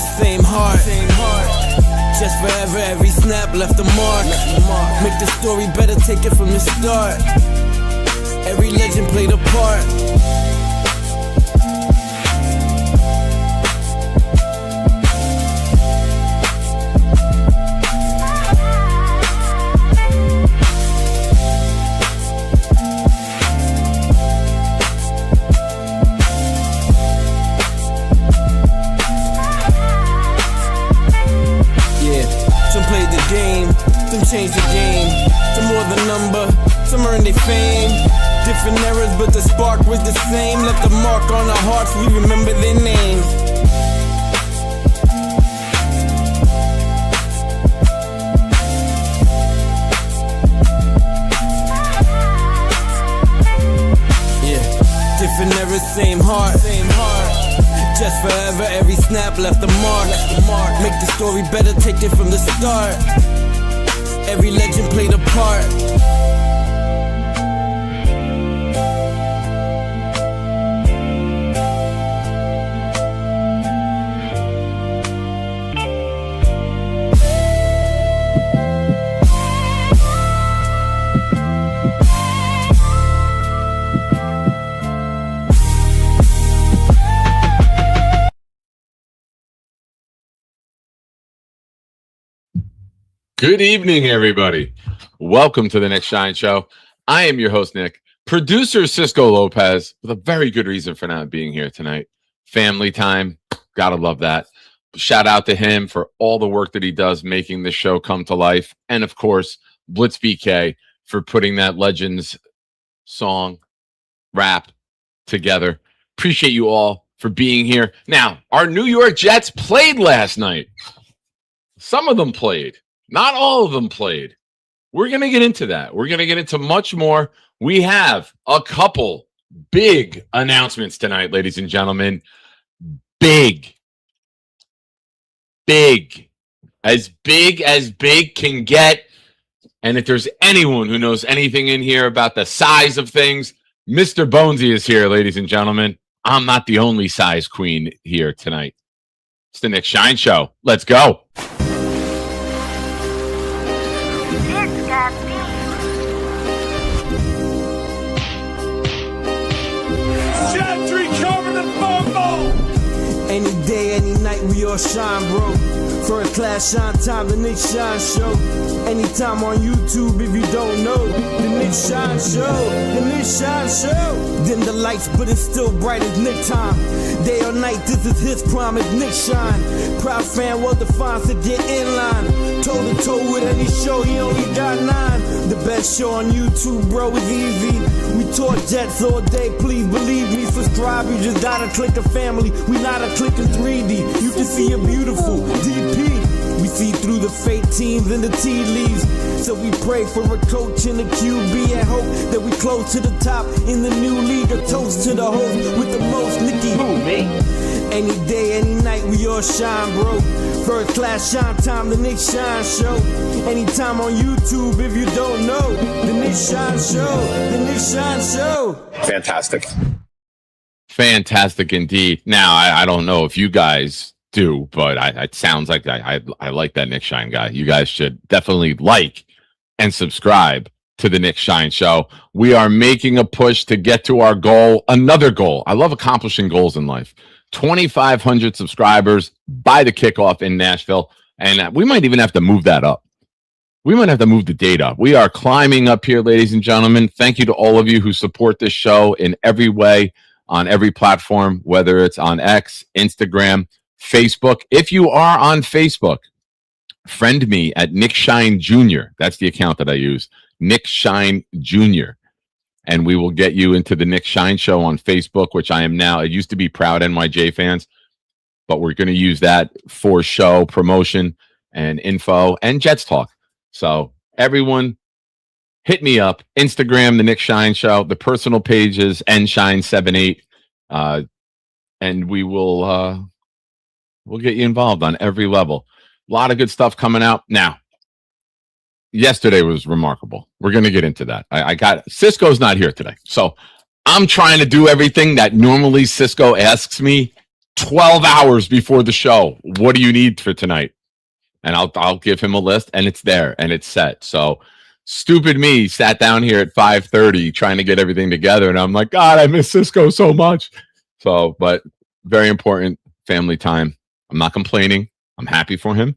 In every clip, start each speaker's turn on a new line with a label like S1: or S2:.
S1: same heart. Just forever, every snap left a mark. Make the story better, take it from the start. Every legend played a part. Some played the game, some changed the game. Some more the number, some earned their fame. Different eras, but the spark was the same. Left a mark on our hearts, we remember their names. Yeah, different eras, same heart. Just forever, every snap left a mark. Make the story better, take it from the start. Every legend played a part.
S2: Good evening, everybody. Welcome to the Nick Shine Show. I am your host, Nick. Producer Cisco Lopez, with a very good reason for not being here tonight. Family time. Gotta love that. Shout out to him for all the work that he does making the show come to life. And, of course, Blitz BK for putting that Legends song, rap together. Appreciate you all for being here. Now, our New York Jets played last night. Some of them played. Not all of them played. We're going to get into that. We're going to get into much more. We have a couple big announcements tonight, ladies and gentlemen. Big. As big can get. And if there's anyone who knows anything in here about the size of things, Mr. Bonesy is here, ladies and gentlemen. I'm not the only size queen here tonight. It's the Nick Shine Show. Let's go.
S1: Any day, any night, we all shine, bro. First class shine time, the Nick Shine Show. Anytime on YouTube, if you don't know, the Nick Shine Show, the Nick Shine Show. Dim the lights, but it's still bright as Nick time. Day or night, this is his prime, it's Nick Shine. Proud fan, well defined, so get in line. Toe to toe with any show, he only got 9. The best show on YouTube, bro, is easy. We talk Jets all day, please believe me. Subscribe, you just gotta click a family. We not a click in 3D. You can see a beautiful DP. We see through the fake teams and the tea leaves. So we pray for a coach and a QB and hope that we close to the top in the new league. A toast to the host with the most, Nicky. Who, me? Any day, any night, we all shine, bro. First class shine time, the Nick Shine Show. Anytime on YouTube, if you don't know, the Nick Shine Show, the Nick Shine Show.
S2: Fantastic indeed. Now, I don't know if you guys do, but it sounds like I like that Nick Shine guy. You guys should definitely like and subscribe to the Nick Shine Show. We are making a push to get to our goal, another goal. I love accomplishing goals in life. 2,500 subscribers by the kickoff in Nashville, and we might even have to move that up. We might have to move the date up. We are climbing up here, ladies and gentlemen. Thank you to all of you who support this show in every way, on every platform, whether it's on X, Instagram, Facebook. If you are on Facebook, friend me at Nick Shine Jr. That's the account that I use, Nick Shine Jr. And we will get you into the Nick Shine Show on Facebook, which I am now. It used to be Proud NYJ Fans, but we're going to use that for show promotion and info and Jets talk. So everyone, hit me up. Instagram, the Nick Shine Show. The personal page is nshine78. And we will we'll get you involved on every level. A lot of good stuff coming out. Now, yesterday was remarkable. We're going to get into that. I got Cisco's not here today. So I'm trying to do everything that normally Cisco asks me 12 hours before the show. What do you need for tonight? And I'll give him a list, and it's there and it's set. So stupid me sat down here at 5:30 trying to get everything together, and I'm like, God, I miss Cisco so much. So, but very important family time. I'm not complaining. I'm happy for him.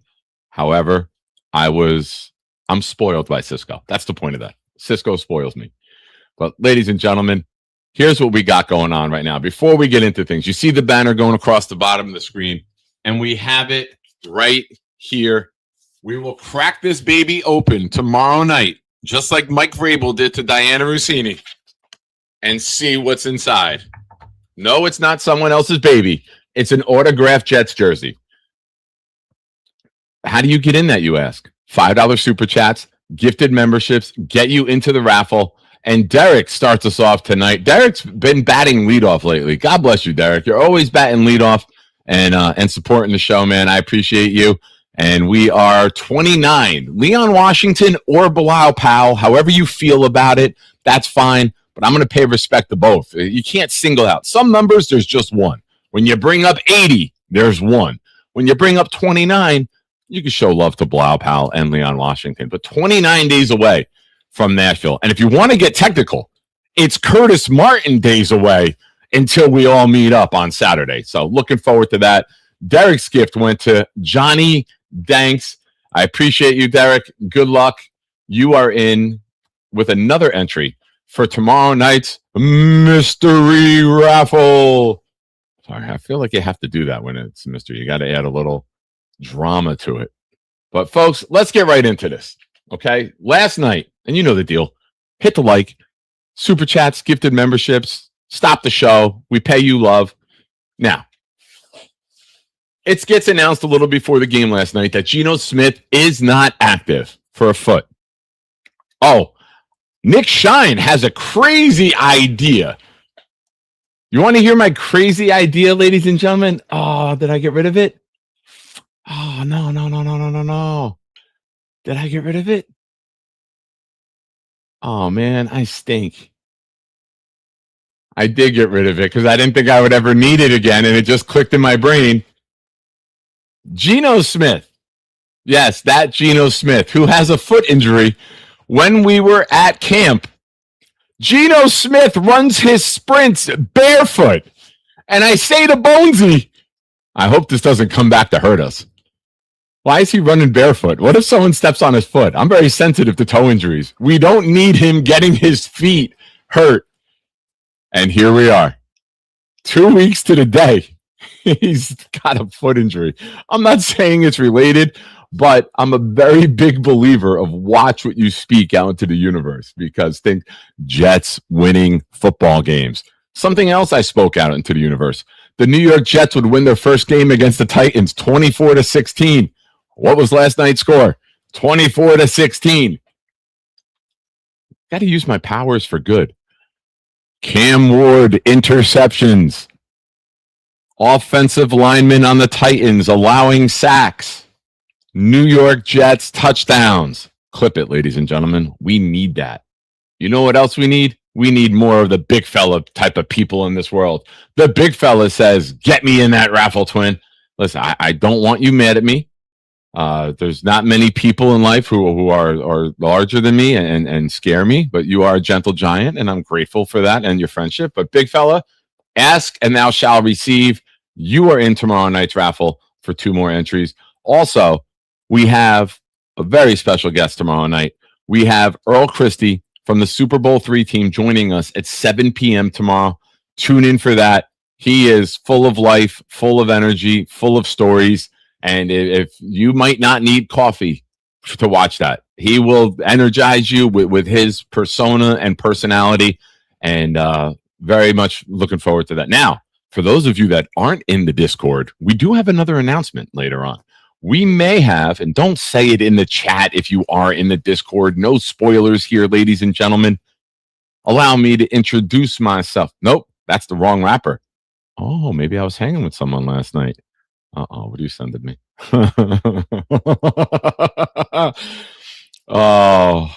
S2: However, I'm spoiled by Cisco. That's the point of that. Cisco spoils me. But ladies and gentlemen, here's what we got going on right now. Before we get into things, you see the banner going across the bottom of the screen, and we have it right here. We will crack this baby open tomorrow night, just like Mike Vrabel did to Diana Rossini, and see what's inside. No, it's not someone else's baby. It's an autographed Jets jersey. How do you get in that, you ask? $5 super chats, gifted memberships, get you into the raffle. And Derek starts us off tonight. Derek's been batting leadoff lately. God bless you, Derek. You're always batting leadoff and supporting the show, man. I appreciate you. And we are 29. Leon Washington or Bilal Powell, however you feel about it, that's fine. But I'm going to pay respect to both. You can't single out. Some numbers, there's just one. When you bring up 80, there's one. When you bring up 29, you can show love to Bilal Powell and Leon Washington. But 29 days away from Nashville. And if you want to get technical, it's Curtis Martin days away until we all meet up on Saturday. So looking forward to that. Derek's gift went to Johnny Danks. I appreciate you, Derek. Good luck. You are in with another entry for tomorrow night's mystery raffle. Sorry, I feel like you have to do that when it's a mystery. You got to add a little drama to it. But folks, let's get right into this. Okay, last night, and you know the deal, hit the like, super chats, gifted memberships, stop the show. We pay you love. Now, it gets announced a little before the game last night that Geno Smith is not active for a foot. Oh, Nick Shine has a crazy idea. You want to hear my crazy idea, ladies and gentlemen? Oh, did I get rid of it? Oh, no. Did I get rid of it? Oh, man, I stink. I did get rid of it because I didn't think I would ever need it again, and it just clicked in my brain. Geno Smith. Yes, that Geno Smith, who has a foot injury. When we were at camp, Geno Smith runs his sprints barefoot. And I say to Bonesy, I hope this doesn't come back to hurt us. Why is he running barefoot? What if someone steps on his foot? I'm very sensitive to toe injuries. We don't need him getting his feet hurt. And here we are. 2 weeks to the day. He's got a foot injury. I'm not saying it's related, but I'm a very big believer of watch what you speak out into the universe, because think Jets winning football games. Something else I spoke out into the universe. The New York Jets would win their first game against the Titans 24-16. What was last night's score? 24-16. Got to use my powers for good. Cam Ward interceptions. Offensive linemen on the Titans allowing sacks. New York Jets touchdowns. Clip it, ladies and gentlemen. We need that. You know what else we need? We need more of the big fella type of people in this world. The big fella says, get me in that raffle, twin. Listen, I don't want you mad at me. There's not many people in life who are larger than me and scare me, but you are a gentle giant, and I'm grateful for that and your friendship. But big fella, ask and thou shalt receive. You are in tomorrow night's raffle for 2 more entries. Also, we have a very special guest tomorrow night. We have Earl Christie from the Super Bowl III team joining us at 7 p.m. tomorrow. Tune in for that. He is full of life, full of energy, full of stories. And if you might not need coffee to watch that, he will energize you with his persona and personality. And very much looking forward to that. Now, for those of you that aren't in the Discord, we do have another announcement later on. We may have, and don't say it in the chat if you are in the Discord. No spoilers here, ladies and gentlemen. Allow me to introduce myself. Nope, that's the wrong rapper. Oh, maybe I was hanging with someone last night. Uh-oh, what are you sending me? Oh,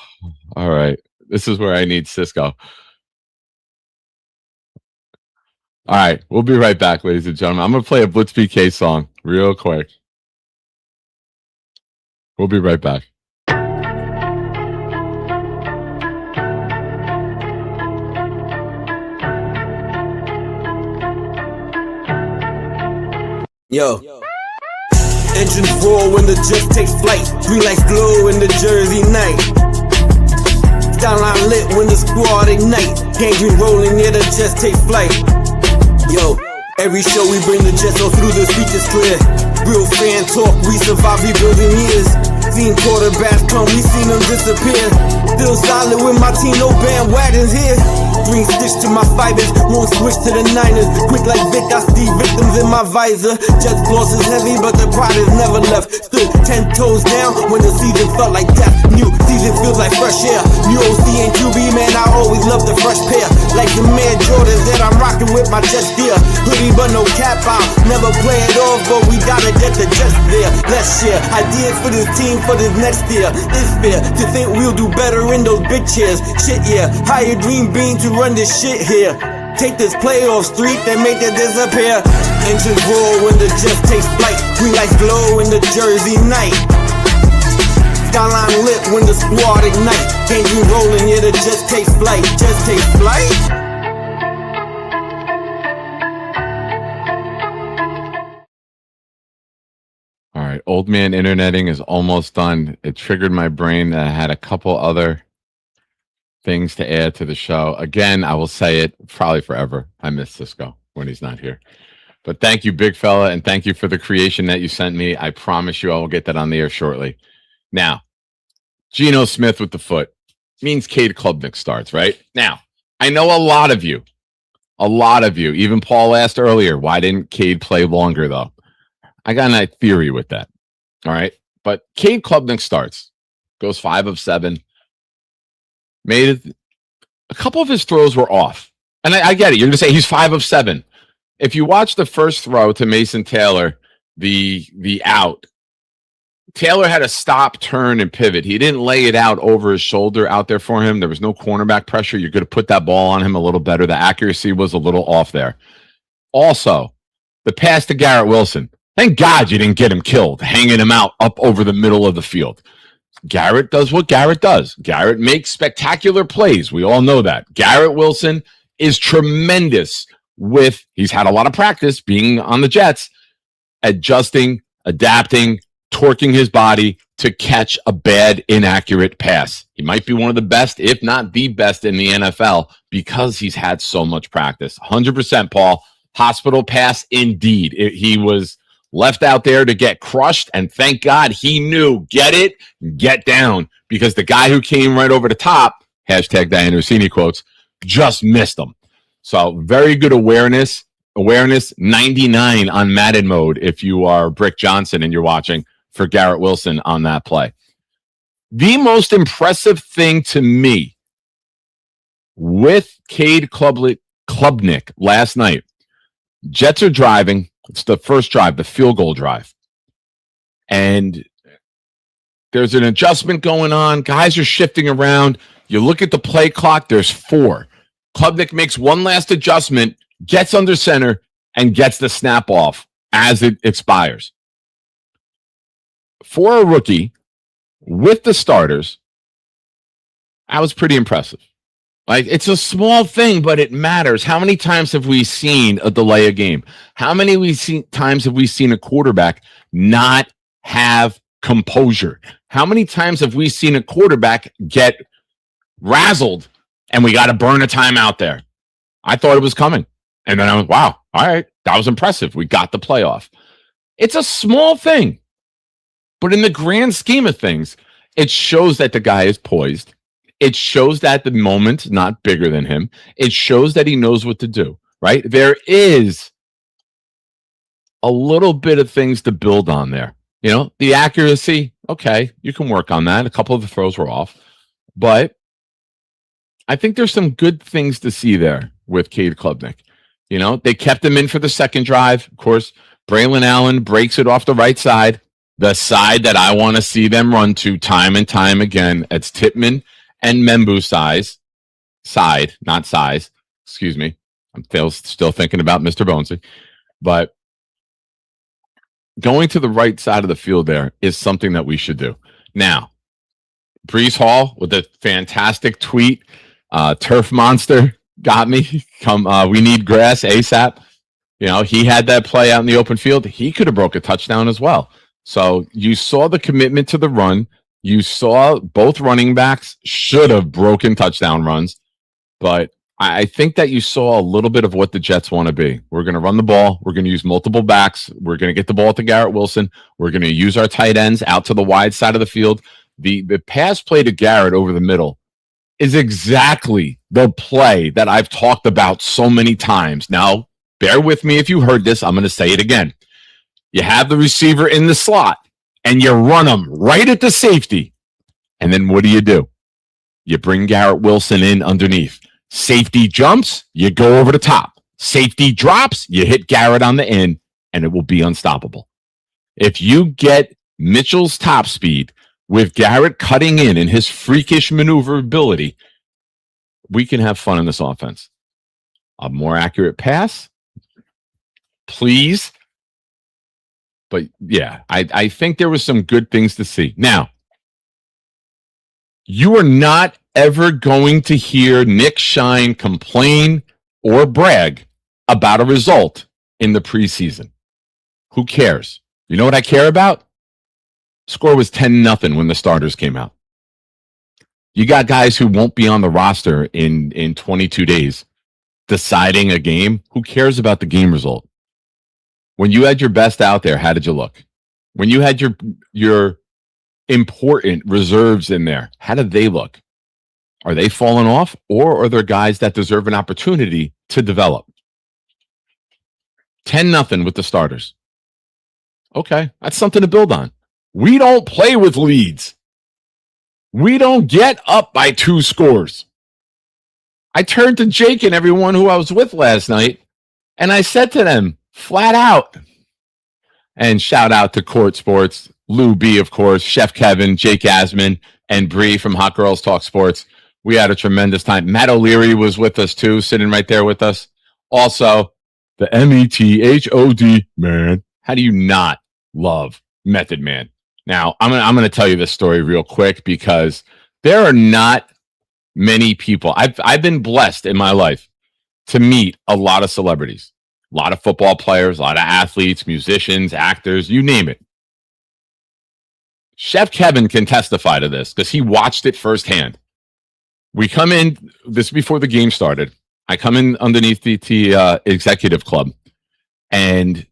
S2: all right. This is where I need Cisco. All right, we'll be right back, ladies and gentlemen. I'm going to play a Blitz BK song real quick. We'll be right back.
S1: Yo. Engines roar when the jet takes flight. Green lights glow in the Jersey night. Skyline lit when the squad ignite. Gangrene rolling, yeah, the jets take flight. Yo, every show we bring the jets all through, the speech is clear. Real fan talk, we survive rebuilding years. Seen quarterbacks come, we seen them disappear. Still solid with my team, no bandwagons here. Green stitch to my fibers, won't switch to the Niners. Quick like Vic, I see victims in my visor. Jets loss is heavy, but the pride is never left. Stood 10 toes down when the season felt like death. New season feels like fresh air. New OC and QB, man, I always love the fresh pair. Like the man Jordan that I'm rocking with my Jets gear. Hoodie but no cap out, never play it off, but we gotta get the Jets there. Let's share ideas for this team for this next year. It's fair to think we'll do better in those big chairs. Shit, yeah, hire Dream Bean to run this shit here. Take this playoff streak and make it disappear. Engines roar when the Jets takes flight. Green lights glow in the Jersey night. Skyline lit when the squad ignite. Gangrene rolling, yeah, the Jets takes flight. Jets takes flight.
S2: All right, old man interneting is almost done. It triggered my brain that I had a couple other things to add to the show. Again, I will say it probably forever. I miss Cisco when he's not here. But thank you, big fella, and thank you for the creation that you sent me. I promise you I will get that on the air shortly. Now, Geno Smith with the foot means Cade Klubnik starts, right? Now, I know a lot of you, even Paul asked earlier, why didn't Cade play longer, though? I got a theory with that, all right? But Cade Klubnik starts, goes 5 of 7, made a couple of his throws were off. And I get it. You're going to say he's 5 of 7. If you watch the first throw to Mason Taylor, the out, Taylor had to stop, turn, and pivot. He didn't lay it out over his shoulder out there for him. There was no cornerback pressure. You're going to put that ball on him a little better. The accuracy was a little off there. Also, the pass to Garrett Wilson. Thank God you didn't get him killed, hanging him out up over the middle of the field. Garrett does what Garrett does. Garrett makes spectacular plays. We all know that. Garrett Wilson is tremendous he's had a lot of practice being on the Jets, adjusting, adapting, torquing his body to catch a bad, inaccurate pass. He might be one of the best, if not the best in the NFL because he's had so much practice. 100%, Paul. Hospital pass, indeed. He was left out there to get crushed, and thank God he knew, get it, get down, because the guy who came right over the top, hashtag Diana Rossini quotes, just missed him. So very good awareness, 99 on Madden mode if you are Brick Johnson and you're watching for Garrett Wilson on that play. The most impressive thing to me with Cade Klubnik last night, Jets are driving. It's the first drive, the field goal drive. And there's an adjustment going on. Guys are shifting around. You look at the play clock, there's 4. Klubnik makes one last adjustment, gets under center, and gets the snap off as it expires. For a rookie with the starters, that was pretty impressive. Like, it's a small thing, but it matters. How many times have we seen a delay a game? How many times have we seen a quarterback not have composure? How many times have we seen a quarterback get razzled and we got to burn a timeout there? I thought it was coming. And then I was, wow, all right, that was impressive. We got the playoff. It's a small thing, but in the grand scheme of things, it shows that the guy is poised. It shows that the moment's not bigger than him. It shows that he knows what to do, right? There is a little bit of things to build on there. You know, the accuracy, okay, you can work on that. A couple of the throws were off. But I think there's some good things to see there with Cade Klubnik. You know, they kept him in for the second drive. Of course, Braelon Allen breaks it off the right side, the side that I want to see them run to time and time again. It's Tippmann and Membu side, not size, excuse me. I'm still thinking about Mr. Bonesy, but going to the right side of the field there is something that we should do. Now, Brees Hall with a fantastic tweet. Turf Monster got me. We need grass ASAP. You know, he had that play out in the open field. He could have broke a touchdown as well. So you saw the commitment to the run. You saw both running backs should have broken touchdown runs. But I think that you saw a little bit of what the Jets want to be. We're going to run the ball. We're going to use multiple backs. We're going to get the ball to Garrett Wilson. We're going to use our tight ends out to the wide side of the field. The pass play to Garrett over the middle is exactly the play that I've talked about so many times. Now, bear with me if you heard this. I'm going to say it again. You have the receiver in the slot, and you run him right at the safety. And then what do? You bring Garrett Wilson in underneath. Safety jumps, you go over the top. Safety drops, you hit Garrett on the end, and it will be unstoppable. If you get Mitchell's top speed with Garrett cutting in and his freakish maneuverability, we can have fun in this offense. A more accurate pass, please. But yeah, I think there was some good things to see. Now, you are not ever going to hear Nick Shine complain or brag about a result in the preseason. Who cares? You know what I care about? Score was 10-0 when the starters came out. You got guys who won't be on the roster in 22 days deciding a game. Who cares about the game result? When you had your best out there, how did you look? When you had your important reserves in there, how did they look? Are they falling off, or are there guys that deserve an opportunity to develop? 10-0 with the starters. Okay, that's something to build on. We don't play with leads. We don't get up by 2 scores. I turned to Jake and everyone who I was with last night, and I said to them, flat out, and shout out to Court Sports, Lou B, of course, Chef Kevin, Jake Asman, and Bree from Hot Girls Talk Sports. We had a tremendous time. Matt O'Leary was with us too, sitting right there with us. Also, the METHOD man. How do you not love Method Man? Now, I'm going to tell you this story real quick because there are not many people. I've been blessed in my life to meet a lot of celebrities, a lot of football players, a lot of athletes, musicians, actors, you name it. Chef Kevin can testify to this because he watched it firsthand. We come in, this before the game started. I come in underneath the executive club, and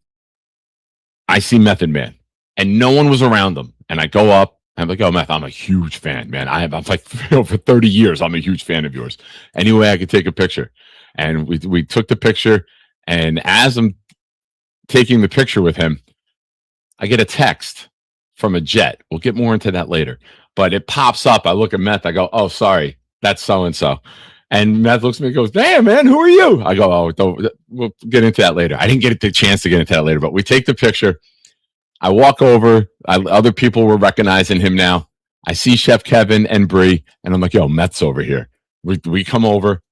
S2: I see Method Man, and no one was around him. And I go up, and I'm like, oh, Meth, I'm a huge fan, man. I'm like, for 30 years, I'm a huge fan of yours. Anyway, I could take a picture. And we took the picture, and as I'm taking the picture with him, I get a text from a jet. We'll get more into that later. But it pops up. I look at Meth. I go, oh, sorry. That's so-and-so. And Meth looks at me and goes, damn, man, who are you? I go, oh, we'll get into that later. I didn't get the chance to get into that later, but we take the picture. I walk over. Other people were recognizing him now. I see Chef Kevin and Bree, and I'm like, yo, Meth's over here. We come over.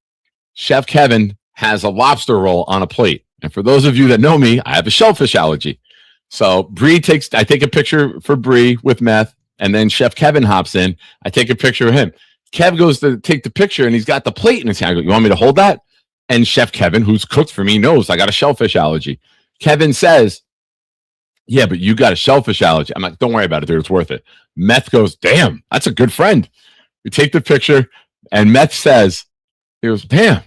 S2: Chef Kevin has a lobster roll on a plate. And for those of you that know me, I have a shellfish allergy. So I take a picture for Bree with Meth, and then Chef Kevin hops in. I take a picture of him. Kev goes to take the picture, and he's got the plate in his hand. I go, you want me to hold that? And Chef Kevin, who's cooked for me, knows I got a shellfish allergy. Kevin says, yeah, but you got a shellfish allergy. I'm like, don't worry about it, dude. It's worth it. Meth goes, damn, that's a good friend. We take the picture, and Meth says, he goes, damn,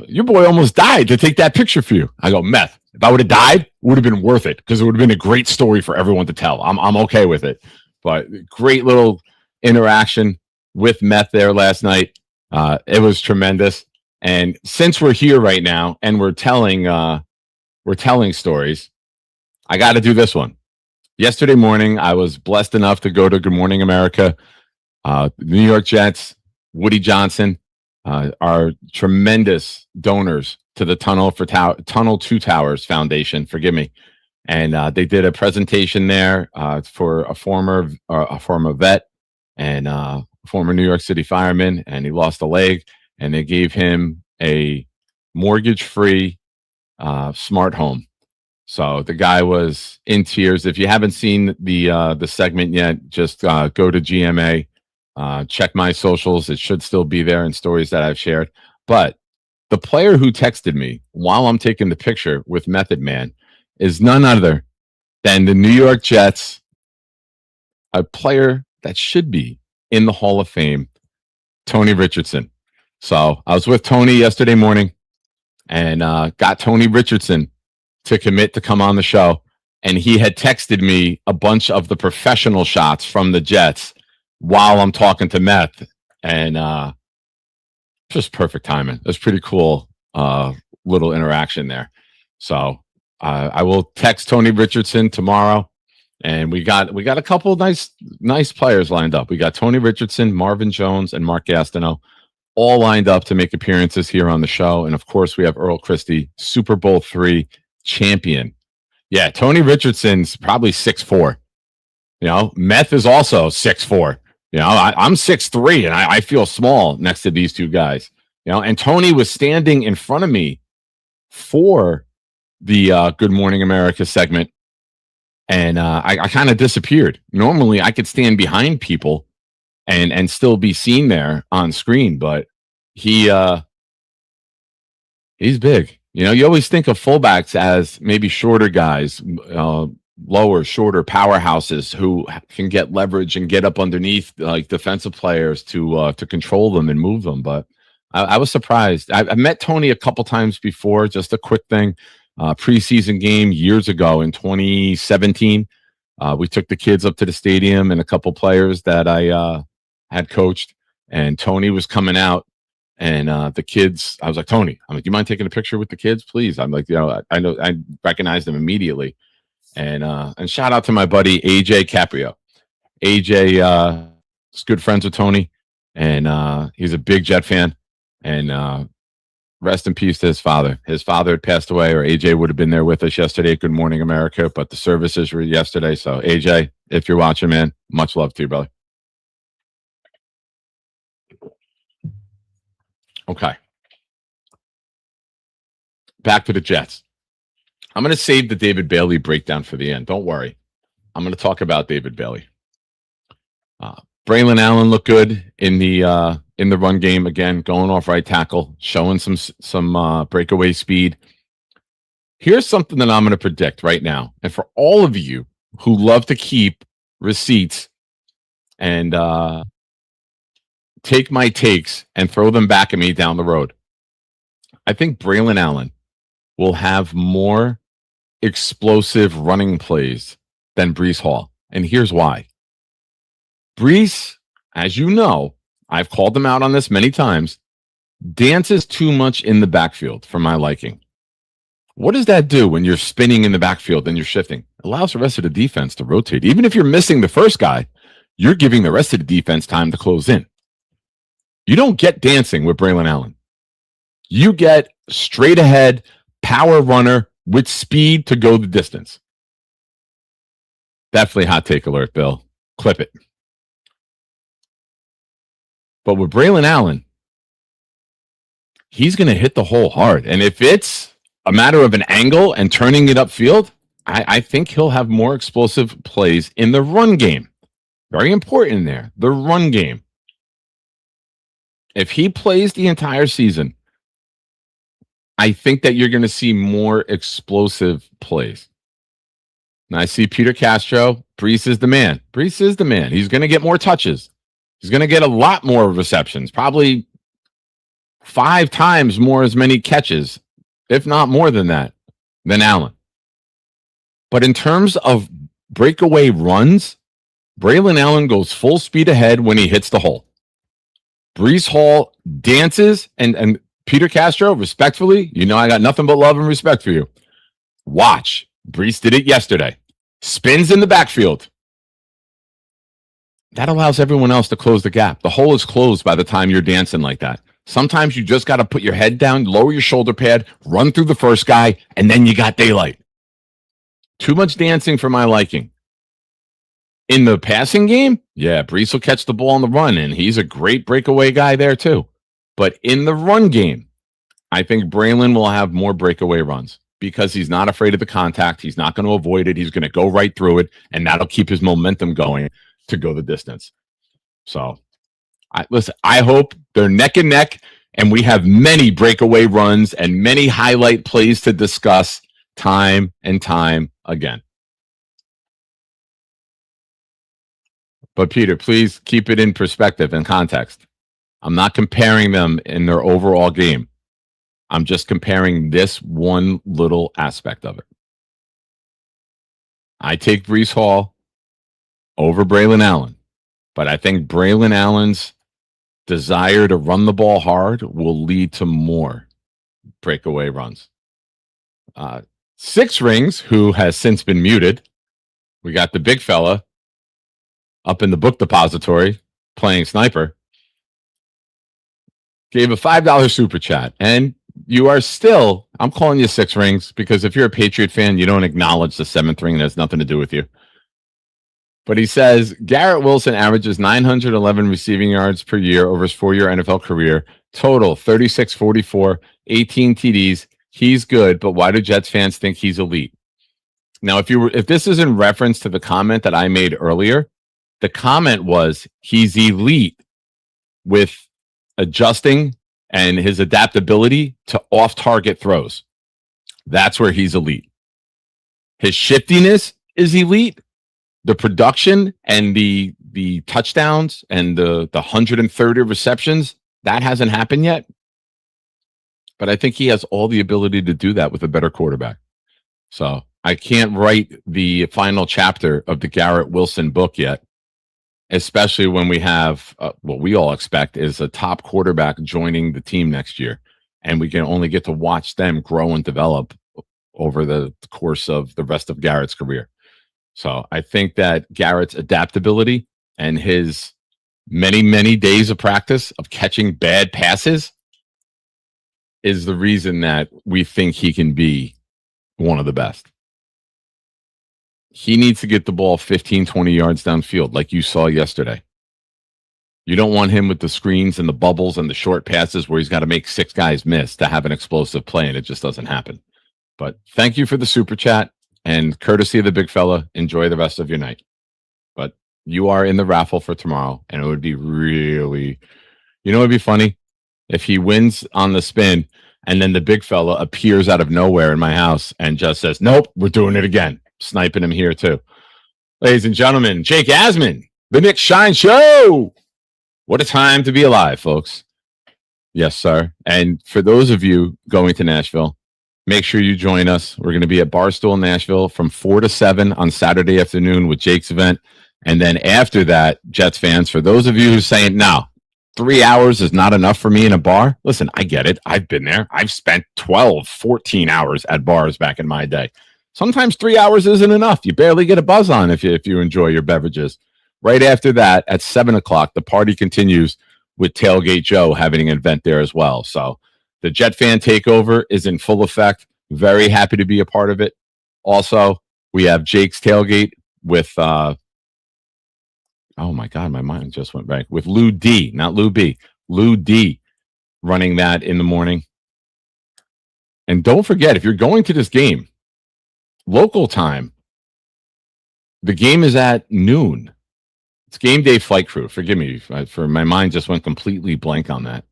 S2: your boy almost died to take that picture for you. I go, Meth, if I would have died, it would have been worth it because it would have been a great story for everyone to tell. I'm okay with it. But great little interaction with Meth there last night. It was tremendous. And since we're here right now and we're telling stories, I got to do this one. Yesterday morning, I was blessed enough to go to Good Morning America. New York Jets, Woody Johnson, are tremendous donors to the Tunnel 2 Towers Foundation. Forgive me. And they did a presentation there for a former vet and former New York City fireman, and he lost a leg, and they gave him a mortgage-free smart home. So the guy was in tears. If you haven't seen the segment yet, just go to GMA, check my socials. It should still be there in stories that I've shared. But the player who texted me while I'm taking the picture with Method Man is none other than the New York Jets, a player that should be in the Hall of Fame, Tony Richardson. So I was with Tony yesterday morning and got Tony Richardson to commit to come on the show. And he had texted me a bunch of the professional shots from the Jets while I'm talking to Meth. And just perfect timing. That's pretty cool little interaction there. So I will text Tony Richardson tomorrow. And we got a couple of nice players lined up. We got Tony Richardson, Marvin Jones, and Mark Gastineau all lined up to make appearances here on the show. And of course, we have Earl Christie, Super Bowl III champion. Yeah, Tony Richardson's probably 6'4". You know, Meth is also 6'4". You know, I'm 6'3", and I feel small next to these two guys. You know, and Tony was standing in front of me for the Good Morning America segment. And I kind of disappeared. Normally, I could stand behind people and still be seen there on screen, but he's big. You know, you always think of fullbacks as maybe shorter guys, lower, shorter powerhouses who can get leverage and get up underneath like defensive players to control them and move them. But I was surprised. I met Tony a couple times before. Just a quick thing. Preseason game years ago in 2017. We took the kids up to the stadium and a couple players that I had coached, and Tony was coming out, and the kids, I was like, Tony, I'm like, do you mind taking a picture with the kids, please? I'm like, you know, I recognized them immediately. And shout out to my buddy AJ Caprio. AJ is good friends with Tony, and he's a big Jet fan. And rest in peace to his father. His father had passed away, or AJ would have been there with us yesterday at Good Morning America, but the services were yesterday. So AJ, if you're watching, man, much love to you, brother. Okay. Back to the Jets. I'm going to save the David Bailey breakdown for the end. Don't worry. I'm going to talk about David Bailey. Braelon Allen looked good in the run game again, going off right tackle, showing some breakaway speed. Here's something that I'm going to predict right now, and for all of you who love to keep receipts and take my takes and throw them back at me down the road, I think Braelon Allen will have more explosive running plays than Breece Hall, and here's why. Breece, as you know, I've called them out on this many times, dances too much in the backfield for my liking. What does that do when you're spinning in the backfield and you're shifting? It allows the rest of the defense to rotate. Even if you're missing the first guy, you're giving the rest of the defense time to close in. You don't get dancing with Braelon Allen. You get straight ahead, power runner with speed to go the distance. Definitely hot take alert, Bill. Clip it. But with Braelon Allen, he's going to hit the hole hard. And if it's a matter of an angle and turning it upfield, I think he'll have more explosive plays in the run game. Very important in there, the run game. If he plays the entire season, I think that you're going to see more explosive plays. And I see Peter Castro, Breece is the man. Breece is the man. He's going to get more touches. He's going to get a lot more receptions, probably 5 times more as many catches, if not more than that, than Allen. But in terms of breakaway runs, Braelon Allen goes full speed ahead when he hits the hole. Breece Hall dances, and Peter Castro, respectfully, you know I got nothing but love and respect for you. Watch. Breece did it yesterday. Spins in the backfield. That allows everyone else to close the gap. The hole is closed by the time you're dancing like that. Sometimes you just got to put your head down, lower your shoulder pad, run through the first guy, and then you got daylight. Too much dancing for my liking. In the passing game, yeah, Breece will catch the ball on the run, and he's a great breakaway guy there too. But in the run game, I think Braelon will have more breakaway runs because he's not afraid of the contact. He's not going to avoid it. He's going to go right through it, and that'll keep his momentum going to go the distance. So, I hope they're neck and neck, and we have many breakaway runs and many highlight plays to discuss time and time again. But Peter, please keep it in perspective and context. I'm not comparing them in their overall game. I'm just comparing this one little aspect of it. I take Breece Hall over Braelon Allen, but I think Braelon Allen's desire to run the ball hard will lead to more breakaway runs. Six Rings, who has since been muted. We got the big fella up in the book depository playing sniper. Gave a $5 super chat. And you are still, I'm calling you Six Rings because if you're a Patriot fan, you don't acknowledge the seventh ring. That has nothing to do with you. But he says Garrett Wilson averages 911 receiving yards per year over his 4-year NFL career. Total 36-44, 18 TDs. He's good, but why do Jets fans think he's elite? Now, if this is in reference to the comment that I made earlier, the comment was he's elite with adjusting and his adaptability to off-target throws. That's where he's elite. His shiftiness is elite. The production and the touchdowns and the 130 receptions, that hasn't happened yet. But I think he has all the ability to do that with a better quarterback. So I can't write the final chapter of the Garrett Wilson book yet, especially when we have what we all expect is a top quarterback joining the team next year. And we can only get to watch them grow and develop over the course of the rest of Garrett's career. So I think that Garrett's adaptability and his many, many days of practice of catching bad passes is the reason that we think he can be one of the best. He needs to get the ball 15, 20 yards downfield like you saw yesterday. You don't want him with the screens and the bubbles and the short passes where he's got to make 6 guys miss to have an explosive play, and it just doesn't happen. But thank you for the super chat. And courtesy of the big fella, enjoy the rest of your night. But you are in the raffle for tomorrow, and it would be really, it would be funny if he wins on the spin, and then the big fella appears out of nowhere in my house and just says, "Nope, we're doing it again." Sniping him here too. Ladies and gentlemen, Jake Asman, the Nick Shine Show. What a time to be alive, folks. Yes, sir. And for those of you going to Nashville, make sure you join us. We're going to be at Barstool Nashville from 4 to 7 on Saturday afternoon with Jake's event. And then after that, Jets fans, for those of you who are saying, no, 3 hours is not enough for me in a bar. Listen, I get it. I've been there. I've spent 12, 14 hours at bars back in my day. Sometimes 3 hours isn't enough. You barely get a buzz on if you enjoy your beverages. Right after that, at 7 o'clock, the party continues with Tailgate Joe having an event there as well. So the Jet Fan Takeover is in full effect. Very happy to be a part of it. Also, we have Jake's Tailgate with, oh my God, my mind just went back. With Lou D, not Lou B. Lou D running that in the morning. And don't forget, if you're going to this game, local time, the game is at noon. It's Game Day Flight Crew. Forgive me, for my mind just went completely blank on that.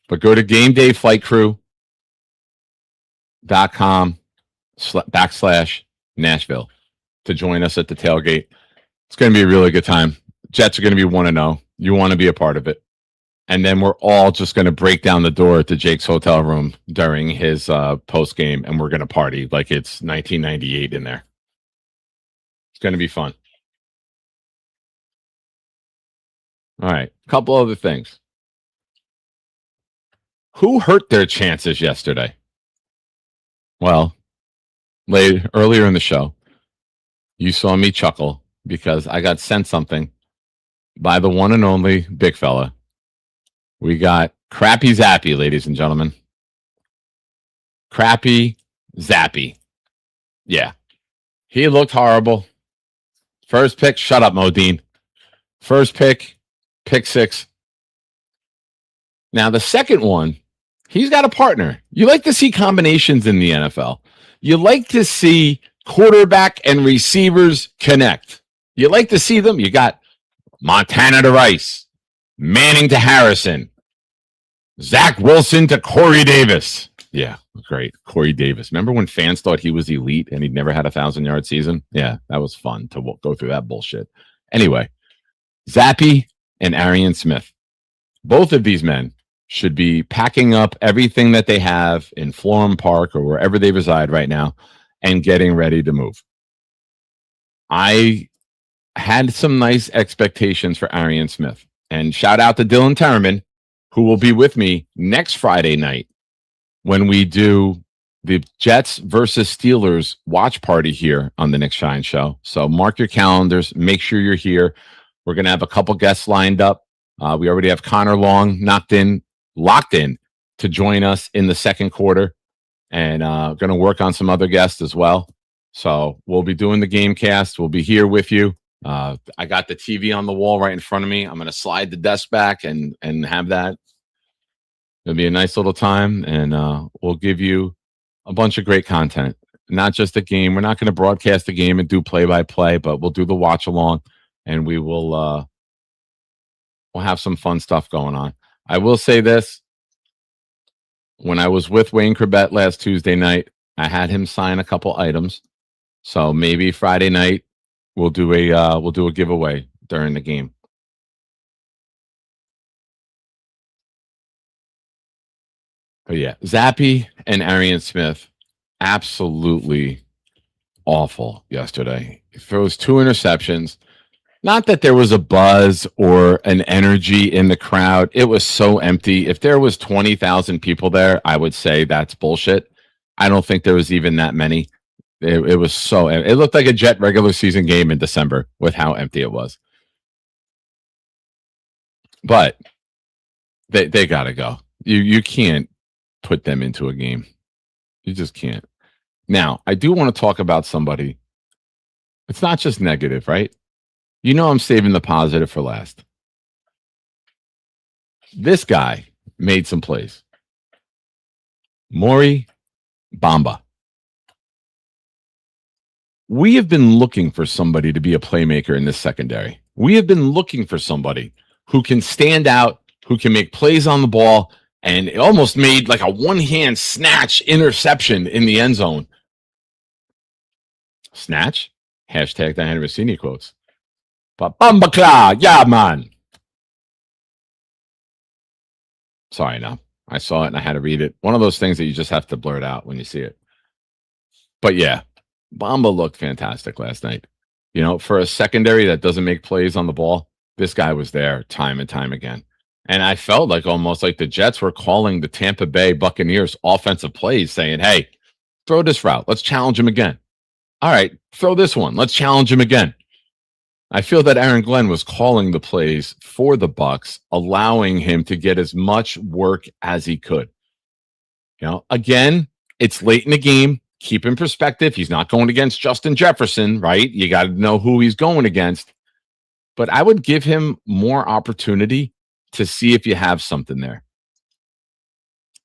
S2: But go to gamedayflightcrew.com/Nashville to join us at the tailgate. It's going to be a really good time. Jets are going to be 1-0. You want to be a part of it. And then we're all just going to break down the door to Jake's hotel room during his post game, and we're going to party like it's 1998 in there. It's going to be fun. All right, a couple other things. Who hurt their chances yesterday? Well, earlier in the show, you saw me chuckle because I got sent something by the one and only big fella. We got Crappy Zappy, ladies and gentlemen. Crappy Zappy. Yeah. He looked horrible. First pick, shut up, Modine. First pick, pick 6. Now, the second one, he's got a partner. You like to see combinations in the NFL. You like to see quarterback and receivers connect. You like to see them. You got Montana to Rice, Manning to Harrison, Zach Wilson to Corey Davis. Yeah, great. Corey Davis. Remember when fans thought he was elite and he'd never had a 1,000-yard season? Yeah, that was fun to go through that bullshit. Anyway, Zappe and Arian Smith. Both of these men should be packing up everything that they have in Florham Park or wherever they reside right now and getting ready to move. I had some nice expectations for Arian Smith. And shout out to Dylan Terman, who will be with me next Friday night when we do the Jets versus Steelers watch party here on the Nick Shine Show. So mark your calendars. Make sure you're here. We're going to have a couple guests lined up. We already have Connor Long locked in to join us in the second quarter, and going to work on some other guests as well. So we'll be doing the game cast. We'll be here with you. I got the TV on the wall right in front of me. I'm going to slide the desk back and have that. It'll be a nice little time, and we'll give you a bunch of great content. Not just a game. We're not going to broadcast the game and do play-by-play, but we'll do the watch-along, and we will we'll have some fun stuff going on. I will say this. When I was with Wayne Corbett last Tuesday night, I had him sign a couple items. So maybe Friday night we'll do a giveaway during the game. But yeah, Zappe and Arian Smith, absolutely awful yesterday. He throws 2 interceptions. Not that there was a buzz or an energy in the crowd. It was so empty. If there was 20,000 people there, I would say that's bullshit. I don't think there was even that many. It was so. It looked like a Jet regular season game in December with how empty it was. But they got to go. You can't put them into a game. You just can't. Now, I do want to talk about somebody. It's not just negative, right? You know I'm saving the positive for last. This guy made some plays. Maury Bamba. We have been looking for somebody to be a playmaker in this secondary. We have been looking for somebody who can stand out, who can make plays on the ball, and it almost made like a one-hand snatch interception in the end zone. Snatch? Hashtag Diana Rossini quotes. But Bamba, yeah, man. Sorry, no. I saw it and I had to read it. One of those things that you just have to blurt out when you see it. But yeah, Bamba looked fantastic last night. You know, for a secondary that doesn't make plays on the ball, this guy was there time and time again. And I felt like almost like the Jets were calling the Tampa Bay Buccaneers offensive plays saying, hey, throw this route. Let's challenge him again. All right, throw this one. Let's challenge him again. I feel that Aaron Glenn was calling the plays for the Bucs, allowing him to get as much work as he could. You know, again, it's late in the game. Keep in perspective. He's not going against Justin Jefferson, right? You got to know who he's going against. But I would give him more opportunity to see if you have something there.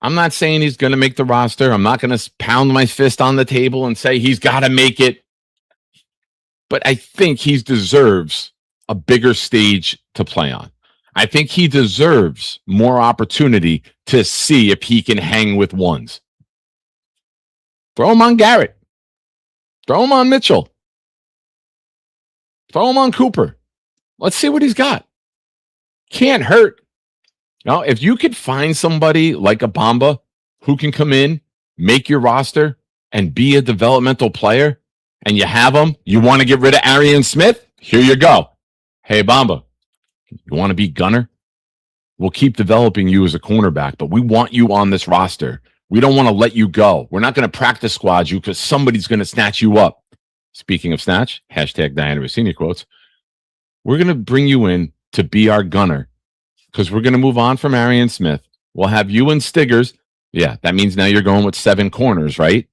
S2: I'm not saying he's going to make the roster. I'm not going to pound my fist on the table and say he's got to make it. But I think he deserves a bigger stage to play on. I think he deserves more opportunity to see if he can hang with ones. Throw him on Garrett. Throw him on Mitchell. Throw him on Cooper. Let's see what he's got. Can't hurt. Now, if you could find somebody like a Bamba who can come in, make your roster, and be a developmental player, and you have him, you want to get rid of Arian Smith? Here you go. Hey, Bamba, you want to be gunner? We'll keep developing you as a cornerback, but we want you on this roster. We don't want to let you go. We're not going to practice squad you because somebody's going to snatch you up. Speaking of snatch, hashtag Diana Rossini quotes, we're going to bring you in to be our gunner because we're going to move on from Arian Smith. We'll have you and Stiggers. Yeah, that means now you're going with 7 corners, right?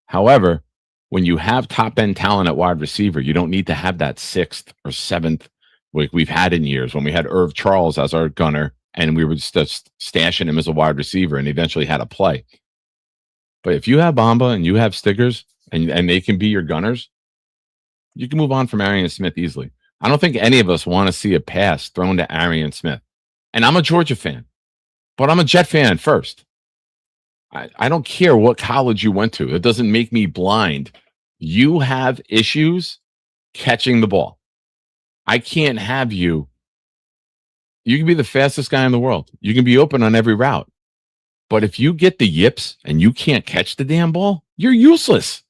S2: However, when you have top-end talent at wide receiver, you don't need to have that 6th or 7th like we've had in years when we had Irv Charles as our gunner and we were just stashing him as a wide receiver, and eventually had to play. But if you have Bamba and you have Stiggers, and they can be your gunners, you can move on from Arian Smith easily. I don't think any of us want to see a pass thrown to Arian Smith. And I'm a Georgia fan, but I'm a Jet fan first. I don't care what college you went to. It doesn't make me blind. You have issues catching the ball. I can't have you. You can be the fastest guy in the world. You can be open on every route. But if you get the yips and you can't catch the damn ball, you're useless.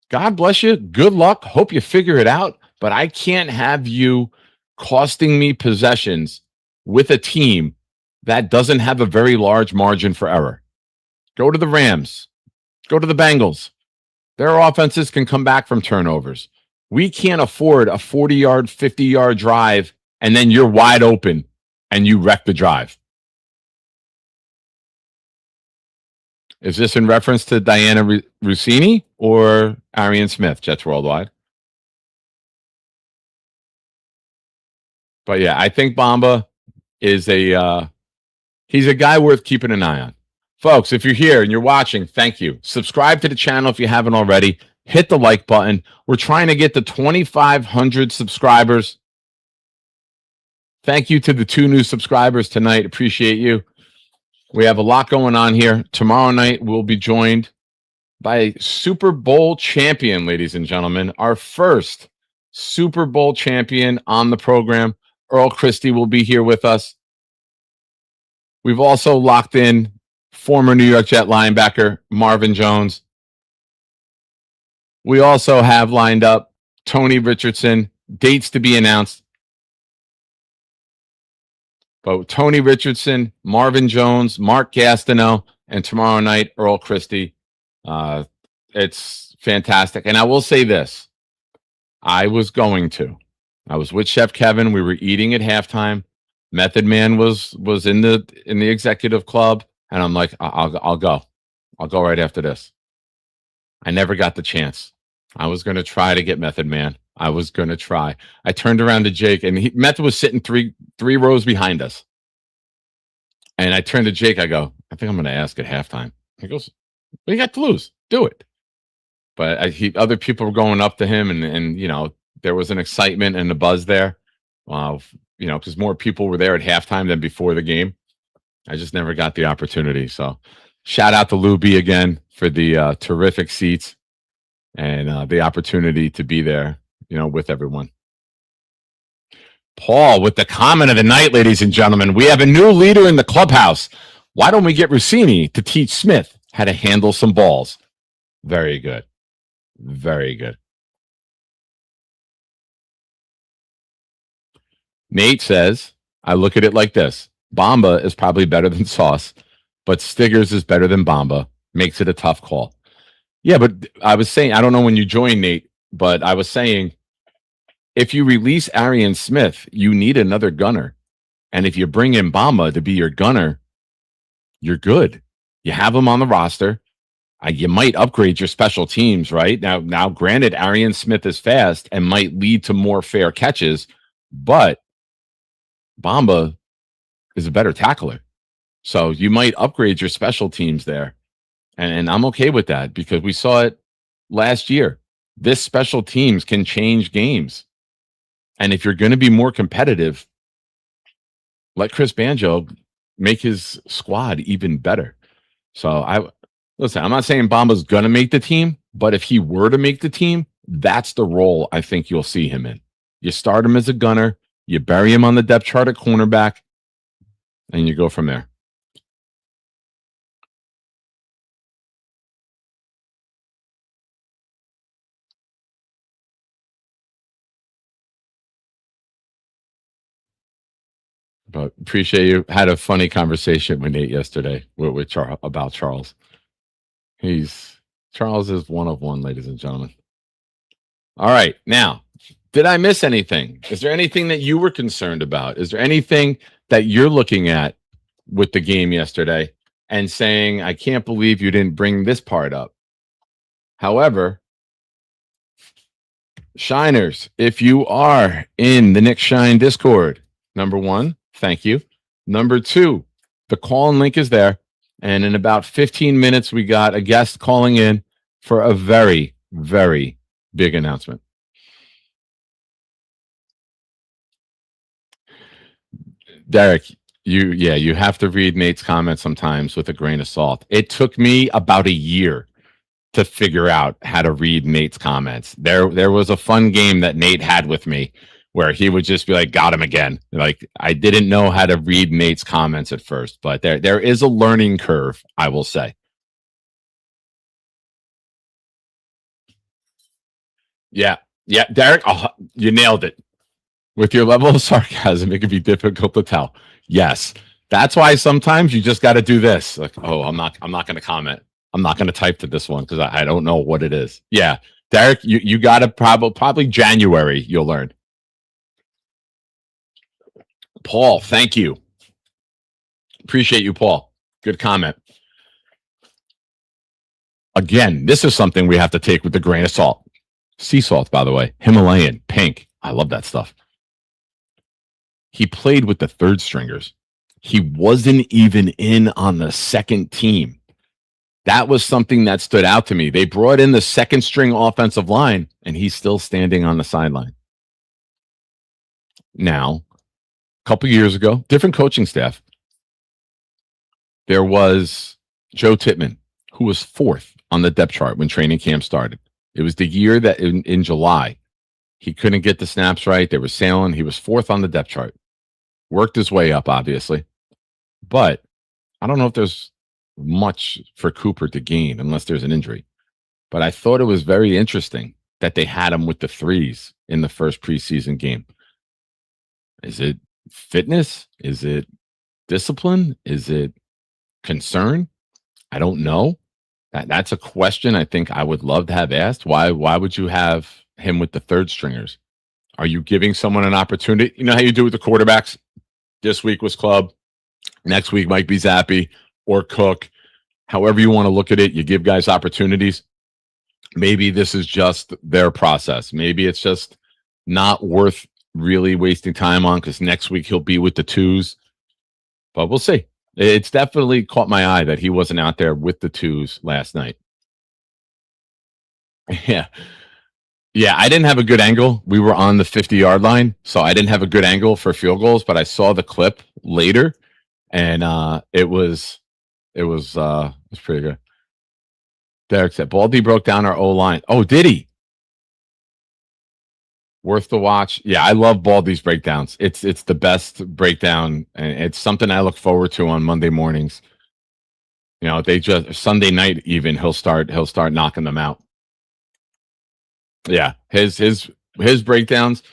S2: God bless you. Good luck. Hope you figure it out. But I can't have you costing me possessions with a team that doesn't have a very large margin for error. Go to the Rams. Go to the Bengals. Their offenses can come back from turnovers. We can't afford a 40-yard, 50-yard drive, and then you're wide open and you wreck the drive. Is this in reference to Diana Rossini or Arian Smith, Jets Worldwide? But yeah, I think Bamba is he's a guy worth keeping an eye on. Folks, if you're here and you're watching, thank you. Subscribe to the channel if you haven't already. Hit the like button. We're trying to get to 2,500 subscribers. Thank you to the 2 new subscribers tonight. Appreciate you. We have a lot going on here. Tomorrow night, we'll be joined by a Super Bowl champion, ladies and gentlemen. Our first Super Bowl champion on the program. Earl Christie will be here with us. We've also locked in former New York Jet linebacker Marvin Jones. We also have lined up Tony Richardson, dates to be announced. But Tony Richardson, Marvin Jones, Mark Gastineau, and tomorrow night, Earl Christie. It's fantastic. And I will say this. I was with Chef Kevin. We were eating at halftime. Method Man was in the executive club. And I'm like, I'll go. I'll go right after this. I never got the chance. I was going to try to get Method Man. I was going to try. I turned around to Jake, and Method was sitting three rows behind us. And I turned to Jake. I go, I think I'm going to ask at halftime. He goes, what do you got to lose? Do it. But other people were going up to him, and you know, there was an excitement and a buzz there. You know, because more people were there at halftime than before the game. I just never got the opportunity. So shout out to Lou B again for the terrific seats and the opportunity to be there, you know, with everyone. Paul with the comment of the night, ladies and gentlemen. We have a new leader in the clubhouse. Why don't we get Rossini to teach Smith how to handle some balls? Very good. Very good. Nate says, I look at it like this. Bamba is probably better than Sauce, but Stiggers is better than Bamba. Makes it a tough call. Yeah, but I was saying, I don't know when you joined, Nate, but I was saying, if you release Arian Smith, you need another gunner. And if you bring in Bamba to be your gunner, you're good. You have him on the roster. You might upgrade your special teams, right? Now, granted, Arian Smith is fast and might lead to more fair catches, but Bamba is a better tackler. So you might upgrade your special teams there. And I'm okay with that because we saw it last year. This special teams can change games. And if you're going to be more competitive, let Chris Banjo make his squad even better. So listen, I'm not saying Bamba's going to make the team, but if he were to make the team, that's the role I think you'll see him in. You start him as a gunner, you bury him on the depth chart at cornerback, and you go from there. But appreciate you. Had a funny conversation with Nate yesterday with Charles about Charles. Charles is one of one, ladies and gentlemen. All right. Now, did I miss anything? Is there anything that you were concerned about? Is there anything that you're looking at with the game yesterday and saying, I can't believe you didn't bring this part up? However, Shiners, if you are in the Nick Shine Discord, number one, Thank you. Number 2, the call-in link is there. And in about 15 minutes, we got a guest calling in for a very, very big announcement. Derek, you have to read Nate's comments sometimes with a grain of salt. It took me about a year to figure out how to read Nate's comments. There was a fun game that Nate had with me where he would just be like, got him again. Like, I didn't know how to read Nate's comments at first, but there is a learning curve, I will say. Yeah, Derek, you nailed it. With your level of sarcasm, it can be difficult to tell. Yes, that's why sometimes you just got to do this. Like, oh, I'm not going to comment. I'm not going to type to this one because I don't know what it is. Yeah, Derek, you got to probably January. You'll learn. Paul, thank you. Appreciate you, Paul. Good comment. Again, this is something we have to take with a grain of salt. Sea salt, by the way, Himalayan, pink. I love that stuff. He played with the third stringers. He wasn't even in on the second team. That was something that stood out to me. They brought in the second string offensive line, and he's still standing on the sideline. Now, a couple years ago, different coaching staff. There was Joe Tittman, who was 4th on the depth chart when training camp started. It was the year that in July, he couldn't get the snaps right. They were sailing. He was 4th on the depth chart. Worked his way up, obviously. But I don't know if there's much for Cooper to gain unless there's an injury. But I thought it was very interesting that they had him with the 3s in the first preseason game. Is it fitness? Is it discipline? Is it concern? I don't know. That's a question I think I would love to have asked. Why would you have him with the third stringers? Are you giving someone an opportunity? You know how you do with the quarterbacks? This week was Club. Next week might be Zappy or Cook. However you want to look at it, you give guys opportunities. Maybe this is just their process. Maybe it's just not worth really wasting time on because next week he'll be with the 2s. But we'll see. It's definitely caught my eye that he wasn't out there with the 2s last night. Yeah. Yeah, I didn't have a good angle. We were on the 50-yard line, so I didn't have a good angle for field goals, but I saw the clip later, and it was pretty good. Derek said, Baldy broke down our O-line. Oh, did he? Worth the watch. Yeah, I love Baldy's breakdowns. It's the best breakdown, and it's something I look forward to on Monday mornings. You know, they just Sunday night even he'll start knocking them out. Yeah, his breakdowns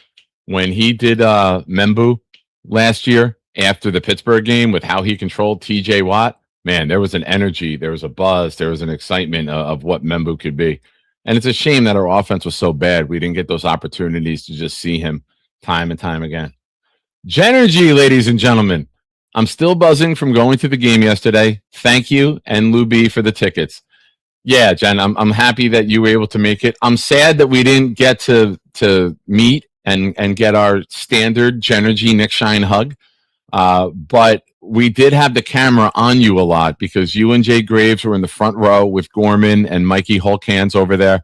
S2: when he did Membu last year after the Pittsburgh game with how he controlled TJ Watt. Man, there was an energy, there was a buzz, there was an excitement of what Membu could be. And it's a shame that our offense was so bad. We didn't get those opportunities to just see him time and time again. Genergy, ladies and gentlemen. I'm still buzzing from going to the game yesterday. Thank you, and Lou B for the tickets. Yeah, Jen, I'm happy that you were able to make it. I'm sad that we didn't get to meet and get our standard Genergy Nick Shine hug. But we did have the camera on you a lot because you and Jay Graves were in the front row with Gorman and Mikey Hulk hands over there.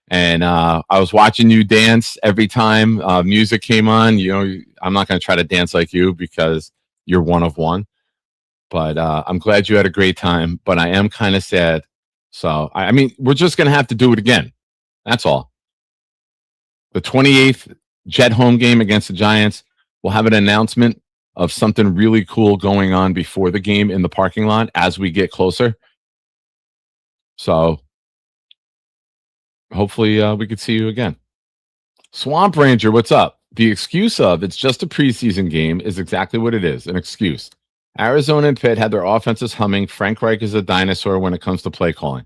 S2: And I was watching you dance every time music came on. You know, I'm not going to try to dance like you because you're one of one. But I'm glad you had a great time. But I am kind of sad. So, I mean, we're just going to have to do it again. That's all. The 28th Jet home game against the Giants, we'll have an announcement of something really cool going on before the game in the parking lot as we get closer. So hopefully we could see you again. Swamp Ranger, what's up? The excuse of it's just a preseason game is exactly what it is, an excuse. Arizona and Pitt had their offenses humming. Frank Reich is a dinosaur when it comes to play calling.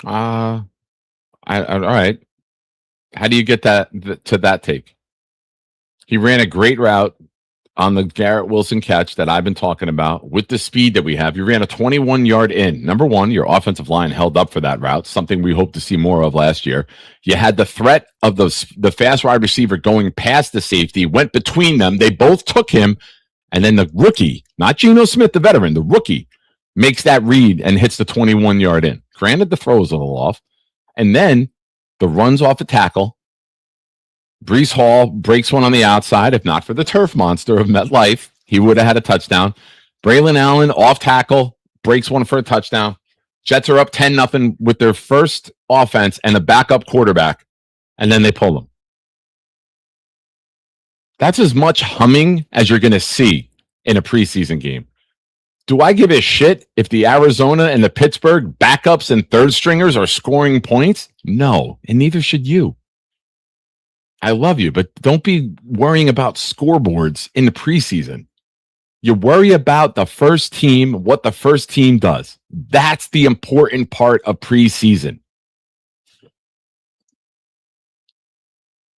S2: All right. How do you get that to that take? He ran a great route on the Garrett Wilson catch that I've been talking about with the speed that we have. You ran a 21-yard in. Number one, your offensive line held up for that route, something we hope to see more of last year. You had the threat of the fast wide receiver going past the safety, went between them. They both took him, and then the rookie, not Geno Smith, the veteran, the rookie, makes that read and hits the 21-yard in. Granted, the throw was a little off. And then the runs off a tackle. Breece Hall breaks one on the outside. If not for the turf monster of MetLife, he would have had a touchdown. Braelon Allen off tackle, breaks one for a touchdown. Jets are up 10-0 with their first offense and a backup quarterback, and then they pull them. That's as much humming as you're going to see in a preseason game. Do I give a shit if the Arizona and the Pittsburgh backups and third stringers are scoring points? No, and neither should you. I love you, but don't be worrying about scoreboards in the preseason. You worry about the first team, what the first team does. That's the important part of preseason.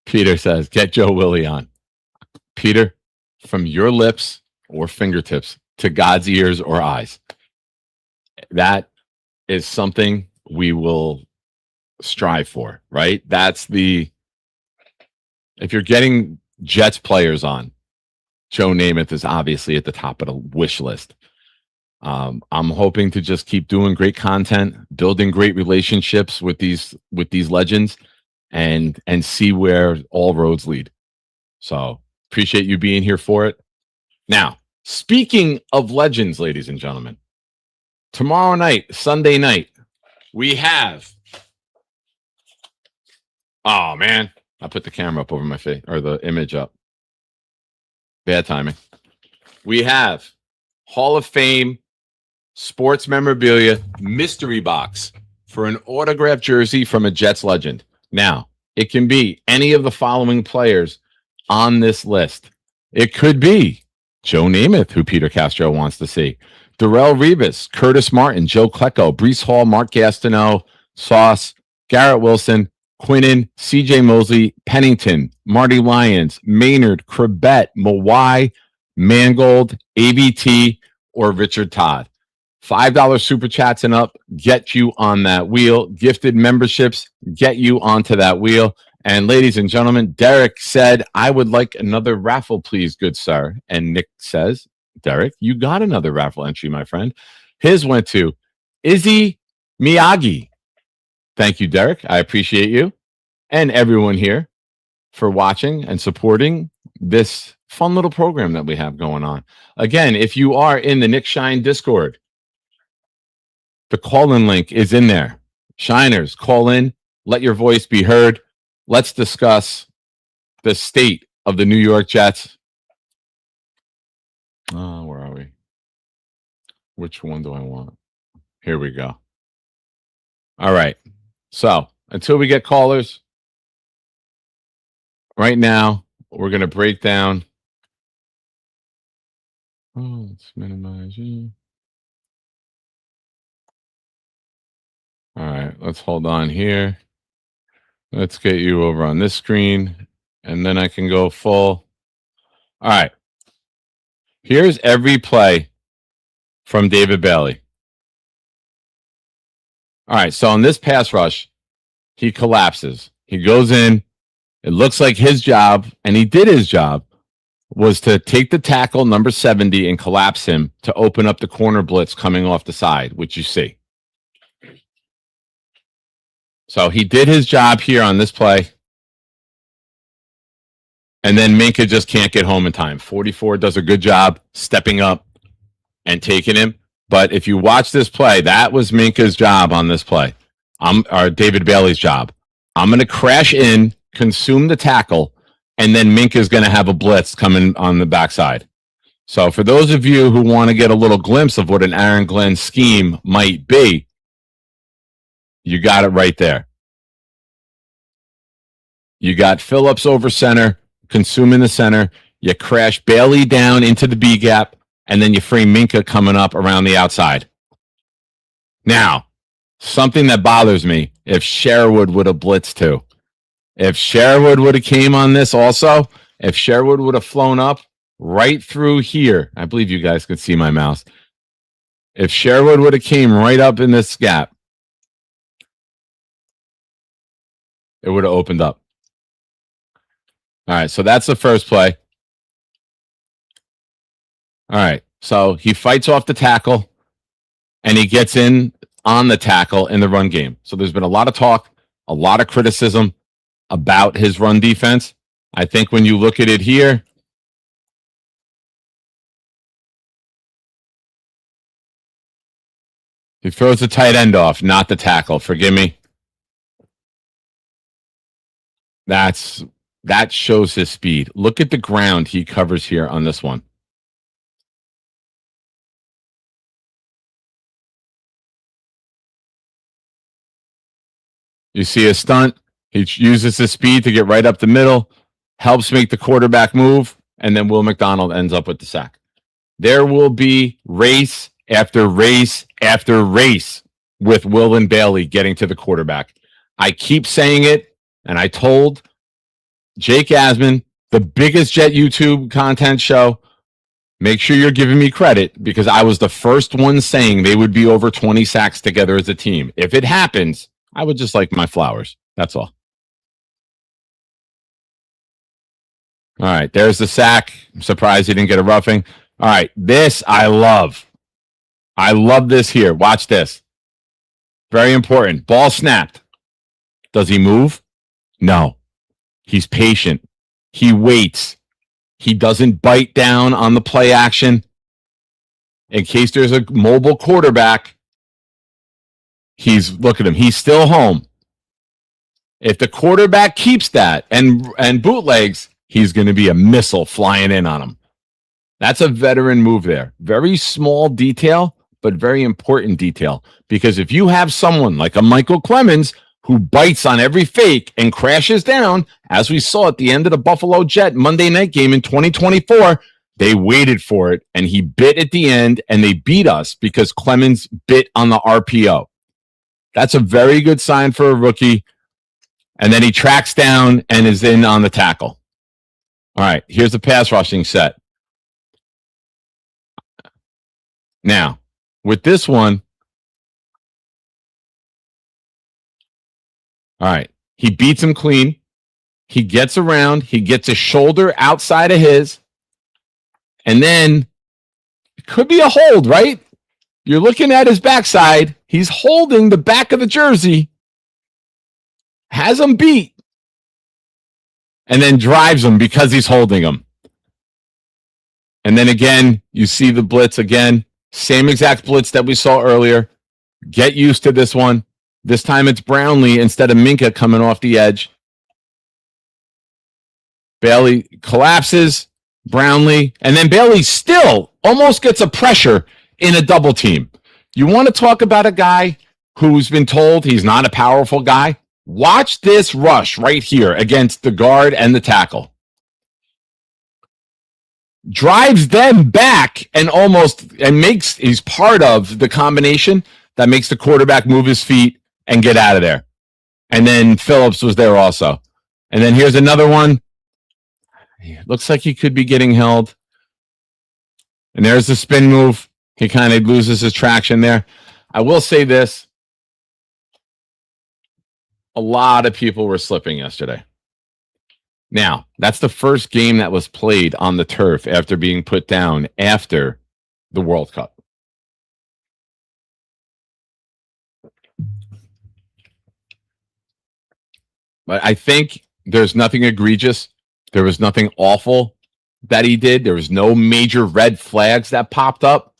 S2: Peter says, get Joe Willie on. Peter, from your lips or fingertips to God's ears or eyes. That is something we will strive for, right? That's the, if you're getting Jets players on, Joe Namath is obviously at the top of the wish list. I'm hoping to just keep doing great content, building great relationships with these legends, and see where all roads lead. So appreciate you being here for it. Now, speaking of legends, ladies and gentlemen, tomorrow night, Sunday night, we have. Oh man, I put the camera up over my face, or the image up. Bad timing. We have Hall of Fame sports memorabilia mystery box for an autographed jersey from a Jets legend. Now, it can be any of the following players on this list. It could be Joe Namath, who Peter Castro wants to see. Darrelle Revis, Curtis Martin, Joe Klecko, Breece Hall, Mark Gastineau, Sauce, Garrett Wilson, Quinnen, CJ Mosley, Pennington, Marty Lyons, Maynard, Krebet, Mawai, Mangold, ABT, or Richard Todd. $5 super chats and up get you on that wheel. Gifted memberships get you onto that wheel. And ladies and gentlemen, Derek said, I would like another raffle, please, good sir. And Nick says, Derek, you got another raffle entry, my friend. His went to Izzy Miyagi. Thank you, Derek. I appreciate you and everyone here for watching and supporting this fun little program that we have going on. Again, if you are in the Nick Shine Discord, the call-in link is in there. Shiners, call in. Let your voice be heard. Let's discuss the state of the New York Jets. Where are we? Which one do I want? Here we go. All right. So until we get callers, right now, we're going to break down. Oh, let's minimize you. All right. Let's hold on here. Let's get you over on this screen, and then I can go full. All right. Here's every play from David Bailey. All right, so on this pass rush, he collapses. He goes in. It looks like his job, and he did his job, was to take the tackle, number 70, and collapse him to open up the corner blitz coming off the side, which you see. So he did his job here on this play. And then Minka just can't get home in time. 44 does a good job stepping up and taking him. But if you watch this play, that was Minka's job on this play. Or David Bailey's job. I'm going to crash in, consume the tackle, and then Minka's going to have a blitz coming on the backside. So for those of you who want to get a little glimpse of what an Aaron Glenn scheme might be, you got it right there. You got Phillips over center, consuming the center. You crash Bailey down into the B gap, and then you free Minka coming up around the outside. Now, something that bothers me, if Sherwood would have blitzed too. If Sherwood would have came on this also, if Sherwood would have flown up, right through here. I believe you guys can see my mouse. If Sherwood would have came right up in this gap, it would have opened up. All right, so that's the first play. All right, so he fights off the tackle, and he gets in on the tackle in the run game. So there's been a lot of talk, a lot of criticism about his run defense. I think when you look at it here, he throws the tight end off, not the tackle. Forgive me. That shows his speed. Look at the ground he covers here on this one. You see a stunt. He uses his speed to get right up the middle, helps make the quarterback move, and then Will McDonald ends up with the sack. There will be race after race after race with Will and Bailey getting to the quarterback. I keep saying it, and I told Jake Asman, the biggest Jet YouTube content show, make sure you're giving me credit because I was the first one saying they would be over 20 sacks together as a team. If it happens, I would just like my flowers. That's all. All right, there's the sack. I'm surprised he didn't get a roughing. All right, this I love. I love this here. Watch this. Very important. Ball snapped. Does he move? No. He's patient. He waits. He doesn't bite down on the play action. In case there's a mobile quarterback, look at him. He's still home. If the quarterback keeps that and bootlegs, he's going to be a missile flying in on him. That's a veteran move there. Very small detail, but very important detail. Because if you have someone like a Michael Clemens who bites on every fake and crashes down, as we saw at the end of the Buffalo Jet Monday night game in 2024, they waited for it, and he bit at the end, and they beat us because Clemens bit on the RPO. That's a very good sign for a rookie. And then he tracks down and is in on the tackle. All right, here's the pass rushing set. Now, with this one, all right, he beats him clean. He gets around. He gets a shoulder outside of his. And then it could be a hold, right? You're looking at his backside. He's holding the back of the jersey, has him beat, and then drives him because he's holding him. And then again, you see the blitz again. Same exact blitz that we saw earlier. Get used to this one. This time it's Brownlee instead of Minka coming off the edge. Bailey collapses, Brownlee, and then Bailey still almost gets a pressure in a double team. You want to talk about a guy who's been told he's not a powerful guy? Watch this rush right here against the guard and the tackle. Drives them back and he's part of the combination that makes the quarterback move his feet and get out of there. And then Phillips was there also. And then here's another one. Looks like he could be getting held. And there's the spin move. He kind of loses his traction there. I will say this. A lot of people were slipping yesterday. Now, that's the first game that was played on the turf after being put down after the World Cup. But I think there's nothing egregious. There was nothing awful that he did. There was no major red flags that popped up.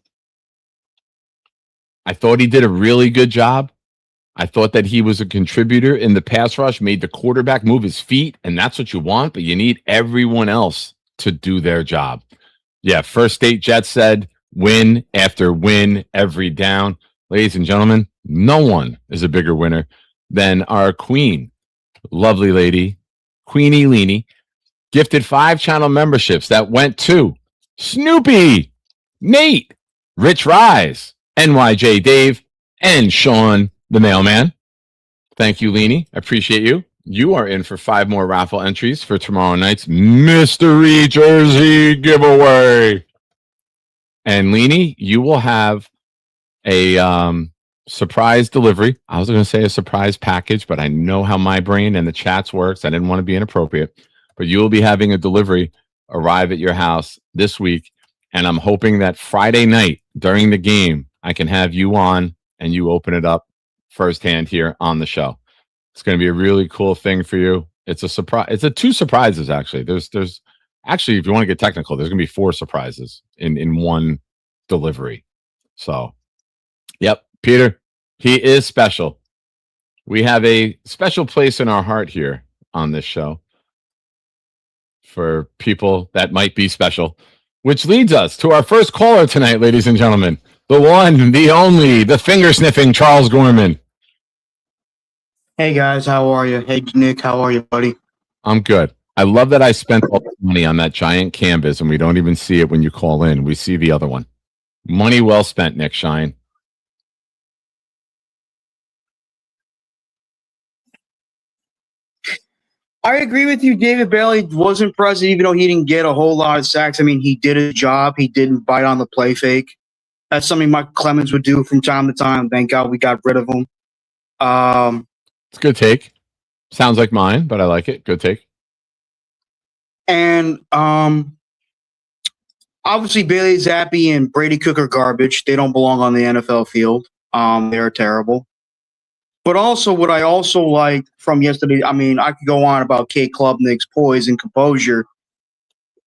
S2: I thought he did a really good job. I thought that he was a contributor in the pass rush, made the quarterback move his feet, and that's what you want, but you need everyone else to do their job. Yeah, First State Jets said, win after win every down. Ladies and gentlemen, no one is a bigger winner than our queen, lovely lady, Queenie Leanie, gifted 5-channel memberships that went to Snoopy, Nate, Rich Rise, NYJ Dave, and Sean the mailman. Thank you, Leanie. I appreciate you. you are in for 5 more raffle entries for tomorrow night's mystery jersey giveaway. And Leanie, you will have a surprise delivery. I was going to say a surprise package, but I know how my brain and the chats works. I didn't want to be inappropriate, but you will be having a delivery arrive at your house this week. And I'm hoping that Friday night during the game, I can have you on and you open it up firsthand here on the show. It's going to be a really cool thing for you. It's a surprise. It's 2 surprises, actually. There's actually, if you want to get technical, there's going to be 4 surprises in one delivery. So, yep, Peter, he is special. We have a special place in our heart here on this show for people that might be special, which leads us to our first caller tonight, ladies and gentlemen. The one, the only, the finger-sniffing Charles Gorman.
S3: Hey, guys, how are you? Hey, Nick, how are you, buddy?
S2: I'm good. I love that I spent all the money on that giant canvas, and we don't even see it when you call in. We see the other one. Money well spent, Nick Shine.
S3: I agree with you. David Bailey was impressive, even though he didn't get a whole lot of sacks. I mean, he did his job. He didn't bite on the play fake. That's something Mike Clemens would do from time to time. Thank God we got rid of him.
S2: It's a good take. Sounds like mine, but I like it. Good take.
S3: And obviously Bailey Zappi and Brady Cook are garbage. They don't belong on the NFL field. They're terrible. But also what I also liked from yesterday, I mean, I could go on about Cade Klubnik's poise and composure,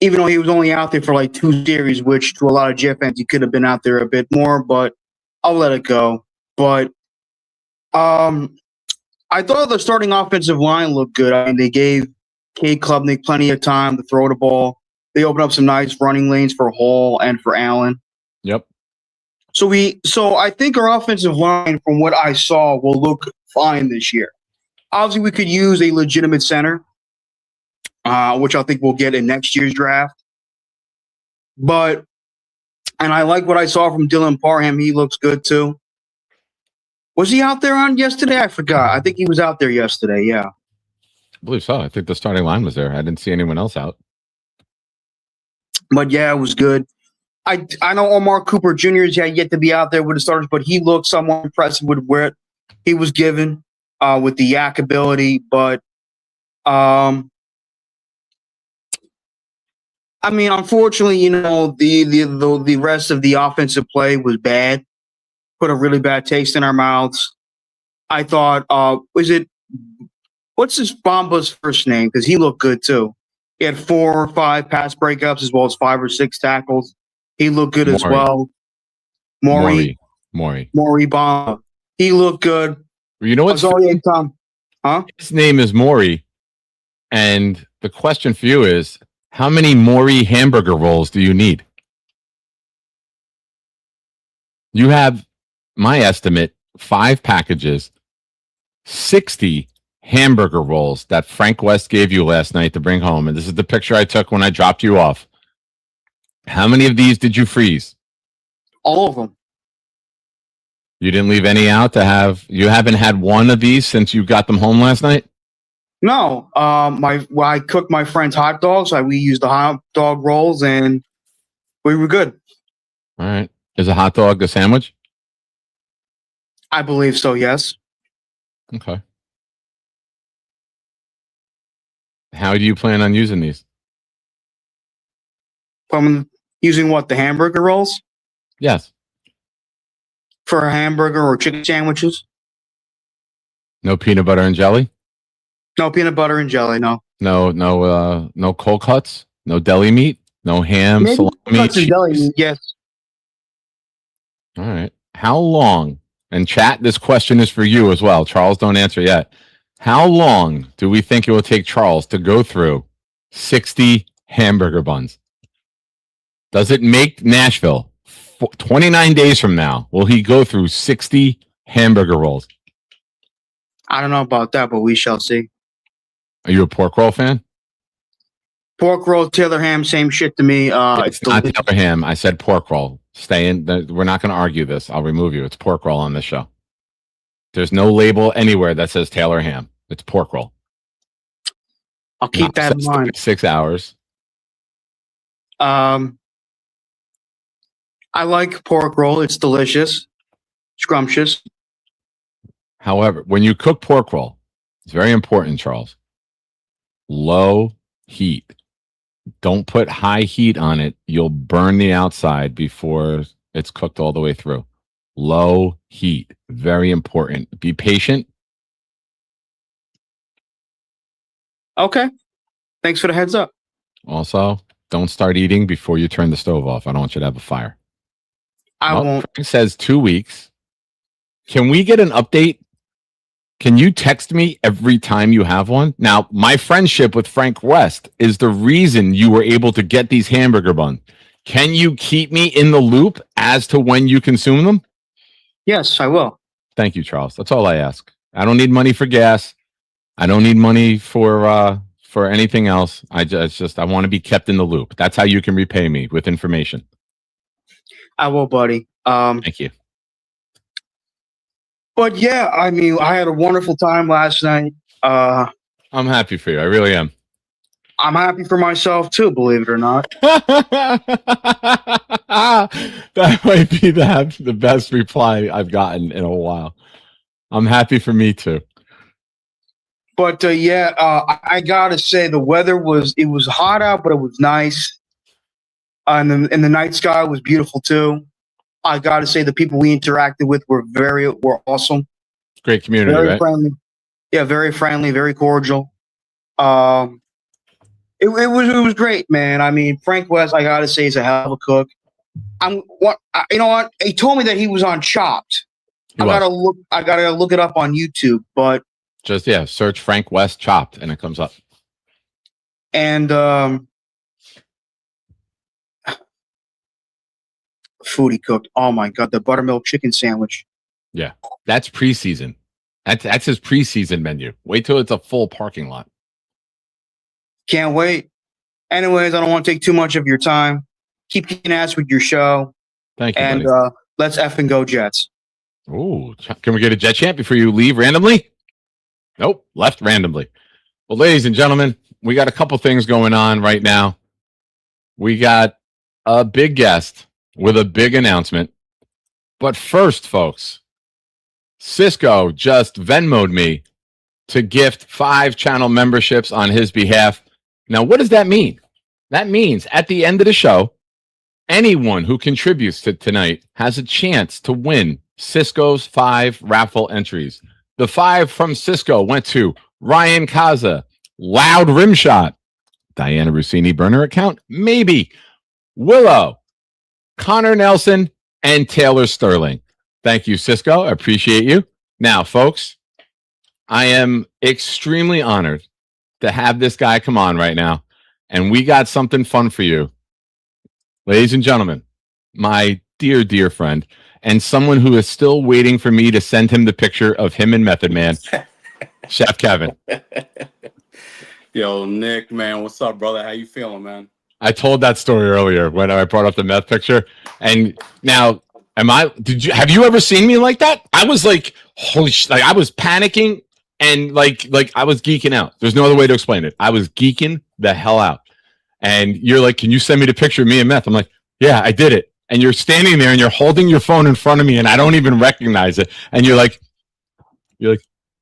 S3: even though he was only out there for like 2 series, which to a lot of Jet fans, he could have been out there a bit more, but I'll let it go. But I thought the starting offensive line looked good. I mean, they gave Cade Klubnik plenty of time to throw the ball. They opened up some nice running lanes for Hall and for Allen.
S2: Yep.
S3: So I think our offensive line, from what I saw, will look fine this year. Obviously, we could use a legitimate center, which I think we'll get in next year's draft. And I like what I saw from Dylan Parham. He looks good too. Was he out there on yesterday? I forgot. I think he was out there yesterday. Yeah.
S2: I believe so. I think the starting line was there. I didn't see anyone else out.
S3: But yeah, it was good. I know Omar Cooper Jr. is yet to be out there with the starters, but he looked somewhat impressive with where he was given with the yak ability. But I mean, unfortunately, the rest of the offensive play was bad. Put a really bad taste in our mouths. I thought, what's his Bomba's first name? Because he looked good too. He had 4 or 5 pass breakups as well as 5 or 6 tackles. He looked good as well. Maury Bomba. He looked good.
S2: You know what? His name is Maury. And the question for you is, how many Maury hamburger rolls do you need? You have, my estimate, 5 packages, 60 hamburger rolls that Frank West gave you last night to bring home. And this is the picture I took when I dropped you off. How many of these did you freeze?
S3: All of them.
S2: You didn't leave any out to have? You haven't had one of these since you got them home last night?
S3: No. I cooked my friend's hot dogs. We used the hot dog rolls, and we were good.
S2: All right. Is a hot dog a sandwich?
S3: I believe so, yes.
S2: Okay. How do you plan on using these?
S3: Using what, the hamburger rolls?
S2: Yes.
S3: For a hamburger or chicken sandwiches?
S2: No peanut butter and jelly?
S3: No peanut butter and jelly, no.
S2: No cold cuts? No deli meat? No ham,
S3: maybe
S2: salami, cheese?
S3: Deli meat, yes.
S2: All right. How long? And chat, this question is for you as well. Charles, don't answer yet. How long do we think it will take Charles to go through 60 hamburger buns? Does it make Nashville 29 days from now? Will he go through 60 hamburger rolls?
S3: I don't know about that, but we shall see.
S2: Are you a pork roll fan?
S3: Pork roll, Taylor ham, same shit to me.
S2: It's not Taylor ham. I said pork roll. Stay in. We're not going to argue this. I'll remove you. It's pork roll on this show. There's no label anywhere that says Taylor ham. It's pork roll.
S3: I'll keep that in mind.
S2: 6 hours.
S3: I like pork roll. It's delicious, scrumptious.
S2: However, when you cook pork roll, it's very important, Charles. Low heat. Don't put high heat on it. You'll burn the outside before it's cooked all the way through. Low heat. Very important. Be patient.
S3: Okay. Thanks for the heads up.
S2: Also, don't start eating before you turn the stove off. I don't want you to have a fire.
S3: I won't.
S2: Frank says 2 weeks. Can we get an update? Can you text me every time you have one? Now, my friendship with Frank West is the reason you were able to get these hamburger buns. Can you keep me in the loop as to when you consume them?
S3: Yes, I will.
S2: Thank you, Charles. That's all I ask. I don't need money for gas. I don't need money for anything else. I want to be kept in the loop. That's how you can repay me, with information.
S3: I will, buddy.
S2: Thank you.
S3: But yeah, I mean, I had a wonderful time last night.
S2: I'm happy for you. I really am.
S3: I'm happy for myself too, believe it or not.
S2: That might be the best reply I've gotten in a while. I'm happy for me too.
S3: But I gotta say the weather was hot out, but it was nice. And the night sky was beautiful too. I gotta say the people we interacted with were awesome.
S2: Great community,
S3: very
S2: right?
S3: Friendly. Yeah, very friendly, very cordial. It was great, man. I mean, Frank West, I gotta say, is a hell of a cook. You know what? He told me that he was on Chopped. I gotta look it up on YouTube, but
S2: just search Frank West Chopped and it comes up.
S3: And food he cooked. Oh my god, the buttermilk chicken sandwich.
S2: Yeah, that's preseason. That's his preseason menu. Wait till it's a full parking lot.
S3: Can't wait. Anyways, I don't want to take too much of your time. Keep kicking ass with your show.
S2: Thank you.
S3: And let's effing go Jets.
S2: Ooh, can we get a Jet chant before you leave randomly? Nope, left randomly. Well, ladies and gentlemen, we got a couple things going on right now. We got a big guest with a big announcement. But first, folks, Cisco just Venmo'd me to gift 5 channel memberships on his behalf. Now, what does that mean? That means at the end of the show, anyone who contributes to tonight has a chance to win Cisco's 5 raffle entries. The 5 from Cisco went to Ryan Kaza, Loud Rim Shot, Diana Rossini burner account, maybe, Willow, Connor Nelson, and Taylor Sterling. Thank you, Cisco. I appreciate you. Now, folks, I am extremely honored to have this guy come on right now, and we got something fun for you. Ladies and gentlemen, my dear, dear friend, and someone who is still waiting for me to send him the picture of him and Method Man, Chef Kevin.
S4: Yo, Nick, man, what's up, brother? How you feeling, man?
S2: I told that story earlier when I brought up the meth picture, and now have you ever seen me like that? I was like, holy shit, like I was panicking and like I was geeking out. There's no other way to explain it. I was geeking the hell out. And you're like, can you send me the picture of me and meth? I'm like, yeah, I did it. And you're standing there and you're holding your phone in front of me and I don't even recognize it. And you're like,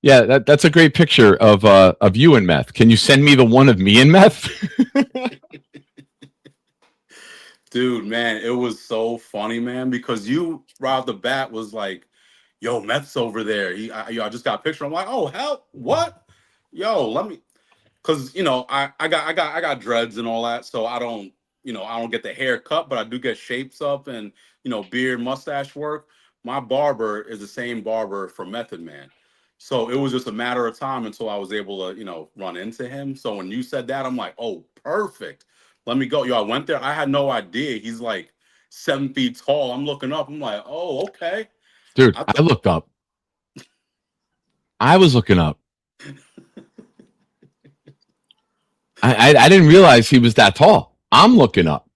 S2: yeah, that's a great picture of you and meth. Can you send me the one of me and meth?
S4: Dude, man, it was so funny, man, because you right off the bat was like, yo, Meth's over there. I just got a picture. I'm like, oh, hell, what? Yo, let me, because, I got dreads and all that, so I don't get the haircut, but I do get shapes up and, beard, mustache work. My barber is the same barber for Method Man. So it was just a matter of time until I was able to, run into him. So when you said that, I'm like, oh, perfect. Let me go. Yo, I went there. I had no idea. He's like 7 feet tall. I'm looking up. I'm like, oh, okay.
S2: Dude, I looked up. I was looking up. I didn't realize he was that tall. I'm looking up.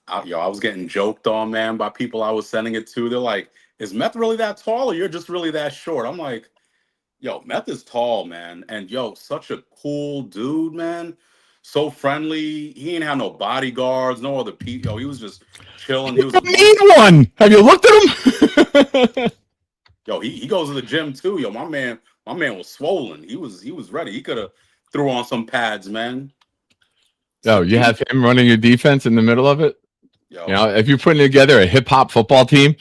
S4: I was getting joked on, man, by people I was sending it to. They're like, is Meth really that tall or you're just really that short? I'm like, Yo, Meth is tall, man. And yo, such a cool dude, man. So friendly. He ain't have no bodyguards, no other people. Yo, he was just chilling. He was
S2: You need one. Have you looked at him?
S4: yo, he goes to the gym too. Yo, my man was swollen. He was ready. He could have threw on some pads, man.
S2: Yo, you have him running your defense in the middle of it.
S4: Yo.
S2: You know, if you're putting together a hip hop football team,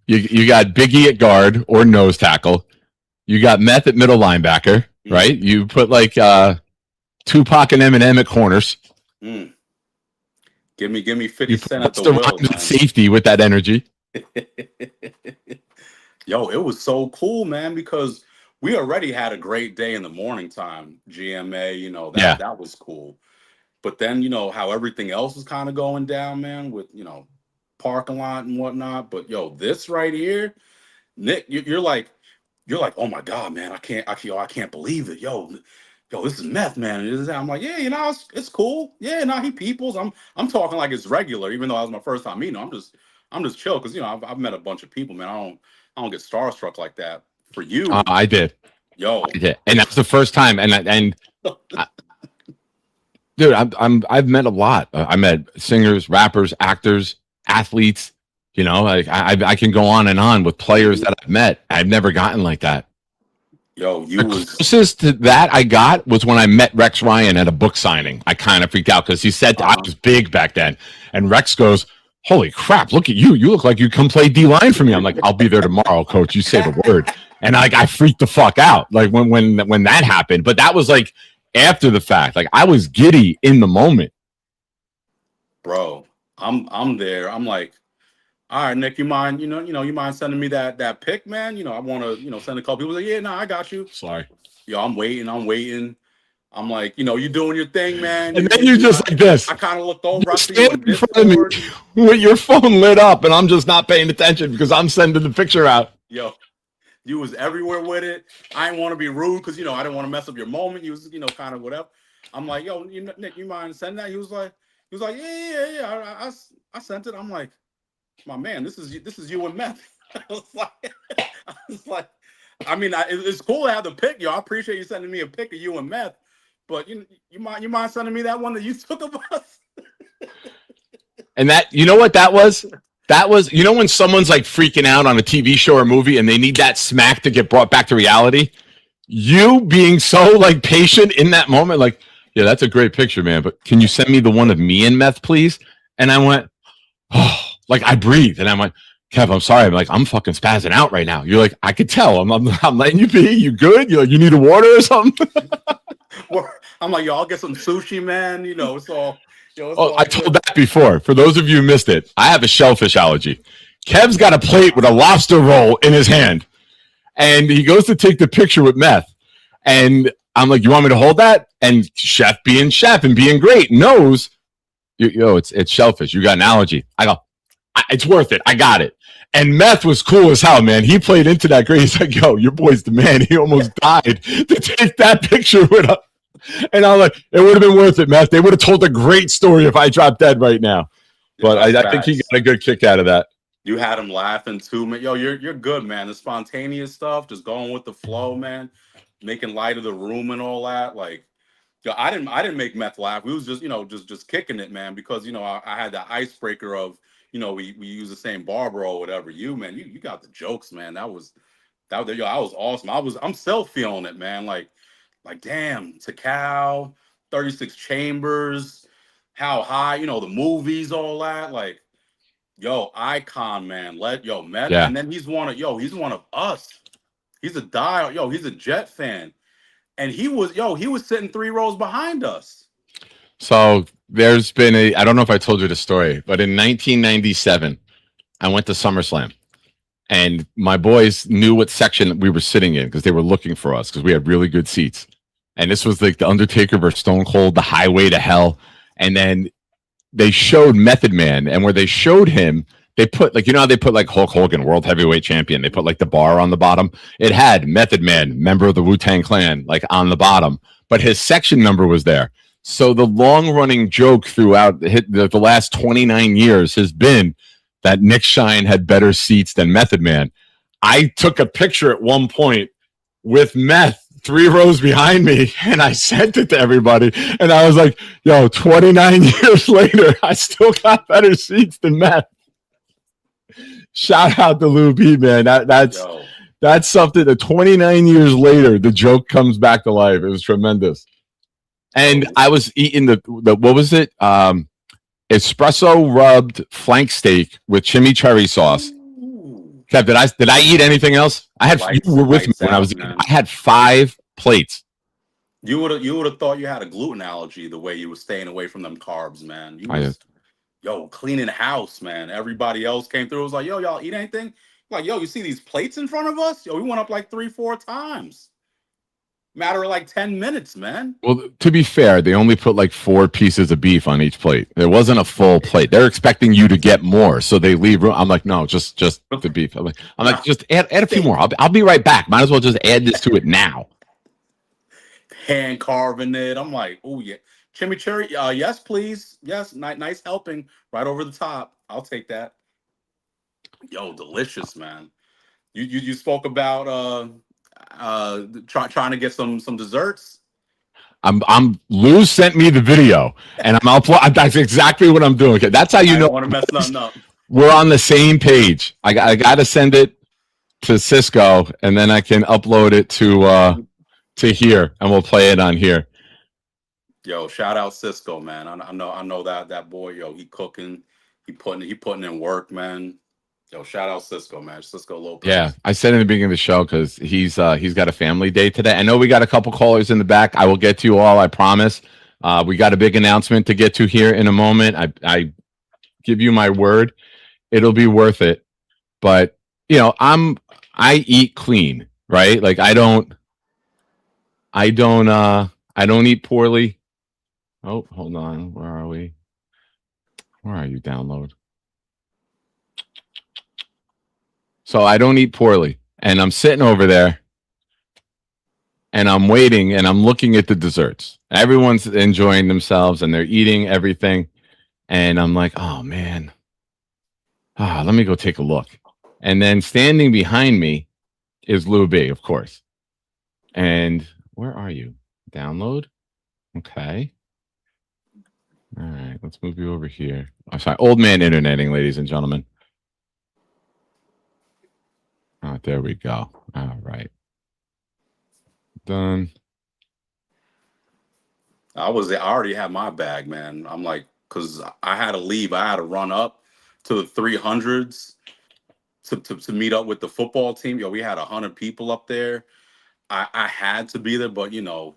S2: you got Biggie at guard or nose tackle. You got Meth at middle linebacker, right? You put like Tupac and Eminem at corners.
S4: Give me 50 Cent at the
S2: wheel. Safety with that energy.
S4: Yo, it was so cool, man, because we already had a great day in the morning time. GMA, you know, that was cool. But then, you know, how everything else was kind of going down, man, with, you know, parking lot and whatnot. But yo, this right here, Nick, you're like, oh my God, man, I can't believe it. Yo, this is Meth, man. I'm like, yeah, you know, it's cool. Yeah, he peoples. I'm talking like it's regular, even though that was my first time meeting him. I'm just chill because, you know, I've met a bunch of people, man. I don't get starstruck like that. For you,
S2: I did.
S4: Yo,
S2: I did. And that's the first time. And dude, I've met a lot. I met singers, rappers, actors, athletes. You know, like I can go on and on with players that I've met. I've never gotten like that.
S4: Yo,
S2: the closest to that I got was when I met Rex Ryan at a book signing. I kind of freaked out because he said I was big back then, and Rex goes, "Holy crap! Look at you! You look like you come play D-line for me." I'm like, "I'll be there tomorrow, coach. You say the word." And I freaked the fuck out like when that happened. But that was like after the fact. Like I was giddy in the moment.
S4: Bro, I'm there. I'm like, all right, Nick, you mind sending me that pic, man? You know, I want to, send a couple people. Like, yeah, no, I got you.
S2: Sorry.
S4: Yo, I'm waiting. I'm like, you doing your thing, man.
S2: And then you just like this.
S4: I kind of looked over. I see
S2: you in front of me with your phone lit up, and I'm just not paying attention because I'm sending the picture out.
S4: Yo, you was everywhere with it. I didn't want to be rude because, I didn't want to mess up your moment. You was, kind of whatever. I'm like, yo, Nick, you mind sending that? He was like, yeah. I sent it. I'm like, my man, this is you and Meth. I was like, I mean, it's cool to have the pic, yo. I appreciate you sending me a pic of you and Meth, but you mind sending me that one that you took of us?
S2: And that, you know what that was? That was, when someone's like freaking out on a TV show or movie and they need that smack to get brought back to reality. You being so like patient in that moment, like, yeah, that's a great picture, man. But can you send me the one of me and Meth, please? And I went, oh. Like I breathed and I'm like, Kev, I'm sorry. I'm like, I'm fucking spazzing out right now. You're like, I could tell. I'm letting you be. You good? You're like, you need a water or something?
S4: I'm like, yo, I'll get some sushi, man. It's all.
S2: I told that before. For those of you who missed it, I have a shellfish allergy. Kev's got a plate with a lobster roll in his hand, and he goes to take the picture with Meth. And I'm like, you want me to hold that? And Chef and being great knows, it's shellfish. You got an allergy. I go, it's worth it. I got it. And Meth was cool as hell, man. He played into that great. He's like, yo, your boy's the man. He almost died to take that picture with us. And I'm like, it would have been worth it, Meth. They would have told a great story if I dropped dead right now. But I think he got a good kick out of that.
S4: You had him laughing too, man. Yo, you're good, man. The spontaneous stuff, just going with the flow, man. Making light of the room and all that. Like, yo, I didn't make Meth laugh. We was just, just kicking it, man, because I had that icebreaker of, we use the same barber or whatever. You got the jokes, man. That was awesome. I'm still feeling it, man. Like damn, Takao, 36 Chambers, How High, the movies, all that. Like, yo, icon, man. Meth, yeah. And then he's one of us. He's he's a Jet fan. And he was sitting 3 rows behind us.
S2: So there's been I don't know if I told you the story, but in 1997, I went to SummerSlam and my boys knew what section we were sitting in because they were looking for us because we had really good seats. And this was like the Undertaker versus Stone Cold, the Highway to Hell. And then they showed Method Man, and where they showed him, they put like, how they put like Hulk Hogan, World Heavyweight Champion. They put like the bar on the bottom. It had Method Man, member of the Wu-Tang Clan, like on the bottom, but his section number was there. So the long-running joke throughout the last 29 years has been that Nick Shine had better seats than Method Man. I took a picture at one point with meth 3 rows behind me, and I sent it to everybody. And I was like, yo, 29 years later, I still got better seats than meth. Shout out to Lou B, man. That's something that 29 years later, the joke comes back to life. It was tremendous. And I was eating the what was it? Espresso rubbed flank steak with chimichurri sauce. Kev, did I eat anything else? You were with me when I was eating. I had 5 plates.
S4: You would have thought you had a gluten allergy the way you were staying away from them carbs, man. Cleaning house, man. Everybody else came through. It was like, yo, y'all eat anything? Like, yo, you see these plates in front of us? Yo, we went up like 3-4 times. Matter of like 10 minutes, man.
S2: Well, to be fair, they only put like 4 pieces of beef on each plate. It wasn't a full plate. They're expecting you to get more, so they leave room. I'm like, no, just the beef. I'm like, just add a few more. I'll be right back. Might as well just add this to it now.
S4: Hand carving it. I'm like, oh yeah, chimichurri. Yes, please. Yes, nice helping right over the top. I'll take that. Yo, delicious, man. You spoke about trying to get some desserts.
S2: Lou sent me the video, and that's exactly what I'm doing. That's how you know. I don't
S4: want to mess nothing up.
S2: We're on the same page. I got to send it to Cisco, and then I can upload it to here, and we'll play it on here.
S4: Yo, shout out Cisco, man. I know that boy. Yo, he cooking, he putting in work, man. Yo, shout out Cisco, man. Cisco Lopez.
S2: Yeah, I said in the beginning of the show because he's got a family day today. I know we got a couple callers in the back. I will get to you all, I promise. We got a big announcement to get to here in a moment. I give you my word, it'll be worth it. But you know, I eat clean, right? Like I don't eat poorly. Oh, hold on. Where are we? Where are you? Download. So I don't eat poorly, and I'm sitting over there, and I'm waiting, and I'm looking at the desserts. Everyone's enjoying themselves, and they're eating everything, and I'm like, oh man, let me go take a look. And then standing behind me is Lou B, of course. And where are you? Download. Okay. All right, let's move you over here. I'm sorry, old man interneting, ladies and gentlemen. Oh, there we go. All right. Done.
S4: I already had my bag, man. I'm like, because I had to leave. I had to run up to the 300s to meet up with the football team. Yo, we had 100 people up there. I had to be there, but you know,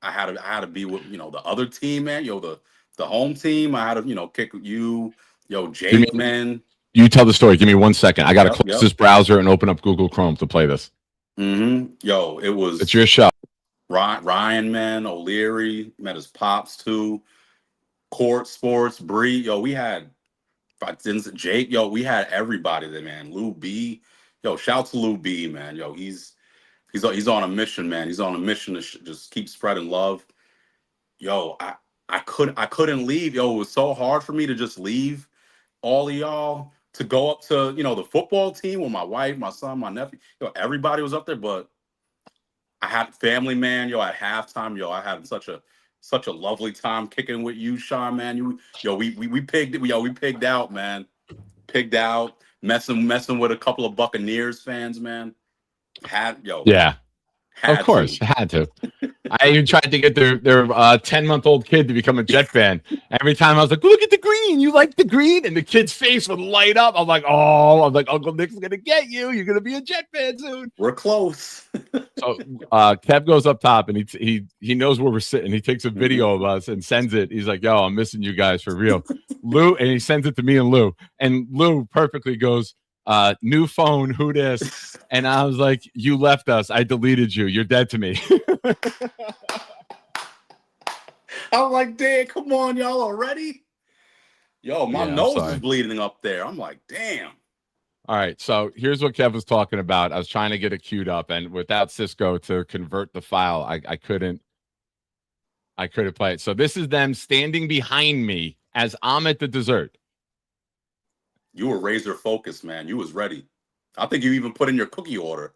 S4: I had to be with, you know, the other team, man. Yo, the home team. I had to, you know, kick with you. Yo, Jake, man.
S2: You tell the story. Give me 1 second. I got to close this browser and open up Google Chrome to play this.
S4: Yo, it's
S2: your show.
S4: Ryan, man, O'Leary, met his pops too. Court Sports, Bree. Yo, we had Jake. Yo, we had everybody there, man. Lou B. Yo, shout to Lou B, man. Yo, he's on a mission, man. He's on a mission to just keep spreading love. Yo, I couldn't leave. Yo, it was so hard for me to just leave all of y'all to go up to, you know, the football team with my wife, my son, my nephew. Yo, everybody was up there, but I had family, man. Yo, at halftime, yo, I had such a lovely time kicking with you, Sean, man. We pigged out, man. Pigged out, messing with a couple of Buccaneers fans, man.
S2: Of course, had to. I even tried to get their 10-month-old kid to become a Jet fan. Every time I was like, look at the green. You like the green? And the kid's face would light up. I'm like, Uncle Nick's going to get you. You're going to be a Jet fan soon.
S4: We're close.
S2: So Kev goes up top, and he knows where we're sitting. He takes a video of us and sends it. He's like, yo, I'm missing you guys for real. Lou, and he sends it to me and Lou. And Lou perfectly goes, new phone, who this? And I was like, you left us. I deleted you. You're dead to me.
S4: I'm like, damn, come on, y'all already? Yo, my nose is bleeding up there. I'm like, damn.
S2: All right, so here's what Kev was talking about. I was trying to get it queued up, and without Cisco to convert the file, I couldn't play it. So this is them standing behind me as I'm at the dessert.
S4: You were razor focused, man. You was ready. I think you even put in your cookie order.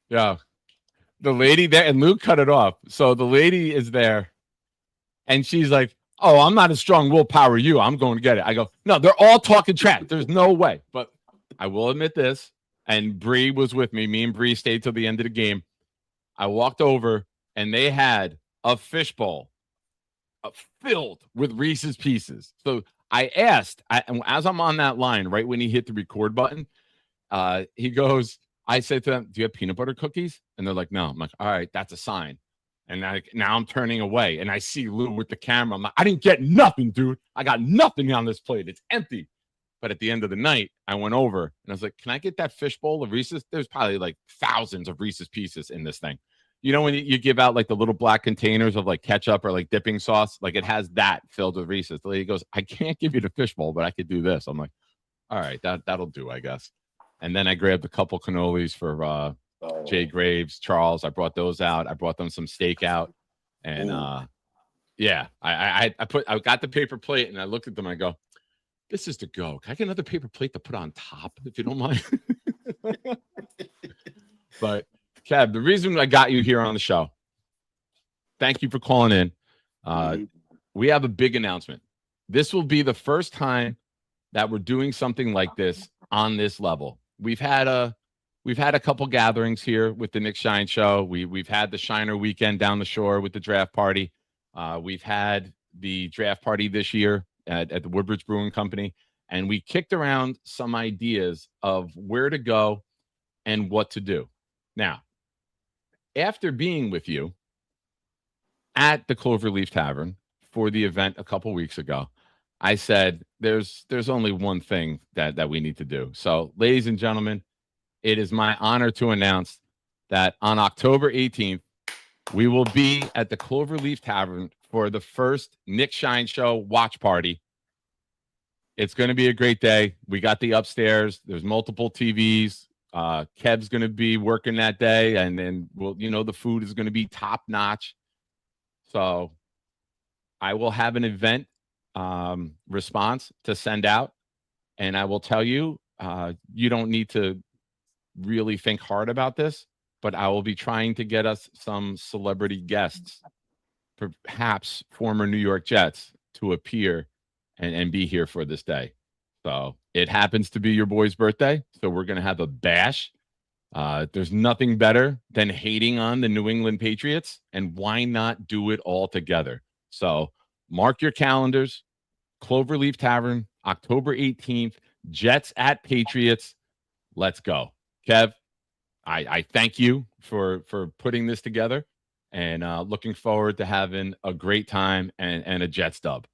S2: Yeah. The lady there, and Luke cut it off. So the lady is there, and she's like, "Oh, I'm not as strong willpower you. I'm going to get it." I go, "No, they're all talking trash. There's no way." But I will admit this, and Bree was with me. Me and Bree stayed till the end of the game. I walked over, and they had a fishbowl filled with Reese's Pieces. So I asked, as I'm on that line, right when he hit the record button, he goes, I said to them, "Do you have peanut butter cookies?" And they're like, "No." I'm like, "All right, that's a sign." And now I'm turning away, and I see Lou with the camera. I'm like, "I didn't get nothing, dude. I got nothing on this plate. It's empty." But at the end of the night, I went over, and I was like, "Can I get that fishbowl of Reese's?" There's probably like thousands of Reese's Pieces in this thing. You know, when you give out like the little black containers of like ketchup or like dipping sauce, like it has that filled with Reese's. The lady goes, "I can't give you the fishbowl, but I could do this." I'm like, "All right, that'll do, I guess." And then I grabbed a couple cannolis for Jay Graves, Charles. I brought those out. I brought them some steak out. And yeah, I got the paper plate and I looked at them. I go, "This is the go. Can I get another paper plate to put on top, if you don't mind?" But Kev, the reason I got you here on the show, thank you for calling in. We have a big announcement. This will be the first time that we're doing something like this on this level. We've had a couple gatherings here with the Nick Shine Show. We've had the Shiner weekend down the shore with the draft party. We've had the draft party this year at the Woodbridge Brewing Company, and we kicked around some ideas of where to go and what to do. Now, after being with you at the Cloverleaf Tavern for the event a couple weeks ago, I said, there's only one thing that we need to do. So, ladies and gentlemen, it is my honor to announce that on October 18th, we will be at the Cloverleaf Tavern for the first Nick Shine Show watch party. It's going to be a great day. We got the upstairs. There's multiple TVs. Kev's going to be working that day, and then the food is going to be top notch. So I will have an event response to send out, and I will tell you, you don't need to really think hard about this, but I will be trying to get us some celebrity guests, perhaps former New York Jets, to appear and be here for this day. So it happens to be your boy's birthday, so we're going to have a bash. There's nothing better than hating on the New England Patriots, and why not do it all together? So mark your calendars. Cloverleaf Tavern, October 18th, Jets at Patriots. Let's go. Kev, I thank you for putting this together, and looking forward to having a great time and a Jets dub.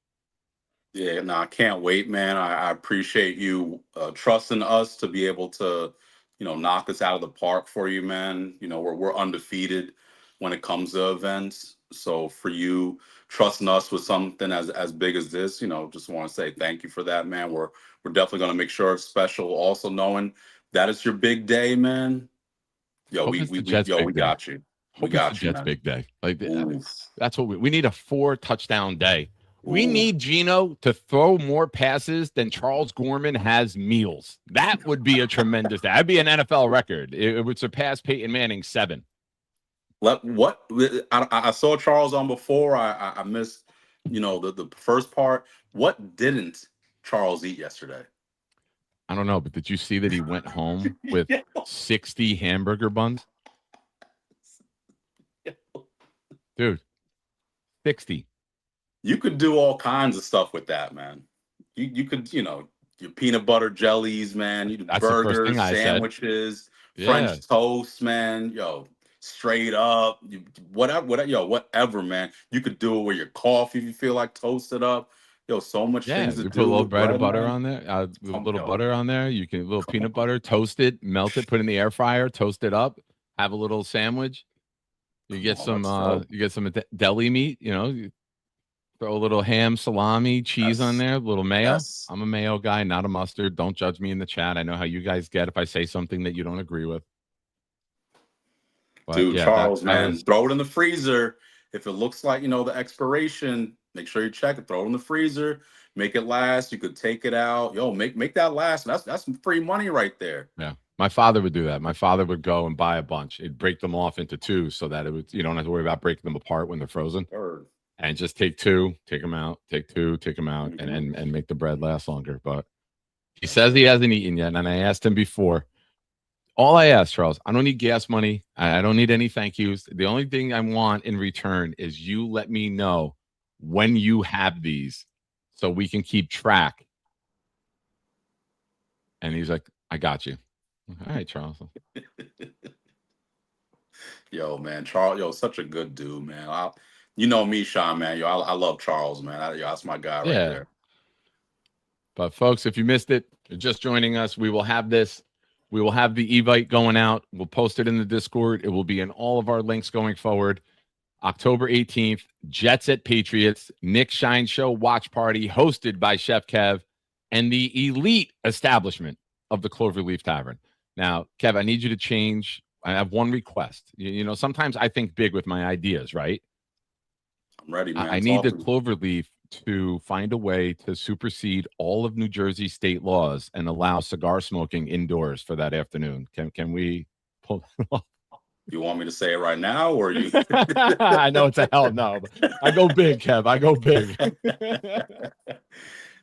S4: Yeah, no, I can't wait, man. I appreciate you trusting us to be able to, knock this out of the park for you, man. We're undefeated when it comes to events. So for you trusting us with something as big as this, just want to say thank you for that, man. We're definitely going to make sure it's special. Also knowing that it's your big day, man. Yo, we got you. We got you,
S2: Jets
S4: man.
S2: Big day. Like that's what we need, a 4-touchdown day. We need Geno to throw more passes than Charles Gorman has meals. That would be a tremendous day. That'd be an NFL record. It would surpass Peyton Manning's 7.
S4: What I saw Charles on before. I missed, the first part. What didn't Charles eat yesterday?
S2: I don't know, but did you see that he went home with 60 hamburger buns? Dude, 60.
S4: You could do all kinds of stuff with that, man. You could, your peanut butter jellies, man. You do burgers, sandwiches, French toast, man. Yo, straight up, whatever, man. You could do it with your coffee if you feel like toasted up. Yo, so much things to do.
S2: You put a little bread and butter on there, a little butter on there. You can a little peanut butter, toast it, melt it, put it in the air fryer, toast it up, have a little sandwich. You get some deli meat, you throw a little ham, salami, cheese on there, a little mayo. Yes. I'm a mayo guy, not a mustard. Don't judge me in the chat. I know how you guys get if I say something that you don't agree with. But
S4: dude, Charles, man, throw it in the freezer. If it looks like, the expiration, make sure you check it. Throw it in the freezer. Make it last. You could take it out. Yo, make that last. That's some free money right there.
S2: Yeah. My father would do that. My father would go and buy a bunch. He'd break them off into two so that you don't have to worry about breaking them apart when they're frozen.
S4: Sure.
S2: And just take two, take them out, take two, take them out,
S4: Mhm.
S2: and make the bread last longer. But he says he hasn't eaten yet. And I asked him before. All I ask, Charles, I don't need gas money. I don't need any thank yous. The only thing I want in return is you let me know when you have these so we can keep track. And he's like, I got you. All right, Charles.
S4: Yo, man, Charles, yo, such a good dude, man. You know me, Sean, man. Yo, I love Charles, man. Yo, that's my guy right
S2: Yeah.
S4: there.
S2: But folks, if you missed it, you're just joining us, we will have this. We will have the Evite going out. We'll post it in the Discord. It will be in all of our links going forward. October 18th, Jets at Patriots, Nick Shine Show watch party hosted by Chef Kev and the elite establishment of the Cloverleaf Tavern. Now, Kev, I need you to change. I have one request. You know, sometimes I think big with my ideas, right?
S4: I'm ready, man.
S2: I need the Cloverleaf to find a way to supersede all of New Jersey state laws and allow cigar smoking indoors for that afternoon. Can we pull?
S4: You want me to say it right now, or you?
S2: I know it's a hell no. But I go big, Kev. I go big.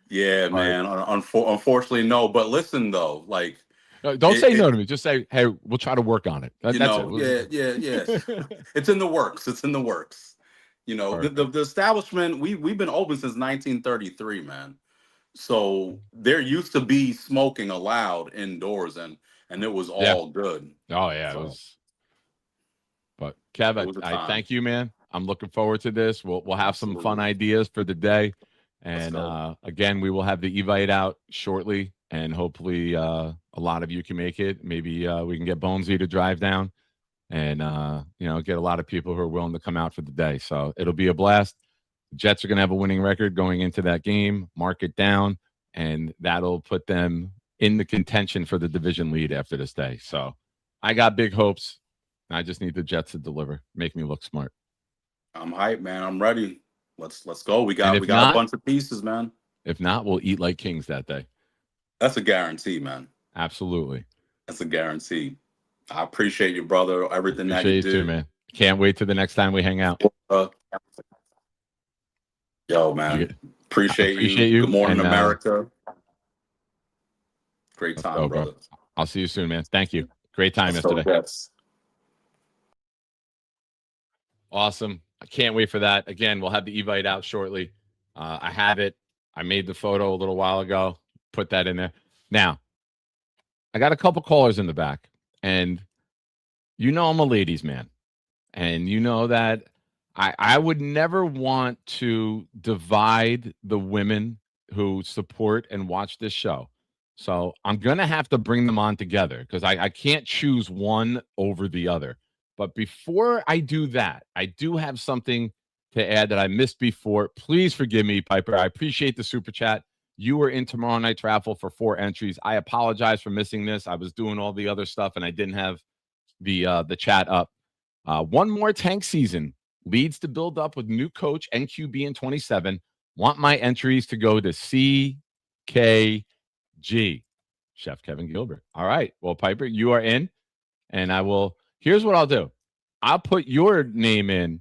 S4: Yeah, man. Unfortunately, no. But listen, though, like,
S2: don't say no to me. Just say, hey, we'll try to work on it. That's
S4: it. Yeah. It's in the works. It's in the works. You know, the establishment, we've been open since 1933, man. So there used to be smoking allowed indoors, and it was all good.
S2: Oh yeah,
S4: so,
S2: it was. But Kev, I thank you, man. I'm looking forward to this. We'll have some fun ideas for the day, and again, we will have the Evite out shortly, and hopefully a lot of you can make it. Maybe we can get Bonesy to drive down. And, get a lot of people who are willing to come out for the day. So it'll be a blast. The Jets are going to have a winning record going into that game, mark it down, and that'll put them in the contention for the division lead after this day. So I got big hopes. I just need the Jets to deliver, make me look smart.
S4: I'm hyped, man. I'm ready. Let's go. We got a bunch of pieces, man.
S2: If not, we'll eat like kings that day.
S4: That's a guarantee, man.
S2: Absolutely.
S4: That's a guarantee. I appreciate you, brother. Everything that you do,
S2: too, man. Can't wait till the next time we hang out.
S4: Yo, man. Appreciate you. Good morning, America. Great time, brother.
S2: I'll see you soon, man. Thank you. Great time yesterday. Awesome. I can't wait for that. Again, we'll have the Evite out shortly. I have it. I made the photo a little while ago. Put that in there. Now, I got a couple callers in the back. And I'm a ladies' man. And you know that I would never want to divide the women who support and watch this show. So I'm going to have to bring them on together because I can't choose one over the other. But before I do that, I do have something to add that I missed before. Please forgive me, Piper. I appreciate the super chat. You were in tomorrow night's raffle for 4 entries. I apologize for missing this. I was doing all the other stuff and I didn't have the chat up. One more tank season leads to build up with new coach and QB in 27. Want my entries to go to CKG. Chef Kevin Gilbert. All right. Well, Piper, you are in. And here's what I'll do. I'll put your name in.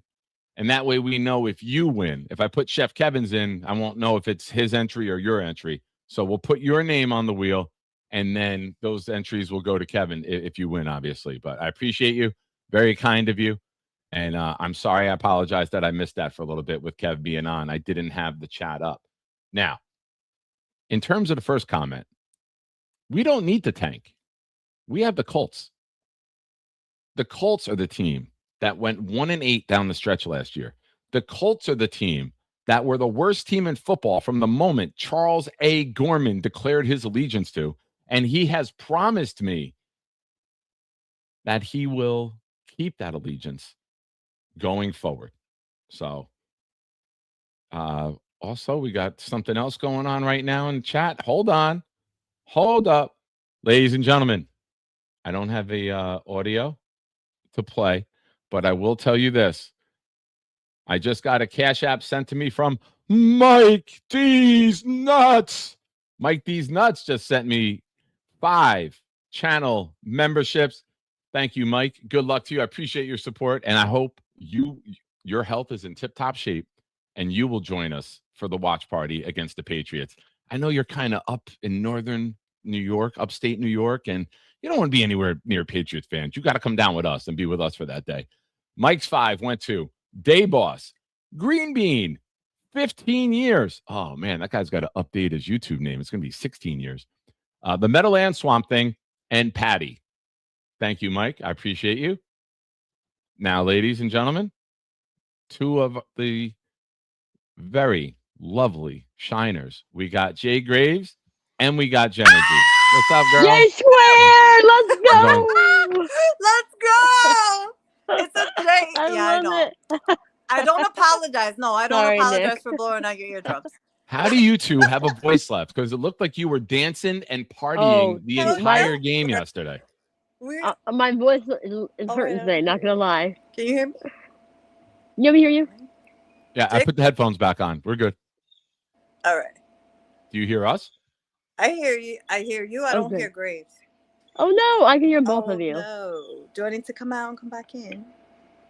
S2: And that way we know if you win. If I put Chef Kevin's in, I won't know if it's his entry or your entry. So we'll put your name on the wheel, and then those entries will go to Kevin if you win, obviously. But I appreciate you. Very kind of you. And I'm sorry. I apologize that I missed that for a little bit with Kev being on. I didn't have the chat up. Now, in terms of the first comment, we don't need to tank. We have the Colts. The Colts are the team that went 1-8 down the stretch last year. The Colts are the team that were the worst team in football from the moment Charles A. Gorman declared his allegiance to. And he has promised me that he will keep that allegiance going forward. So, also, we got something else going on right now in chat. Hold on. Hold up. Ladies and gentlemen, I don't have the audio to play, but I will tell you this. I just got a Cash App sent to me from Mike D's Nuts. Mike D's Nuts just sent me 5 channel memberships. Thank you, Mike. Good luck to you. I appreciate your support, and I hope your health is in tip-top shape, and you will join us for the watch party against the Patriots. I know you're kind of up in northern New York, upstate New York, and you don't want to be anywhere near Patriots fans. You got to come down with us and be with us for that day. Mike's 5 went to Day Boss, Green Bean, 15 years. Oh, man, that guy's got to update his YouTube name. It's going to be 16 years. The Meadowland Swamp Thing, and Patty. Thank you, Mike. I appreciate you. Now, ladies and gentlemen, 2 of the very lovely shiners. We got Jay Graves and we got Jenna G. What's up, girl?
S5: Jay Square, let's go.
S6: Let's go. It's a great.
S5: I love it.
S6: I don't apologize. No, I don't
S5: Sorry,
S6: apologize
S5: Nick.
S6: for blowing out your eardrums.
S2: How do you two have a voice left? Because it looked like you were dancing and partying the
S6: Oh,
S2: entire
S6: yeah.
S2: game yesterday.
S5: My voice is hurting
S6: yeah.
S5: today, not gonna lie.
S6: Can you hear me?
S5: Let me hear you.
S2: Yeah, I put the headphones back on. We're good.
S6: All right.
S2: Do you hear us?
S6: I hear you. I hear you. I don't
S5: Okay.
S6: hear Graves.
S5: Oh no, I can hear both
S6: Oh,
S5: of you.
S6: No. Do I need to come out and come back in?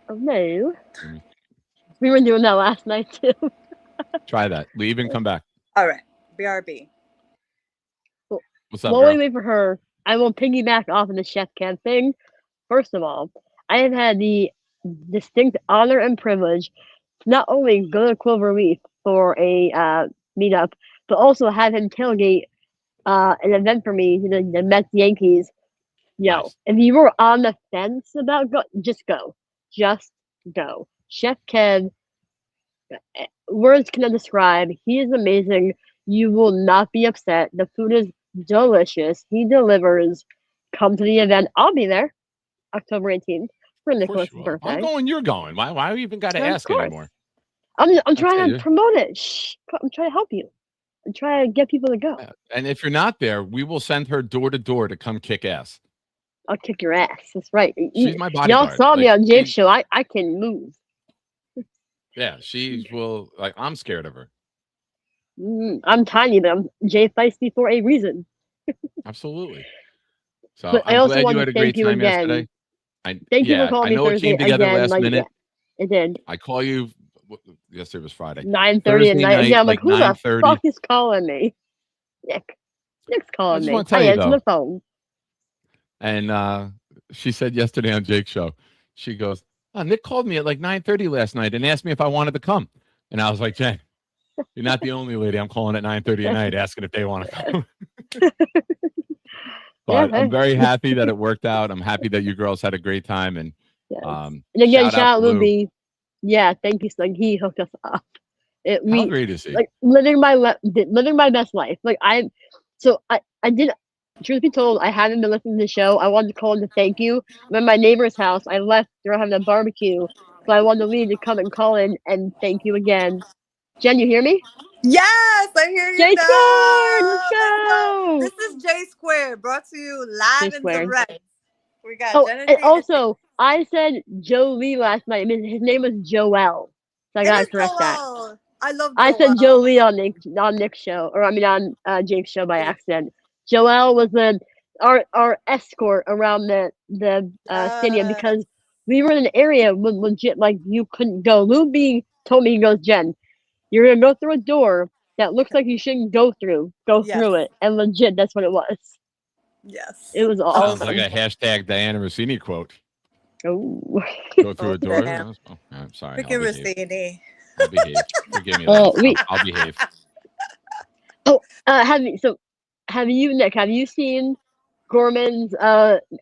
S5: Oh no.
S2: Mm.
S5: We were doing that last night too.
S2: Try that. Leave and come back.
S6: All right. BRB.
S2: What's up,
S5: While
S2: girl?
S5: we wait for her, I will piggyback off of the Chef Kev thing. First of all, I have had the distinct honor and privilege to not only go to Clover Leaf for a meetup, but also have him tailgate an event for me, the Mets Yankees. Yo,
S2: Nice.
S5: if you were on the fence about just go. Just go. Chef Kev, words cannot describe. He is amazing. You will not be upset. The food is delicious. He delivers. Come to the event. I'll be there. October 18th for
S2: Of course
S5: Nicholas'
S2: you are.
S5: birthday.
S2: I'm going, you're going. Why we even got to
S5: Of
S2: ask
S5: course.
S2: anymore?
S5: I'm trying
S2: tell
S5: to
S2: you.
S5: promote it. Shh. I'm trying to help you. I'm trying to get people to go.
S2: And if you're not there, we will send her door to door to come kick ass.
S5: I'll kick your ass. That's right.
S2: She's my
S5: Y'all
S2: bodyguard.
S5: saw me
S2: Like,
S5: on Jake's
S2: she-
S5: show. I can move.
S2: Yeah, she will. Like, I'm scared of her.
S5: I'm tiny, but I'm Jay Feisty for a reason.
S2: Absolutely. So
S5: But I
S2: I'm
S5: also
S2: glad
S5: want
S2: you
S5: to
S2: had a
S5: thank
S2: great
S5: you
S2: time
S5: again.
S2: yesterday.
S5: Thank you for
S2: I
S5: calling me
S2: know it
S5: Thursday
S2: came together
S5: again.
S2: last minute.
S5: Yeah, it did.
S2: I call you. Yesterday was Friday.
S5: 9:30 at
S2: Thursday
S5: night.
S2: night,
S5: Yeah, I'm like,
S2: like
S5: who the
S2: 9:30.
S5: fuck is calling me? Nick's calling
S2: just
S5: me.
S2: wanna tell
S5: I
S2: you,
S5: answer
S2: though.
S5: the phone.
S2: And she said yesterday on Jake's show, she goes, "Oh, Nick called me at like 9:30 last night and asked me if I wanted to come." And I was like, "Jen, you're not the only lady I'm calling at 9:30 at night asking if they want to come." But
S5: Yeah,
S2: I'm very happy that it worked out. I'm happy that you girls had a great time. And
S5: Yes. And again, shout out
S2: Lou.
S5: Luby. Yeah, thank you. Like he hooked us up.
S2: How great is he?
S5: Like living my best life. Like I did. Truth be told, I haven't been listening to the show. I wanted to call in to thank you. I'm at my neighbor's house. I left. They were having a barbecue, so I wanted to leave to come and call in and thank you again. Jen, you hear me?
S6: Yes, I hear you.
S5: J
S6: now.
S5: Squared, let's
S6: Let's go.
S5: go.
S6: This is J Squared, brought to you live
S5: J
S6: and
S5: Squared.
S6: direct. We got
S5: Oh,
S6: Jenna
S5: and
S6: G
S5: also, I said Joe Lee last night. I mean, his name was Joel, so I
S6: It
S5: gotta
S6: is
S5: correct that.
S6: Joel. I love
S5: I said
S6: Joel.
S5: Joe Lee on Nick's show, or I mean on Jake's show by
S6: Yeah.
S5: accident. Joel was our escort around the stadium because we were in an area with legit like you couldn't go. Lou B told me, he goes, Jen, you're gonna go through a door that looks like you shouldn't go through. Go
S6: Yes.
S5: through it, and legit, that's what it was.
S6: Yes.
S5: It was
S2: Sounds
S5: awesome.
S2: like a hashtag Diana Rossini quote.
S5: Oh.
S2: Go through a door.
S6: damn.
S2: Oh, I'm sorry.
S6: Look
S2: I'll
S6: at
S2: behave.
S6: Rossini.
S2: I'll behave. Forgive me.
S5: Oh,
S2: ladies. I'll behave.
S5: Have you, Nick? Have you seen Gorman's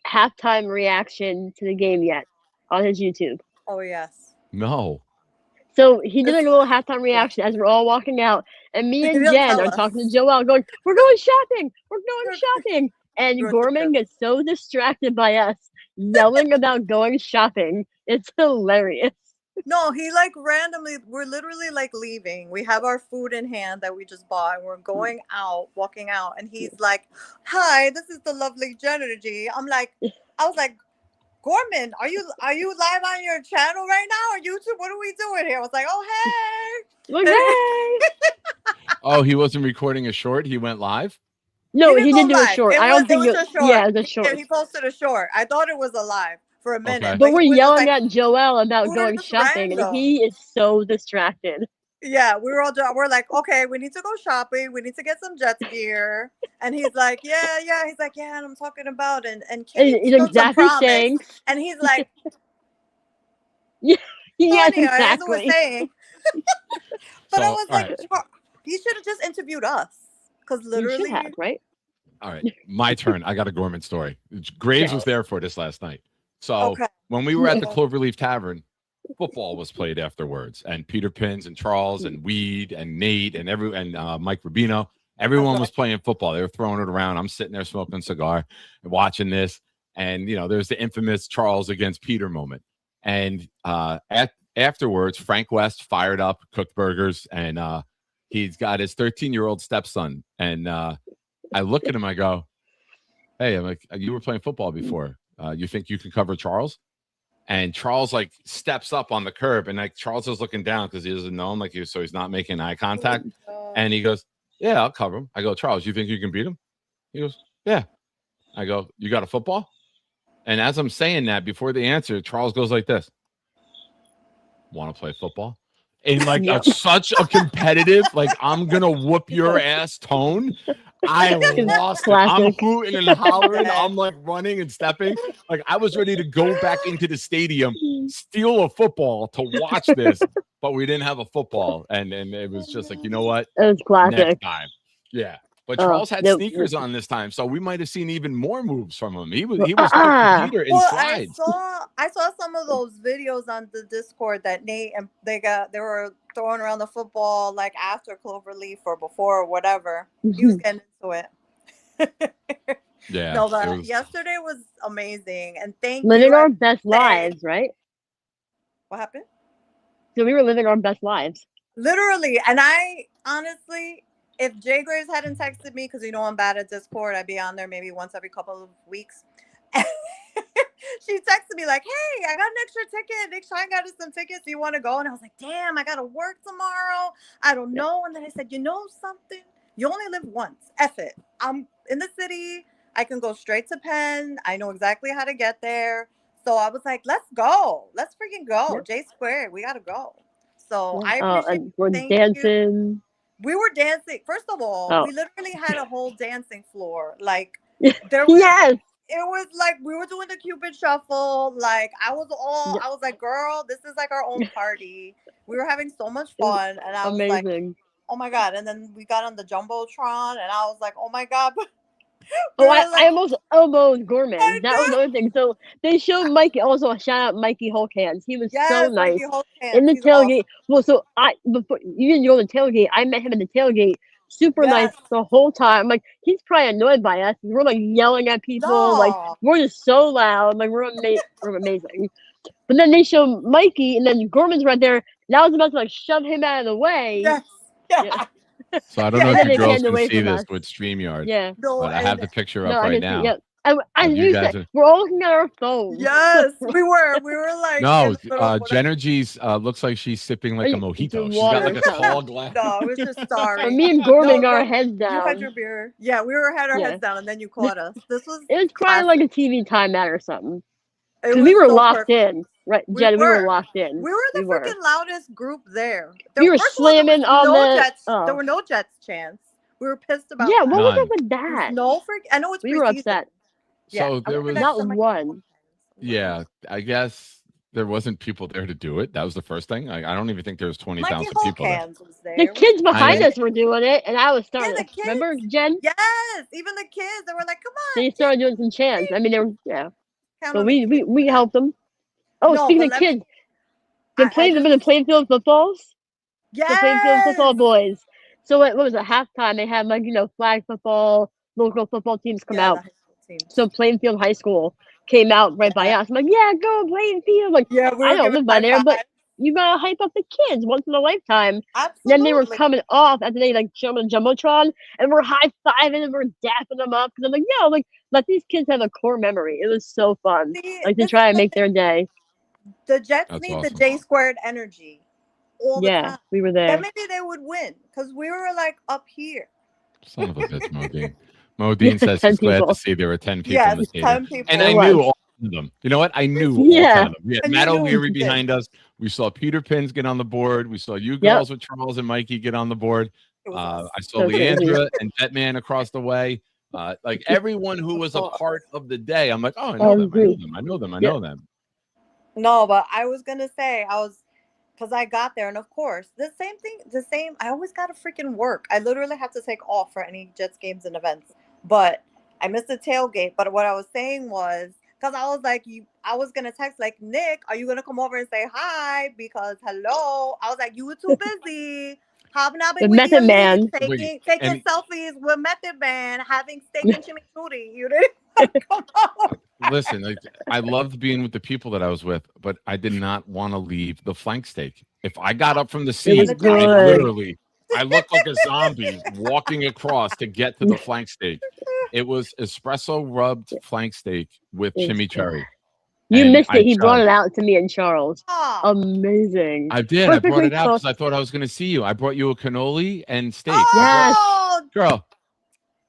S5: halftime reaction to the game yet on his YouTube?
S6: Oh yes.
S2: No.
S5: So he did like a little halftime reaction as we're all walking out, and me
S6: He
S5: and
S6: didn't
S5: Jen
S6: tell
S5: are
S6: us.
S5: talking to Joel, going, "We're going shopping. We're going
S6: You're-
S5: shopping." And
S6: you're
S5: Gorman
S6: true.
S5: gets so distracted by us yelling about going shopping. It's hilarious.
S6: No, he like randomly, we're literally like leaving. We have our food in hand that we just bought and we're going out, walking out. And he's like, "Hi, this is the lovely Jenna G." I was like, "Gorman, are you live on your channel right now or YouTube? What are we doing here?" I was like, "Oh, hey."
S5: Like, hey.
S2: Oh, he wasn't recording a short. He went live.
S5: No, he
S6: go
S5: didn't do a
S6: live.
S5: short.
S6: It
S5: I don't
S6: was,
S5: think
S6: it was a short.
S5: Yeah, it was a short.
S6: He posted a short. I thought it was a live for a minute.
S2: Okay.
S5: But
S6: he
S5: we're
S6: was just
S5: yelling
S6: like,
S5: at Joel about
S6: "Dude,
S5: going
S6: it's
S5: shopping, and
S6: random."
S5: he is so distracted.
S6: Yeah, we're like, okay, we need to go shopping. We need to get some Jets gear. And he's like, yeah. He's like, yeah, and I'm talking about and
S5: And
S6: Cade
S5: he's
S6: showed some
S5: exactly
S6: promise.
S5: saying,
S6: And he's like,
S5: yes,
S6: Sonia, as it was
S5: exactly.
S6: saying. But I
S2: So,
S6: was
S2: all
S6: like, he should have just interviewed us. Because
S5: You
S6: literally,
S5: should have, right?
S2: All right, my turn. I got a Gorman story. Graves was there for this last night. So
S6: okay.
S2: when we were at the Cloverleaf Tavern, football was played afterwards, and Peter Pins and Charles and Weed and Nate and Mike Rubino, everyone was playing football. They were throwing it around. I'm sitting there smoking a cigar and watching this, and there's the infamous Charles against Peter moment. And afterwards, Frank West fired up, cooked burgers, and he's got his 13-year-old stepson. And I look at him, I go, hey, I'm like, you were playing football before. You think you can cover Charles? And Charles like steps up on the curb, and like Charles is looking down because he doesn't know him, so he's not making eye contact. And he goes, yeah, I'll cover him. I go, Charles, you think you can beat him? He goes, yeah. I go, you got a football? And as I'm saying that, before the answer, Charles goes like this. Want to play football? In like such a competitive, like I'm gonna whoop your ass tone. I lost it. I'm hooting and hollering. I'm like running and stepping. Like I was ready to go back into the stadium, steal a football to watch this, but we didn't have a football. And it was just like, you know what?
S5: It was classic.
S2: Next time. Yeah. But Charles had sneakers on this time, so we might have seen even more moves from him. He was Peter in slides.
S6: I saw some of those videos on the Discord that Nate and they were throwing around the football like after Cloverleaf or before or whatever. He was getting into it.
S2: Yeah.
S6: No, but yesterday was amazing, and thank you.
S5: Living our best lives, right?
S6: What happened?
S5: So we were living our best lives. Literally,
S6: and I honestly. If Jay Graves hadn't texted me, because I'm bad at Discord, I'd be on there maybe once every couple of weeks. She texted me like, hey, I got an extra ticket. Nick Shine got us some tickets. Do you want to go? And I was like, damn, I got to work tomorrow. I don't know. And then I said, you know something? You only live once. F it. I'm in the city. I can go straight to Penn. I know exactly how to get there. So I was like, let's go. Let's freaking go. Yep. J Squared. We got to go. So I appreciate it.
S5: We're dancing.
S6: We were dancing. First of all, we literally had a whole dancing floor. Like there was, it was like we were doing the Cupid shuffle. Like I was like, girl, this is like our own party. We were having so much fun, and I was like, oh my god. And then we got on the jumbotron, and I was like, oh my god.
S5: I almost elbowed Gorman. That was another thing. So they showed Mikey. Also, a shout out Mikey Hulkhands. He was so nice in the tailgate. Awesome. Well, so before you didn't go to the tailgate, I met him in the tailgate. Super nice the whole time. Like he's probably annoyed by us. We're like yelling at people. Like we're just so loud. Like we're amazing. But then they show Mikey, and then Gorman's right there. And I was about to like shove him out of the way.
S6: Yeah.
S2: So I don't know if you girls can see this with StreamYard.
S5: Yeah.
S2: But I have the picture up right now.
S5: We're all looking at our phones.
S6: Yes, we were. We were like.
S2: No, Jennergy's looks like she's sipping like a mojito. She's got like a tall glass.
S6: No, it was just sorry.
S5: Me and Gorman got our heads down.
S6: You had your beer. Yeah, we had our heads down, and then you caught us. It was
S5: probably like a TV timeout or something. We were locked in. Right, Jen, we were locked in.
S6: We were the freaking loudest group there.
S5: We were slamming on the
S6: Jets. There were no Jets chants. We were pissed about.
S5: Yeah, what was up with that?
S6: No I know it's.
S5: We were upset.
S2: So there was
S5: not one.
S2: Yeah, I guess there wasn't people there to do it. That was the first thing. I don't even think there was 20,000 people there.
S5: The kids behind us were doing it, and I was starting. Remember, Jen?
S6: Yes, even the kids. They were like, "Come on!"
S5: They started doing some chants. I mean, they were So we helped them. Oh, speaking of kids, the Plainfield footballs.
S6: Yes,
S5: the Plainfield football boys. So what was it? Halftime, they had like flag football, local football teams come out. So Plainfield High School came out right by us. I'm like, yeah, go Plainfield. Like, I don't live by there, but you gotta hype up the kids once in a lifetime.
S6: Absolutely.
S5: Then they were coming off after they like showed them jumbotron, and we're high fiving and we're dapping them up because I'm like, yo, like let these kids have a core memory. It was so fun, to try and make their day.
S6: The Jets need the J Squared energy all the time.
S5: We were there.
S6: And maybe they would win because we were like up here.
S2: Son of a bitch, Mogi. Modine says
S5: 10
S2: he's glad
S5: people.
S2: to see there were 10 people
S6: Yes,
S2: in the
S6: 10
S2: stadium.
S6: people.
S2: And I
S5: There
S2: knew
S5: was.
S2: all 10 of them. You know what? I knew all
S5: Yeah.
S2: 10 of them. We had
S6: And
S2: Matt
S6: you knew
S2: O'Leary
S6: you did.
S2: behind us. We saw Peter Pins get on the board. We saw you
S5: Yep.
S2: girls with Charles and Mikey get on the board.
S6: It was us.
S2: I saw
S5: So crazy.
S2: Leandra and Batman across the way. Like everyone who was a part of the day. I'm like, oh, I know them. I know them. I know them. I know them.
S6: No, but I was gonna say because I got there, and of course, the same. I always gotta freaking work. I literally have to take off for any Jets games and events. But I missed the tailgate. But what I was saying was, because I was like, I was gonna text like, Nick, are you gonna come over and say hi? Because hello, I was like, you were too busy hobnobbing
S5: The
S6: with
S5: Method
S6: the
S5: Man.
S6: elite, taking
S2: and-
S6: selfies with Method Man, having steak and chimichurri. You didn't come out.
S2: Listen, I loved being with the people that I was with, but I did not want to leave the flank steak. If I got up from the seat,
S5: was
S2: I
S5: good.
S2: looked like a zombie walking across to get to the flank steak. It was espresso rubbed flank steak with
S5: It was
S2: chimichurri.
S5: You
S2: And
S5: missed
S2: I
S5: it. He brought
S2: tried.
S5: it out to me and Charles.
S6: Oh,
S5: Amazing.
S2: I did. I brought
S5: Perfectly
S2: it out because I
S5: cooked.
S2: thought I was going to see you. I brought you a cannoli and steak.
S5: Yes.
S6: oh,
S2: Girl,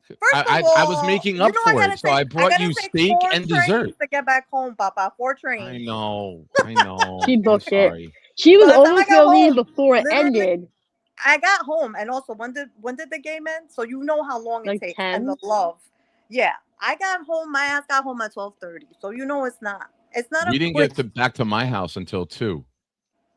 S6: First
S2: I
S6: of all,
S2: was making
S6: you
S2: up
S6: know
S2: for
S6: gotta
S2: it. So I brought
S6: gotta
S2: you
S6: take
S2: steak
S6: 4
S2: and
S6: trains
S2: dessert.
S6: to get back home, Papa. 4 trains.
S2: I know. I know.
S5: She
S2: I'm
S5: booked it.
S2: sorry.
S5: She was
S6: By the time I
S5: almost
S6: got
S5: going to leave
S6: home,
S5: before it
S6: literally-
S5: ended.
S6: I got home, and also when did the game end? So you know how long it
S5: Like
S6: takes
S5: 10?
S6: and the love. Yeah, I got home. My ass got home at 12:30. So you know it's not. It's not.
S2: We
S6: a
S2: didn't
S6: quick,
S2: get back to my house until 2.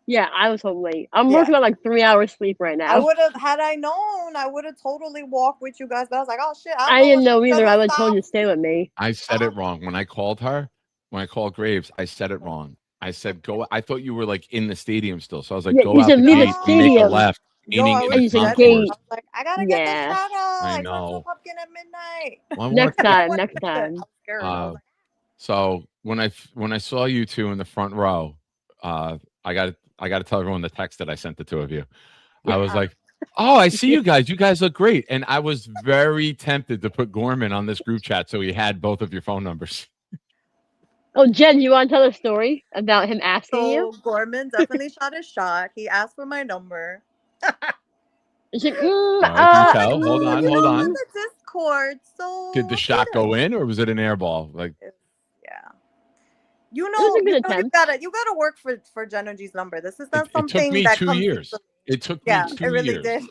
S5: Yeah, I was home late. I'm
S6: Yeah.
S5: working on like 3 hours sleep right
S6: I
S5: now.
S6: would have had I known. I would have totally walked with you guys. But I was like, oh shit.
S5: I didn't know either. I
S6: would
S5: would told you to stay with me.
S2: I said it wrong when I called her. When I called Graves, I said it wrong. I said go. I thought you were like in the stadium still, so I was like,
S5: Yeah,
S2: go
S5: you
S2: out
S5: said
S2: the
S5: leave the
S2: gate and make a
S5: stadium.
S2: left.
S6: Yo,
S2: Meaning
S6: I
S2: in
S6: was
S2: the
S5: He's a
S6: dead.
S2: concourse.
S6: I was like, I gotta get
S5: Yeah.
S6: this shot up.
S2: I
S6: I
S2: know.
S6: know. Pumpkin at midnight.
S2: Well, I'm
S5: Next
S2: working.
S5: time. Next time.
S6: I was scared. I was like,
S2: So when I saw you two in the front row, I got to tell everyone the text that I sent the 2 of you. I was
S6: Yeah.
S2: like, oh, I see you guys. You guys look great. And I was very tempted to put Gorman on this group chat so he had both of your phone numbers.
S5: Oh, Jen, you want to tell a story about him asking you?
S6: so Gorman definitely shot his shot. He asked for my number.
S5: She's like,
S2: I can tell. Hold on,
S6: You
S2: hold
S6: know,
S2: on.
S6: in the Discord. So
S2: Did the shot go in or was it an air ball? Like,
S6: Yeah. You
S5: was
S6: know,
S5: a good
S6: you
S5: attempt.
S6: gotta work for Genergy's number. This is not
S2: it took
S6: something
S2: me
S6: that
S2: 2
S6: comes
S2: years.
S6: easily.
S2: It took
S6: Yeah,
S2: me 2
S6: it really
S2: years.
S6: did.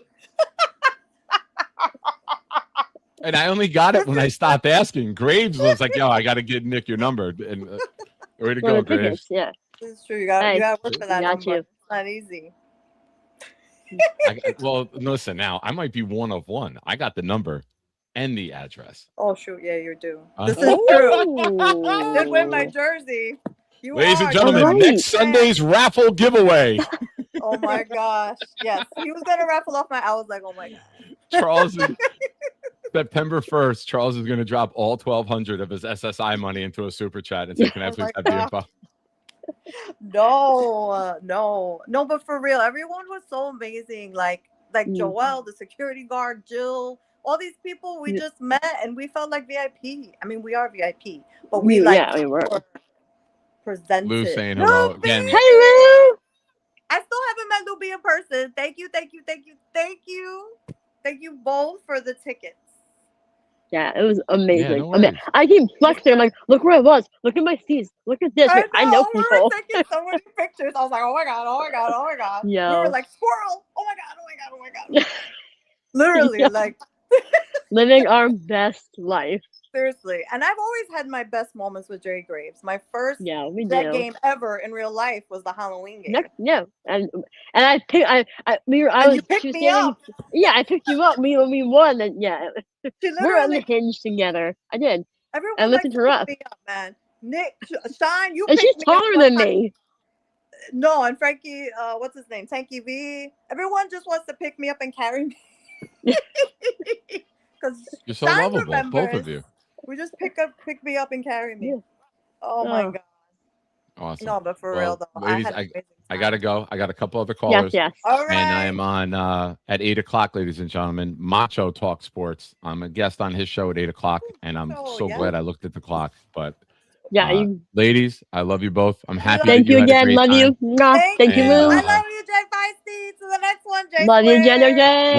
S2: And I only got it when I stopped asking. Graves was like, yo, I got to get Nick your number. And way to
S5: for
S2: go,
S5: the
S2: Graves.
S5: tickets. Yeah.
S6: It's true. You gotta
S5: Hey,
S6: work for that
S5: got
S6: number.
S5: you.
S6: It's not easy.
S2: Well, listen, now I might be one of one. I got the number and the address.
S6: Oh shoot, yeah, you do.
S2: Uh,
S6: This is true.
S5: Ooh.
S6: I did win my jersey. You
S2: Ladies and
S6: are.
S2: gentlemen,
S5: Right.
S2: next Sunday's raffle giveaway.
S6: Oh my gosh. Yes. He was gonna raffle off my I was like, oh my god.
S2: Charles is September 1st. Charles is going to drop all 1,200 of his SSI money into a super chat and say, "Can I
S6: Oh
S2: please
S6: my
S2: have the
S6: God.
S2: info?"
S6: No, but for real, everyone was so amazing. Like
S5: Mm.
S6: Joelle, the security guard, Jill, all these people we
S5: Yeah.
S6: just met and we felt like VIP. I mean, we are VIP, but we
S5: Yeah, we were.
S6: presented.
S2: Lou saying hello again.
S5: Hey, Lou.
S6: I still haven't met Luby in person. Thank you. Thank you both for the tickets.
S5: Yeah, it was amazing.
S2: no worries.
S5: I keep flexing. I'm like, look where I was. Look at my seats. Look at this. I know
S6: we
S5: people.
S6: were taking so many pictures. I was like, oh my god. We
S5: Yo.
S6: were like, squirrel. Oh my god. Literally,
S5: Yeah.
S6: like
S5: Living our best life.
S6: seriously. And I've always had my best moments with Jay Graves. My first
S5: Yeah, we
S6: Jet
S5: do.
S6: game ever in real life was the Halloween game.
S5: Yeah, and I picked. I we were. I
S6: And
S5: was.
S6: you picked
S5: she was
S6: me
S5: standing-
S6: up.
S5: Yeah, I picked you up. We won, and yeah,
S6: She
S5: we were on the
S6: literally,
S5: hinge together. I did,
S6: everyone
S5: I
S6: likes
S5: lifted
S6: to
S5: her
S6: pick
S5: up.
S6: me up, man. Nick, Shine, you
S5: and she's
S6: picked me up
S5: taller
S6: one
S5: than
S6: time.
S5: me.
S6: No, and Frankie, what's his name? Tanky V. Everyone just wants to pick me up and carry me. Because
S2: You're so
S6: Shine
S2: lovable, both of
S6: remembers.
S2: you.
S6: We just pick me up and carry me.
S5: Yeah.
S6: Oh my
S5: Oh.
S6: god.
S2: Awesome.
S6: No, but for
S2: Well,
S6: real though,
S2: ladies,
S6: I had an amazing
S2: I
S6: time.
S2: gotta go. I got a couple other
S5: Yes,
S2: callers.
S5: yes.
S6: All right.
S2: And I am on at 8:00, ladies and gentlemen. Macho Talk Sports. I'm a guest on his show at 8:00, and I'm
S6: Oh,
S2: so
S6: yeah.
S2: glad I looked at the clock. But
S5: Yeah, you.
S2: ladies, I love you both. I'm happy.
S5: Thank
S2: that
S5: you
S2: had a
S5: again.
S2: great
S5: Love
S2: time.
S5: you. Mwah. Thank you,
S2: And,
S5: Lou.
S6: I love you, Jay Feisty. To the next one, Jay.
S5: Love you, Jen.
S6: Square.
S5: Again.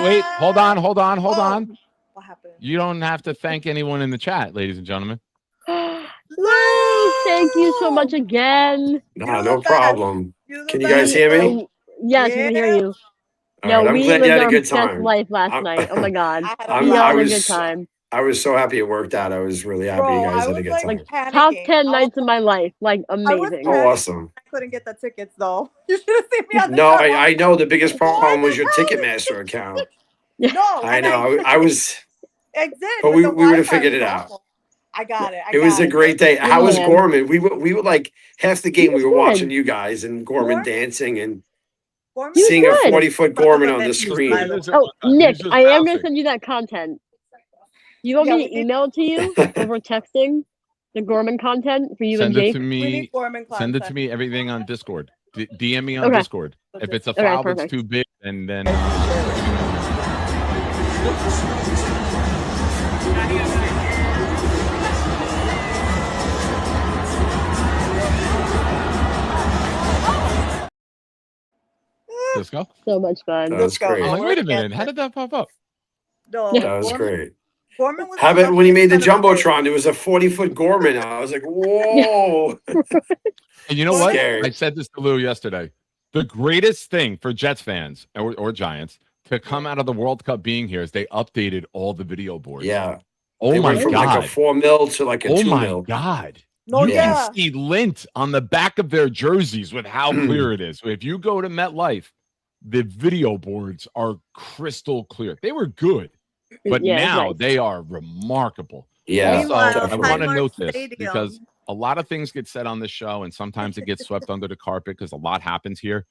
S2: Wait. Hold on.
S6: Oh.
S2: What happened? You don't have to thank anyone in the chat, ladies and gentlemen.
S5: Lou, thank you so much again.
S7: Nah, no problem.
S6: You're the
S7: Can you guys hear me?
S5: Yes, we can hear you.
S7: All
S5: Yo,
S7: right, I'm
S5: we
S7: glad you
S5: lived
S7: had a
S5: our
S7: good
S5: best
S7: time.
S5: life last
S7: I'm-
S5: night. Oh my god,
S6: I had a
S5: we
S6: blast.
S5: all had a good time.
S7: I was so happy it worked out. I was really happy
S6: Bro,
S7: you guys
S6: I
S7: had a
S6: was
S7: good
S6: like
S7: time.
S5: Top
S6: panicking.
S5: 10
S6: I
S5: nights
S6: was,
S5: of my life, like
S6: I was
S5: amazing.
S7: Oh,
S6: panicking.
S7: awesome.
S6: I couldn't get the tickets though. You should have seen me on the
S7: No,
S6: show.
S7: I know the biggest problem
S6: Why
S7: was
S6: the
S7: your
S6: hell
S7: Ticketmaster account.
S6: No,
S7: I
S6: and
S7: know. I was,
S6: I did,
S7: but
S6: but
S7: we
S6: the
S7: would have
S6: Wi-Fi
S7: figured
S6: was
S7: it out.
S6: awful. I got it.
S7: It was a great day. How was
S5: Yeah.
S7: Gorman? We were like half the game.
S5: was
S7: We were
S5: good.
S7: watching you guys and Gorman
S6: Gorman?
S7: dancing and
S6: Gorman
S5: He was
S7: seeing a
S5: good.
S7: 40-foot Gorman on the screen.
S5: Oh, Nick, I am gonna send you that content. You want
S6: Yeah,
S5: me
S6: we
S5: to
S6: need-
S5: email it to you over texting the Gorman content for you
S2: Send
S5: and
S2: it
S5: Jake?
S2: to
S6: We
S2: me.
S6: need Gorman
S2: Send it to
S6: content.
S2: me. Everything on Discord. DM me on
S5: Okay.
S2: Discord. If it's a
S5: Okay,
S2: file that's
S5: perfect.
S2: too big, then Disco.
S5: So much fun.
S7: That was
S6: Let's go.
S7: great.
S2: I'm like,
S6: Oh,
S2: wait a
S6: we're
S2: minute.
S6: together.
S2: How did that pop up?
S6: No,
S7: That was
S6: Gorman,
S7: great.
S6: Gorman was
S7: How
S6: the
S7: about when he made the
S6: luckiest son of a bitch.
S7: Jumbotron? There was a 40-foot Gorman. I was like, whoa.
S2: And you know what?
S7: Scary.
S2: I said this to Lou yesterday. The greatest thing for Jets fans or Giants to come out of the World Cup being here is they updated all the video boards.
S7: Yeah.
S2: Oh
S7: They
S2: my
S7: went from
S2: god.
S7: like a 4 mil to like a
S2: Oh
S7: 2
S2: my
S7: mil.
S2: god.
S6: No,
S2: You
S6: yeah.
S2: can see lint on the back of their jerseys with how clear it is. If you go to MetLife, the video boards are crystal clear. They were good, but
S5: Yeah, it's
S2: now
S5: nice.
S2: they are remarkable.
S7: Yeah.
S2: Also,
S6: Meanwhile,
S2: I
S7: definitely.
S2: want to
S6: Highmark
S2: note this
S6: Stadium.
S2: because a lot of things get said on the show, and sometimes it gets swept under the carpet because a lot happens here.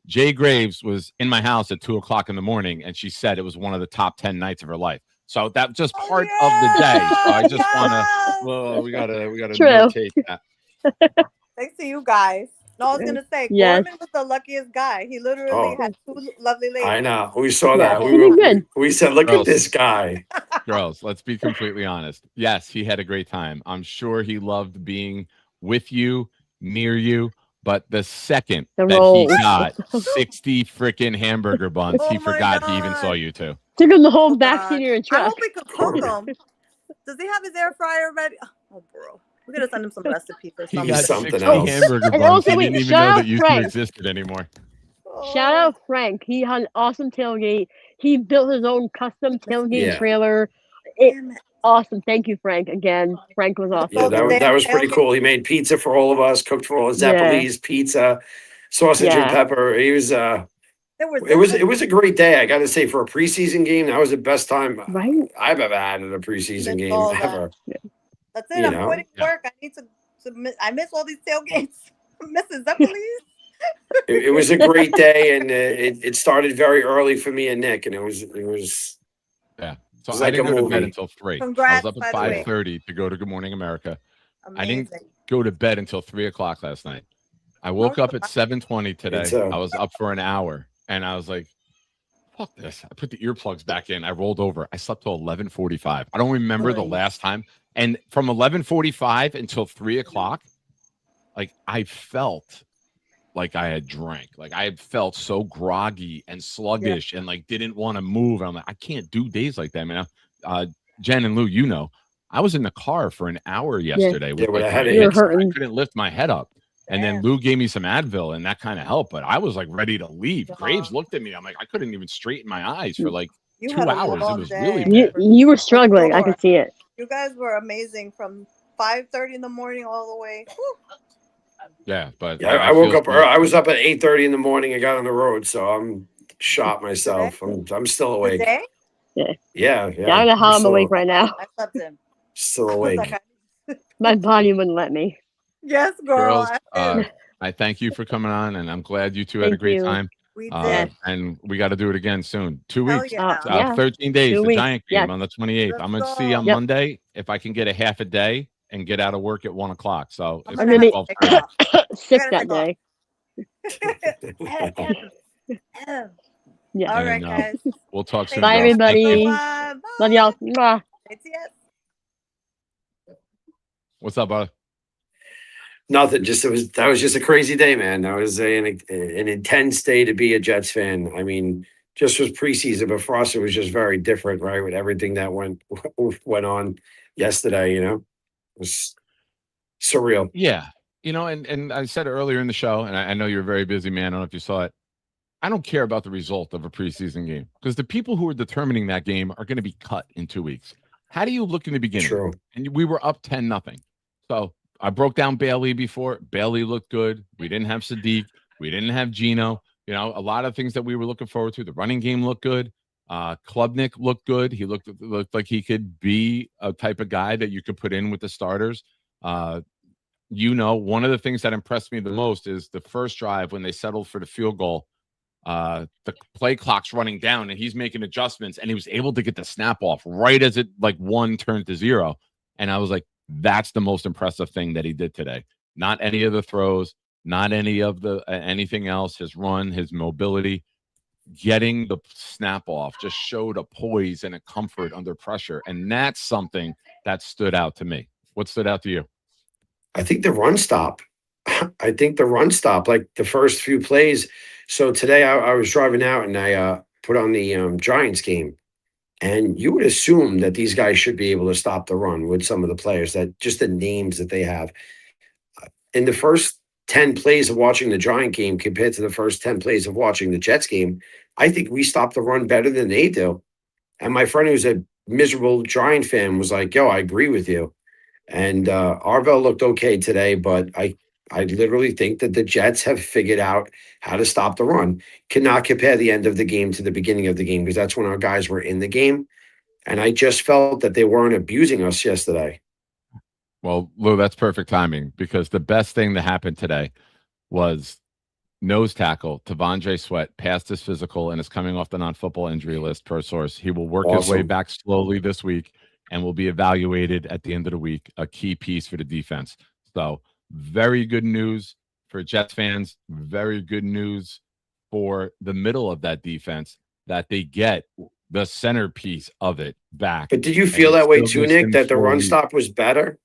S2: Jay Graves was in my house at 2:00 in the morning, and she said it was one of the top 10 nights of her life. So that's just
S6: Oh,
S2: part of the day. So I just
S6: yes!
S2: want to. Well, we gotta
S5: True.
S2: notate that.
S6: Thanks to you guys. No, I was gonna say
S5: Yes.
S6: Gorman was the luckiest guy. He literally
S7: Oh.
S6: had two lovely ladies.
S7: I know. We saw
S5: Yeah,
S7: that.
S5: he did good.
S7: We said, look
S2: Girls.
S7: at this guy.
S2: Girls, let's be completely honest. Yes, he had a great time. I'm sure he loved being with you, near you. But the second
S5: The
S2: that
S5: rolls.
S2: he got 60 freaking hamburger buns,
S6: Oh
S2: he
S6: my
S2: forgot he even
S6: God.
S2: saw you too.
S5: Took him the whole
S6: Oh,
S5: back
S6: God.
S5: seat of your
S6: I
S5: truck.
S6: hope we could cook him. Does he have his air fryer ready? Oh, bro. We're gonna send him some recipes or
S2: He
S6: something.
S2: got
S7: something
S2: 60
S7: else.
S2: hamburger
S5: And
S2: buns.
S5: also,
S2: He
S5: wait,
S2: didn't even
S5: shout
S2: know
S5: out
S2: that you two
S5: Frank.
S2: existed anymore.
S5: Shout out Frank. He had an awesome tailgate. He built his own custom tailgate
S7: Yeah.
S5: trailer.
S6: Damn it.
S5: Awesome. Thank you, Frank. Again, Frank was awesome.
S7: Yeah, that was pretty cool. He made pizza for all of us, cooked for all his
S5: Yeah.
S7: Zappalese pizza, sausage and
S5: Yeah.
S7: pepper. He was it was a great day. I gotta say, for a preseason game, that was the best time
S5: Right?
S7: I've ever had at a preseason game
S6: all that.
S7: ever.
S6: That's it.
S7: You
S6: I'm
S7: know?
S6: quitting
S2: Yeah.
S6: work. I need to I miss all these tailgates. Mrs. Zeppelin.
S7: It was a great day, and it started very early for me and Nick, and it was
S2: Yeah. So
S7: It's
S2: I
S7: like
S2: didn't
S7: a
S2: go to bed
S7: movie.
S2: until 3.
S6: Congrats,
S2: I was up
S6: by
S2: at
S6: the way.
S2: 5:30 to go to Good Morning America. I didn't
S6: Amazing.
S2: go to bed until 3:00 last night. I woke up at 7:20 today.
S7: It's,
S2: I was up for an hour, and I was like, fuck this. I put the earplugs back in. I rolled over. I slept till 11:45. I don't remember the
S6: Nice.
S2: last time. And from 11:45 until 3:00, like I felt like I had drank. Like I felt so groggy and sluggish and like didn't want to move. I'm like, I can't do days like that, man. Jen and Lou, you know, I was in the car for an hour yesterday.
S7: Yeah, with a
S2: my
S7: headache.
S5: You were
S2: hips. I
S5: hurting.
S2: couldn't lift my head up. And then
S6: Damn.
S2: Lou gave me some Advil, and that kind of helped. But I was like ready to leave.
S6: Yeah.
S2: Graves looked at me. I'm like, I couldn't even straighten my eyes for like
S6: You
S2: 2
S6: had a
S2: hours. It
S6: long
S2: was
S6: day.
S2: really
S5: You,
S2: bad.
S5: you were struggling. I could see it.
S6: You guys were amazing from 5:30 in the morning all the way. Whew.
S2: Yeah, but
S7: Yeah, I woke
S2: feel
S7: up. I was up at 8:30 in the morning. I got on the road, so I'm shot myself. I'm still awake.
S6: Today?
S7: Yeah.
S5: I don't know how I'm
S7: still,
S5: awake right now.
S6: I slept in.
S7: Still
S6: I was
S7: awake.
S6: like,
S5: My body wouldn't let me.
S6: yes, girl.
S2: girls.
S6: I did.
S2: I thank you for coming on, and I'm glad you two had a
S5: Thank
S2: great
S5: you.
S2: time.
S6: We did.
S2: And we got to do it again soon. 2
S6: Hell
S2: weeks.
S6: yeah.
S5: Yeah.
S2: 13 days,
S5: 2
S2: the
S5: weeks,
S2: Giant game
S5: yes.
S2: on the 28th.
S6: Let's
S2: I'm going to see
S6: go.
S2: on
S5: Yep.
S2: Monday if I can get a half a day and get out of work at 1 o'clock. So
S6: I'm
S2: it's
S5: gonna be-
S2: 12:30.
S5: Sick
S6: gotta
S5: that
S6: take off.
S5: day. Yeah.
S6: All right,
S2: And,
S6: guys.
S2: We'll talk soon.
S5: Bye,
S2: girls. Thank you.
S5: everybody.
S6: Bye.
S5: Love y'all. Mwah.
S6: ATS.
S2: What's up, brother?
S7: Nothing. That was just a crazy day, man. That was an intense day to be a Jets fan. I mean, just was preseason, but for us, it was just very different, right? With everything that went on yesterday, it was surreal.
S2: Yeah. And I said earlier in the show, and I know you're a very busy man. I don't know if you saw it. I don't care about the result of a preseason game because the people who are determining that game are going to be cut in 2 weeks. How do you look in the beginning?
S7: True.
S2: And we were up 10-0. So I broke down Bailey before. Bailey looked good. We didn't have Sadiq. We didn't have Gino. A lot of things that we were looking forward to. The running game looked good. Klubnik looked good. He looked like he could be a type of guy that you could put in with the starters. One of the things that impressed me the most is the first drive when they settled for the field goal. The play clock's running down and he's making adjustments and he was able to get the snap off right as it 1 turned to 0. And I was like, that's the most impressive thing that he did today. Not any of the throws, not any of the anything else. His run, his mobility, getting the snap off just showed a poise and a comfort under pressure. And that's something that stood out to me. What stood out to you?
S7: I think the run stop. Like the first few plays. So today I was driving out and I put on the Giants game. And you would assume that these guys should be able to stop the run with some of the players, that just the names that they have. In the first 10 plays of watching the Giant game compared to the first 10 plays of watching the Jets game, I think we stopped the run better than they do. And my friend who's a miserable Giant fan was like, yo, I agree with you. And Arvell looked okay today, but I literally think that the Jets have figured out how to stop the run. Cannot compare the end of the game to the beginning of the game because that's when our guys were in the game. And I just felt that they weren't abusing us yesterday.
S2: Well, Lou, that's perfect timing because the best thing that happened today was nose tackle Tavondre Sweat passed his physical and is coming off the non-football injury list per source. He will work his way back slowly this week and will be evaluated at the end of the week, a key piece for the defense. So very good news for Jets fans. Very good news for the middle of that defense that they get the centerpiece of it back.
S7: But did you feel that way too, Nick, that the run stop was better?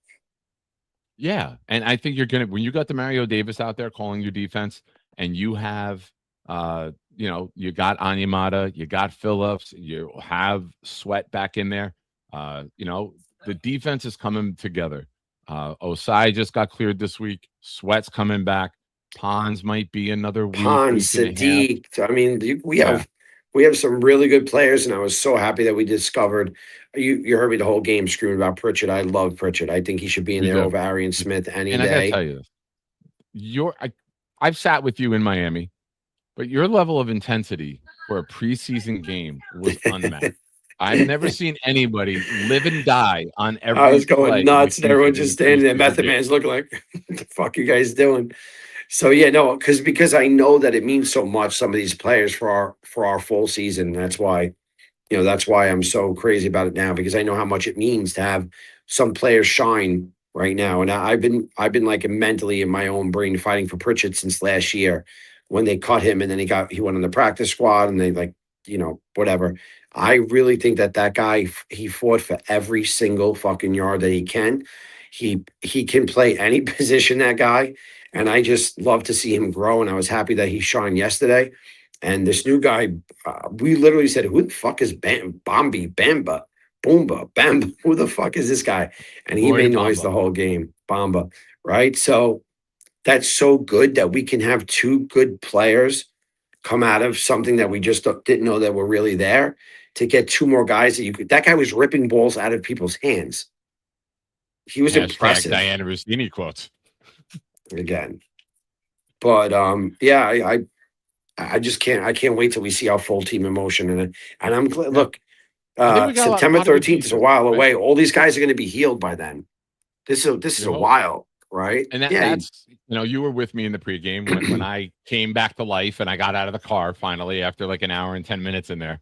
S2: Yeah. And I think when you got the Mario Davis out there calling your defense and you have, you got Anyamata, you got Phillips, you have Sweat back in there. The defense is coming together. Osai just got cleared this week. Sweat's coming back. Pons might be another week.
S7: Pons, Sadiq. I mean, we have some really good players, and I was so happy that we discovered. You heard me the whole game screaming about Pritchard. I love Pritchard. I think he should be in there over Arian Smith any day.
S2: I gotta tell you this. I've sat with you in Miami, but your level of intensity for a preseason game was unmatched. I've never seen anybody live and die on every. I
S7: was going nuts, and everyone just standing there. Method Man's looking like, "What the fuck you guys doing?" So yeah, no, because I know that it means so much. Some of these players for our full season. That's why, that's why I'm so crazy about it now, because I know how much it means to have some players shine right now. And I've been like mentally in my own brain fighting for Pritchard since last year when they cut him and then he went on the practice squad and they whatever. I really think that guy, he fought for every single fucking yard that he can. He can play any position, that guy. And I just love to see him grow. And I was happy that he shined yesterday. And this new guy, we literally said, who the fuck is Bamba? Who the fuck is this guy? And he made noise the whole game. Bamba, right? So that's so good that we can have two good players come out of something that we just didn't know that were really there, to get two more guys that guy was ripping balls out of people's hands. He was impressive.
S2: Diana Rossini quotes
S7: again. But I just can't wait till we see our full team in motion. And I'm look, September 13th is a while away. All these guys are going to be healed by then. This is a while, right?
S2: And that's you were with me in the pregame when I came back to life and I got out of the car finally after like an hour and 10 minutes in there.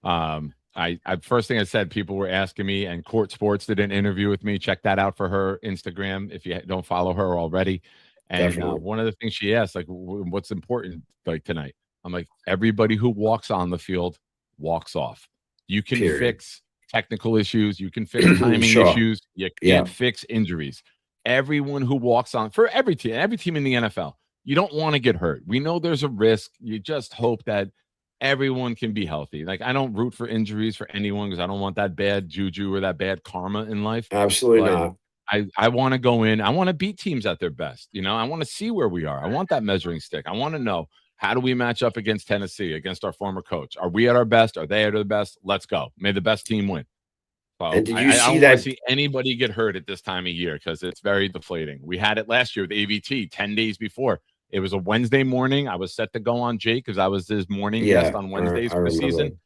S2: I first thing I said, people were asking me, and Court Sports did an interview with me. Check that out for her Instagram if you don't follow her already. And one of the things she asked, like, what's important like tonight? I'm like, everybody who walks on the field walks off. You can fix technical issues. You can fix timing issues. You can't fix injuries. Everyone who walks on, for every team in the NFL, you don't want to get hurt. We know there's a risk. You just hope that everyone can be healthy. Like, I don't root for injuries for anyone because I don't want that bad juju or that bad karma in life.
S7: Absolutely
S2: But
S7: not.
S2: I want to go in. I want to beat teams at their best. I want to see where we are. I want that measuring stick. I want to know, how do we match up against Tennessee, against our former coach? Are we at our best? Are they at their best? Let's go. May the best team win. So
S7: And did you
S2: I
S7: see
S2: don't want
S7: that?
S2: to see anybody get hurt at this time of year because it's very deflating. We had it last year with AVT 10 days before. It was a Wednesday morning. I was set to go on Jake because I was his morning guest on Wednesdays
S7: I
S2: for the
S7: remember.
S2: season.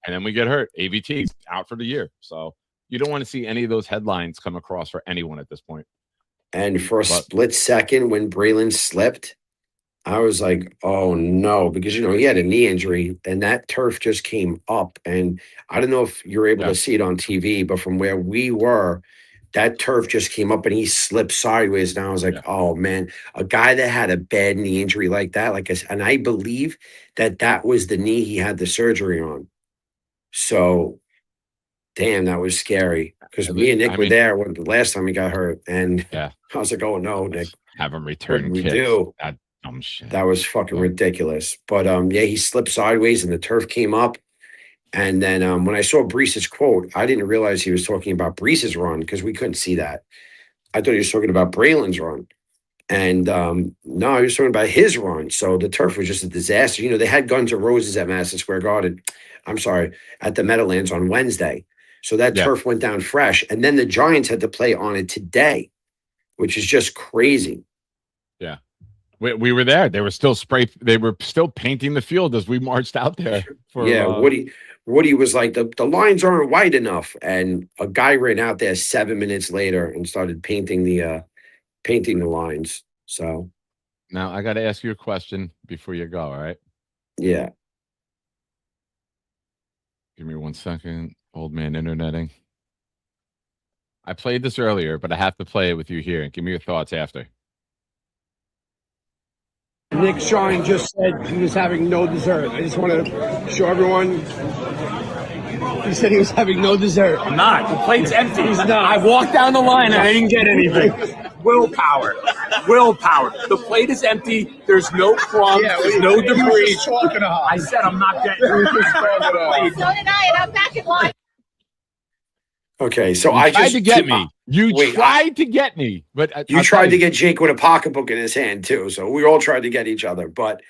S2: And then we get hurt. AVT out for the year. So you don't want to see any of those headlines come across for anyone at this point.
S7: And for a split second when Braelon slipped, I was like, oh no, because he had a knee injury and that turf just came up. And I don't know if you're able to see it on TV, but from where we were, that turf just came up and he slipped sideways. And I was like, oh man, a guy that had a bad knee injury like that, and I believe that was the knee he had the surgery on. So damn, that was scary because me and Nick were there when the last time he got hurt. And I was like, oh no, Nick.
S2: Have him return
S7: we
S2: kicks.
S7: do.
S2: That dumb shit.
S7: That was fucking ridiculous. But he slipped sideways and the turf came up. And then when I saw Brees's quote, I didn't realize he was talking about Brees's run because we couldn't see that. I thought he was talking about Braelon's run. And no, he was talking about his run. So the turf was just a disaster. They had Guns N' Roses at Madison Square Garden. I'm sorry, at the Meadowlands on Wednesday. So that turf went down fresh. And then the Giants had to play on it today, which is just crazy.
S2: Yeah. We were there. They were still painting the field as we marched out there.
S7: Woody was like, the lines aren't wide enough. And a guy ran out there 7 minutes later and started painting the lines. So
S2: now I got to ask you a question before you go. All right.
S7: Yeah.
S2: Give me 1 second. Old man interneting. I played this earlier, but I have to play it with you here. Give me your thoughts after.
S8: Nick Shine just said he was having no dessert. I just want to show everyone. He said he was having no dessert.
S9: I'm not. The plate's empty.
S8: He's not.
S9: I walked down the line and I didn't get anything. Willpower. The plate is empty. There's no crumbs. There's no debris. I said I'm not getting anything.
S10: So did I, and I'm back in line.
S7: Okay, so
S2: You tried to get me. You tried to get me, but
S7: you tried to get Jake with a pocketbook in his hand too. So we all tried to get each other, but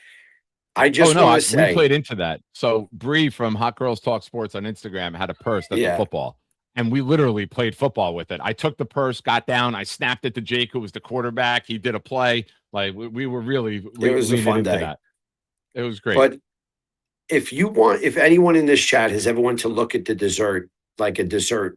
S7: I just want to say
S2: we played into that. So Bree from Hot Girls Talk Sports on Instagram had a purse that's a football, and we literally played football with it. I took the purse, got down, I snapped it to Jake, who was the quarterback. He did a play. Like we were really.
S7: It was a fun day.
S2: That. It was great.
S7: But if anyone in this chat has ever wanted to look at the dessert, like a dessert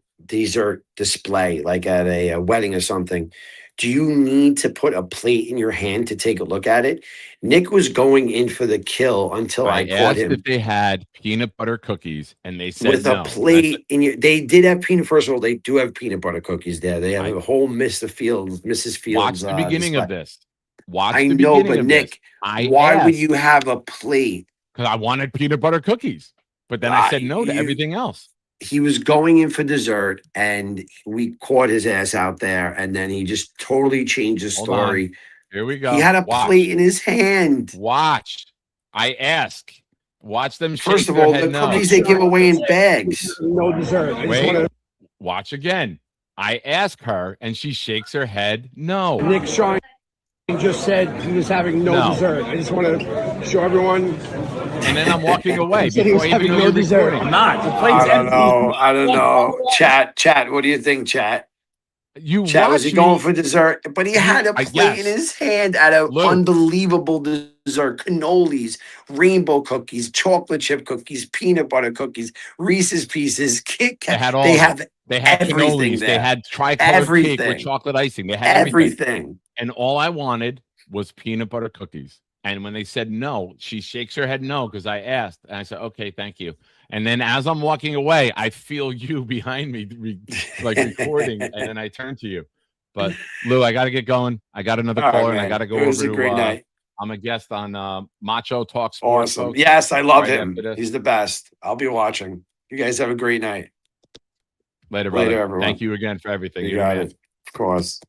S7: display, like at a wedding or something, do you need to put a plate in your hand to take a look at it? Nick was going in for the kill until I caught him.
S2: If they had peanut butter cookies, and they said
S7: with a plate in your. They did have peanut. First of all, they do have peanut butter cookies there. They have a whole Mrs. Fields.
S2: Watch the beginning of this.
S7: I know, but Nick, why would you have a plate?
S2: Because I wanted peanut butter cookies, but then I said no to everything else.
S7: He was going in for dessert, and we caught his ass out there, and then he just totally changed his story.
S2: Here we go.
S7: He had a plate in his hand.
S2: Watch. I ask. Watch them.
S7: First of all, the cookies they give away in bags.
S8: No dessert.
S2: Wait. Watch again. I ask her, and she shakes her head. No.
S8: Nick Shine just said he was having no dessert. I just want to show everyone.
S2: And then I'm walking away.
S8: He said he was having no dessert.
S9: I'm not. The plate's empty.
S7: I don't know. Chat. What do you think, chat?
S2: Chat,
S7: was he going for dessert? But he had a plate in his hand at an unbelievable dessert. Cannolis, rainbow cookies, chocolate chip cookies, peanut butter cookies, Reese's Pieces, Kit Kat.
S2: They had
S7: everything
S2: cannolis.
S7: there.
S2: They had tricolored cake with chocolate icing. They had everything. And all I wanted was peanut butter cookies. And when they said no, she shakes her head no, because I asked. And I said, okay, thank you. And then as I'm walking away, I feel you behind me, recording. And then I turn to you. But Lou, I got to get going. I got another caller, and I got to go over to.
S7: Great night.
S2: I'm a guest on Macho Talk Sports.
S7: Awesome.
S2: Folks.
S7: Yes, I love him. He's the best. I'll be watching. You guys have a great night.
S2: Later, brother.
S7: Later, everyone.
S2: Thank you again for everything.
S7: You got it. Of course.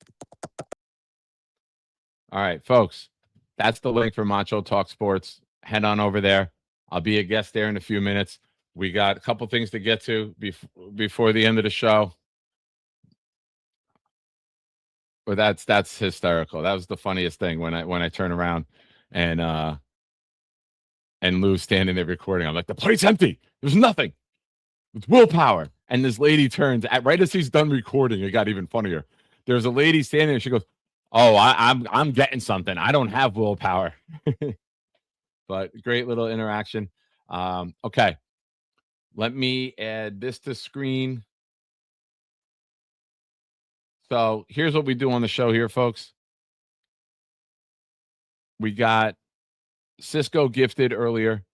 S2: All right, folks. That's the link for Macho Talk Sports. Head on over there. I'll be a guest there in a few minutes. We got a couple things to get to before the end of the show. But that's hysterical. That was the funniest thing when I turn around and Lou's standing there recording. I'm like, the plate's empty. There's nothing. It's willpower. And this lady turns right as he's done recording. It got even funnier. There's a lady standing there. She goes, "Oh, I'm getting something. I don't have willpower." But great little interaction. Okay, let me add this to screen. So here's what we do on the show here, folks. We got Cisco gifted earlier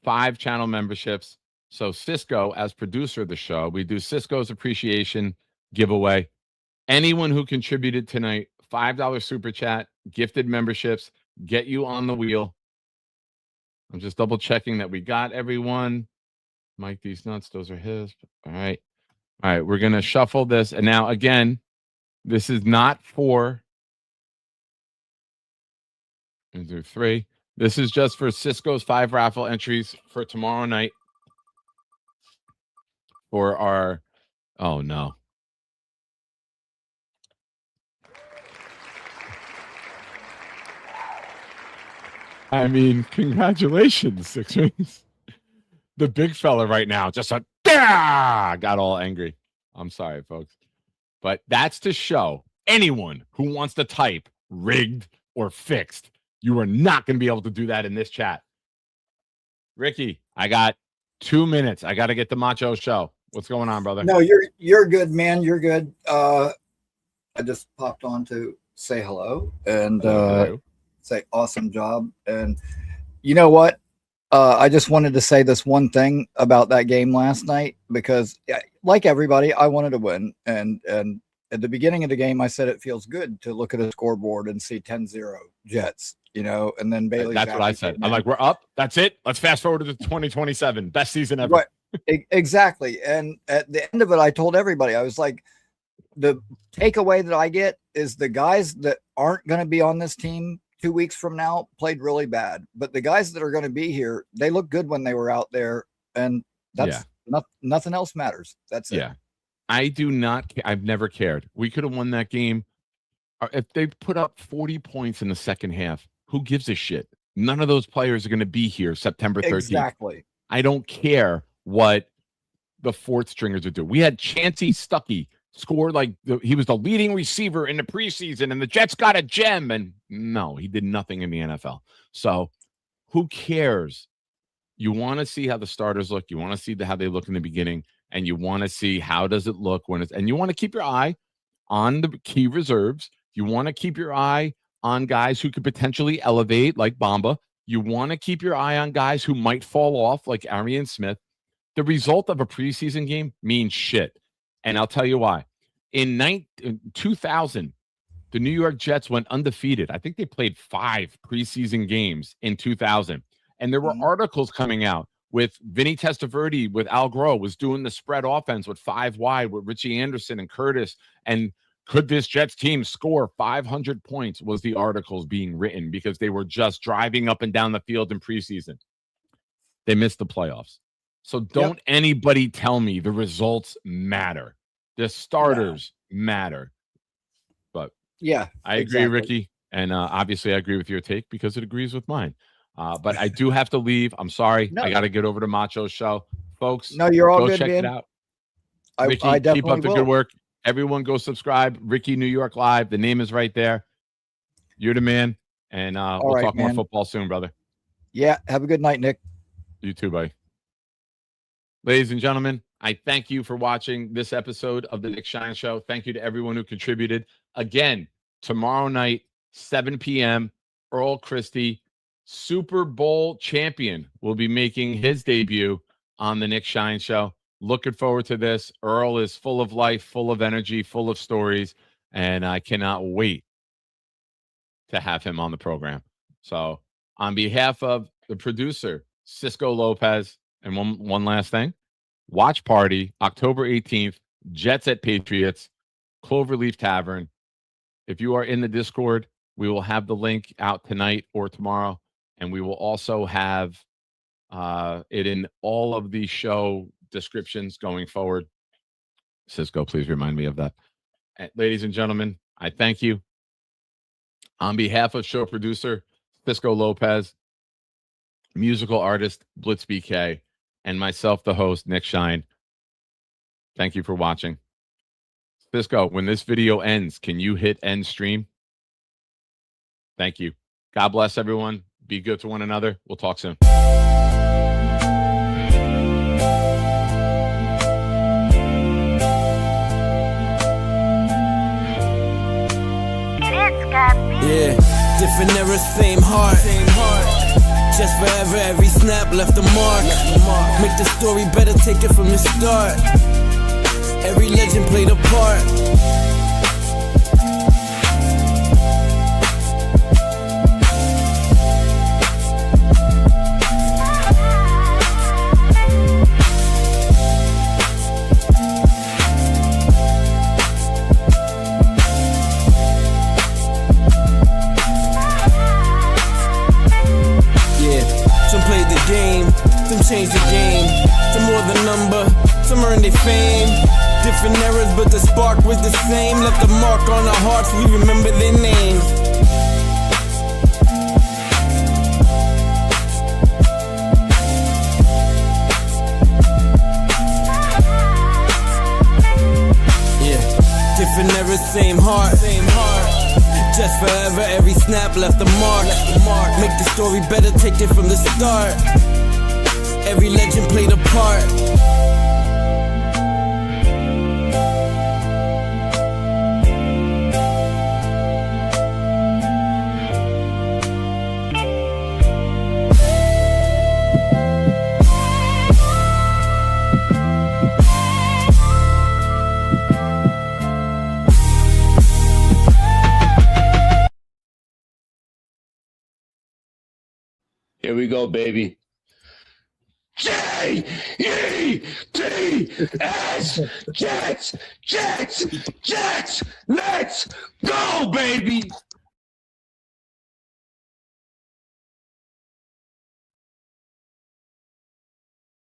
S2: 5 channel memberships. So Cisco, as producer of the show, we do Cisco's appreciation giveaway. Anyone who contributed tonight, $5 super chat, gifted memberships, get you on the wheel. I'm just double checking that we got everyone. Mike, these nuts, those are his. All right. All right. We're going to shuffle this. And now, again, this is not for 3. This is just for Cisco's 5 raffle entries for tomorrow night for our, oh no. I mean, congratulations, Six Rings. The big fella right now just got all angry. I'm sorry, folks. But that's to show anyone who wants to type rigged or fixed. You are not going to be able to do that in this chat. Ricky, I got 2 minutes. I got to get the Macho Show. What's going on, brother?
S11: No, you're good, man. You're good. I just popped on to say hello and say awesome job. And you know what? I just wanted to say this one thing about that game last night because, like everybody, I wanted to win. And at the beginning of the game, I said it feels good to look at a scoreboard and see 10-0 Jets. And then Bailey.
S2: That's what I said. I'm like, we're up. That's it. Let's fast forward to 2027. Best season ever.
S11: Right. Exactly. And at the end of it, I told everybody, I was like, the takeaway that I get is the guys that aren't going to be on this team 2 weeks from now played really bad. But the guys that are going to be here, they look good when they were out there. And that's nothing else matters. That's it.
S2: Yeah. I do not. I've never cared. We could have won that game. If they put up 40 points in the second half, who gives a shit? None of those players are going to be here September 13th.
S11: Exactly.
S2: I don't care what the fourth stringers would do. We had Chancey Stuckey score he was the leading receiver in the preseason, and the Jets got a gem. And no, he did nothing in the NFL. So who cares? You want to see how the starters look. You want to see how they look in the beginning, and you want to see how does it look when and you want to keep your eye on the key reserves. You want to keep your eye on guys who could potentially elevate, like Bamba. You want to keep your eye on guys who might fall off, like Arian Smith. The result of a preseason game means shit. And I'll tell you why. In 2000, the New York Jets went undefeated. I think they played 5 preseason games in 2000. And there were articles coming out with Vinny Testaverde, with Al Groh, was doing the spread offense with 5 wide with Richie Anderson and Curtis. And could this Jets team score 500 points was the articles being written because they were just driving up and down the field in preseason. They missed the playoffs. So don't anybody tell me the results matter. The starters matter. But
S11: yeah,
S2: I agree, Ricky. And obviously I agree with your take because it agrees with mine. But I do have to leave. I'm sorry. I got to get over to Macho's show. Folks,
S11: no, you're all
S2: go
S11: good,
S2: check
S11: man.
S2: it out.
S11: Ricky,
S2: I
S11: definitely
S2: keep up the
S11: will.
S2: good work. Everyone go subscribe. Ricky New York Live. The name is right there. You're the man. And we'll talk more football soon, brother.
S11: Yeah. Have a good night, Nick.
S2: You too, buddy. Ladies and gentlemen, I thank you for watching this episode of the Nick Shine Show. Thank you to everyone who contributed. Again, tomorrow night, 7 p.m., Earl Christie, Super Bowl champion, will be making his debut on the Nick Shine Show. Looking forward to this. Earl is full of life, full of energy, full of stories, and I cannot wait to have him on the program. So on behalf of the producer, Cisco Lopez, and one last thing, watch party, October 18th, Jets at Patriots, Cloverleaf Tavern. If you are in the Discord, we will have the link out tonight or tomorrow, and we will also have it in all of the show descriptions going forward. Cisco, please remind me of that. Ladies and gentlemen, I thank you. On behalf of show producer Cisco Lopez, musical artist Blitz BK, and myself, the host, Nick Shine, thank you for watching. Cisco, when this video ends, can you hit end stream? Thank you. God bless everyone. Be good to one another. We'll talk soon.
S1: Yeah, different era, same heart. Just forever, every snap left a mark. Make the story better, take it from the start. Every legend played a part. Change the game. Some more the number, some earned their fame. Different eras, but the spark was the same. Left a mark on our hearts, we remember their names. Yeah, different eras, same heart. Just forever, every snap left a mark. Make the story better, take it from the start. Every legend played a part.
S12: Here we go, baby. J-E-T-S, Jets, Jets, Jets, let's go, baby.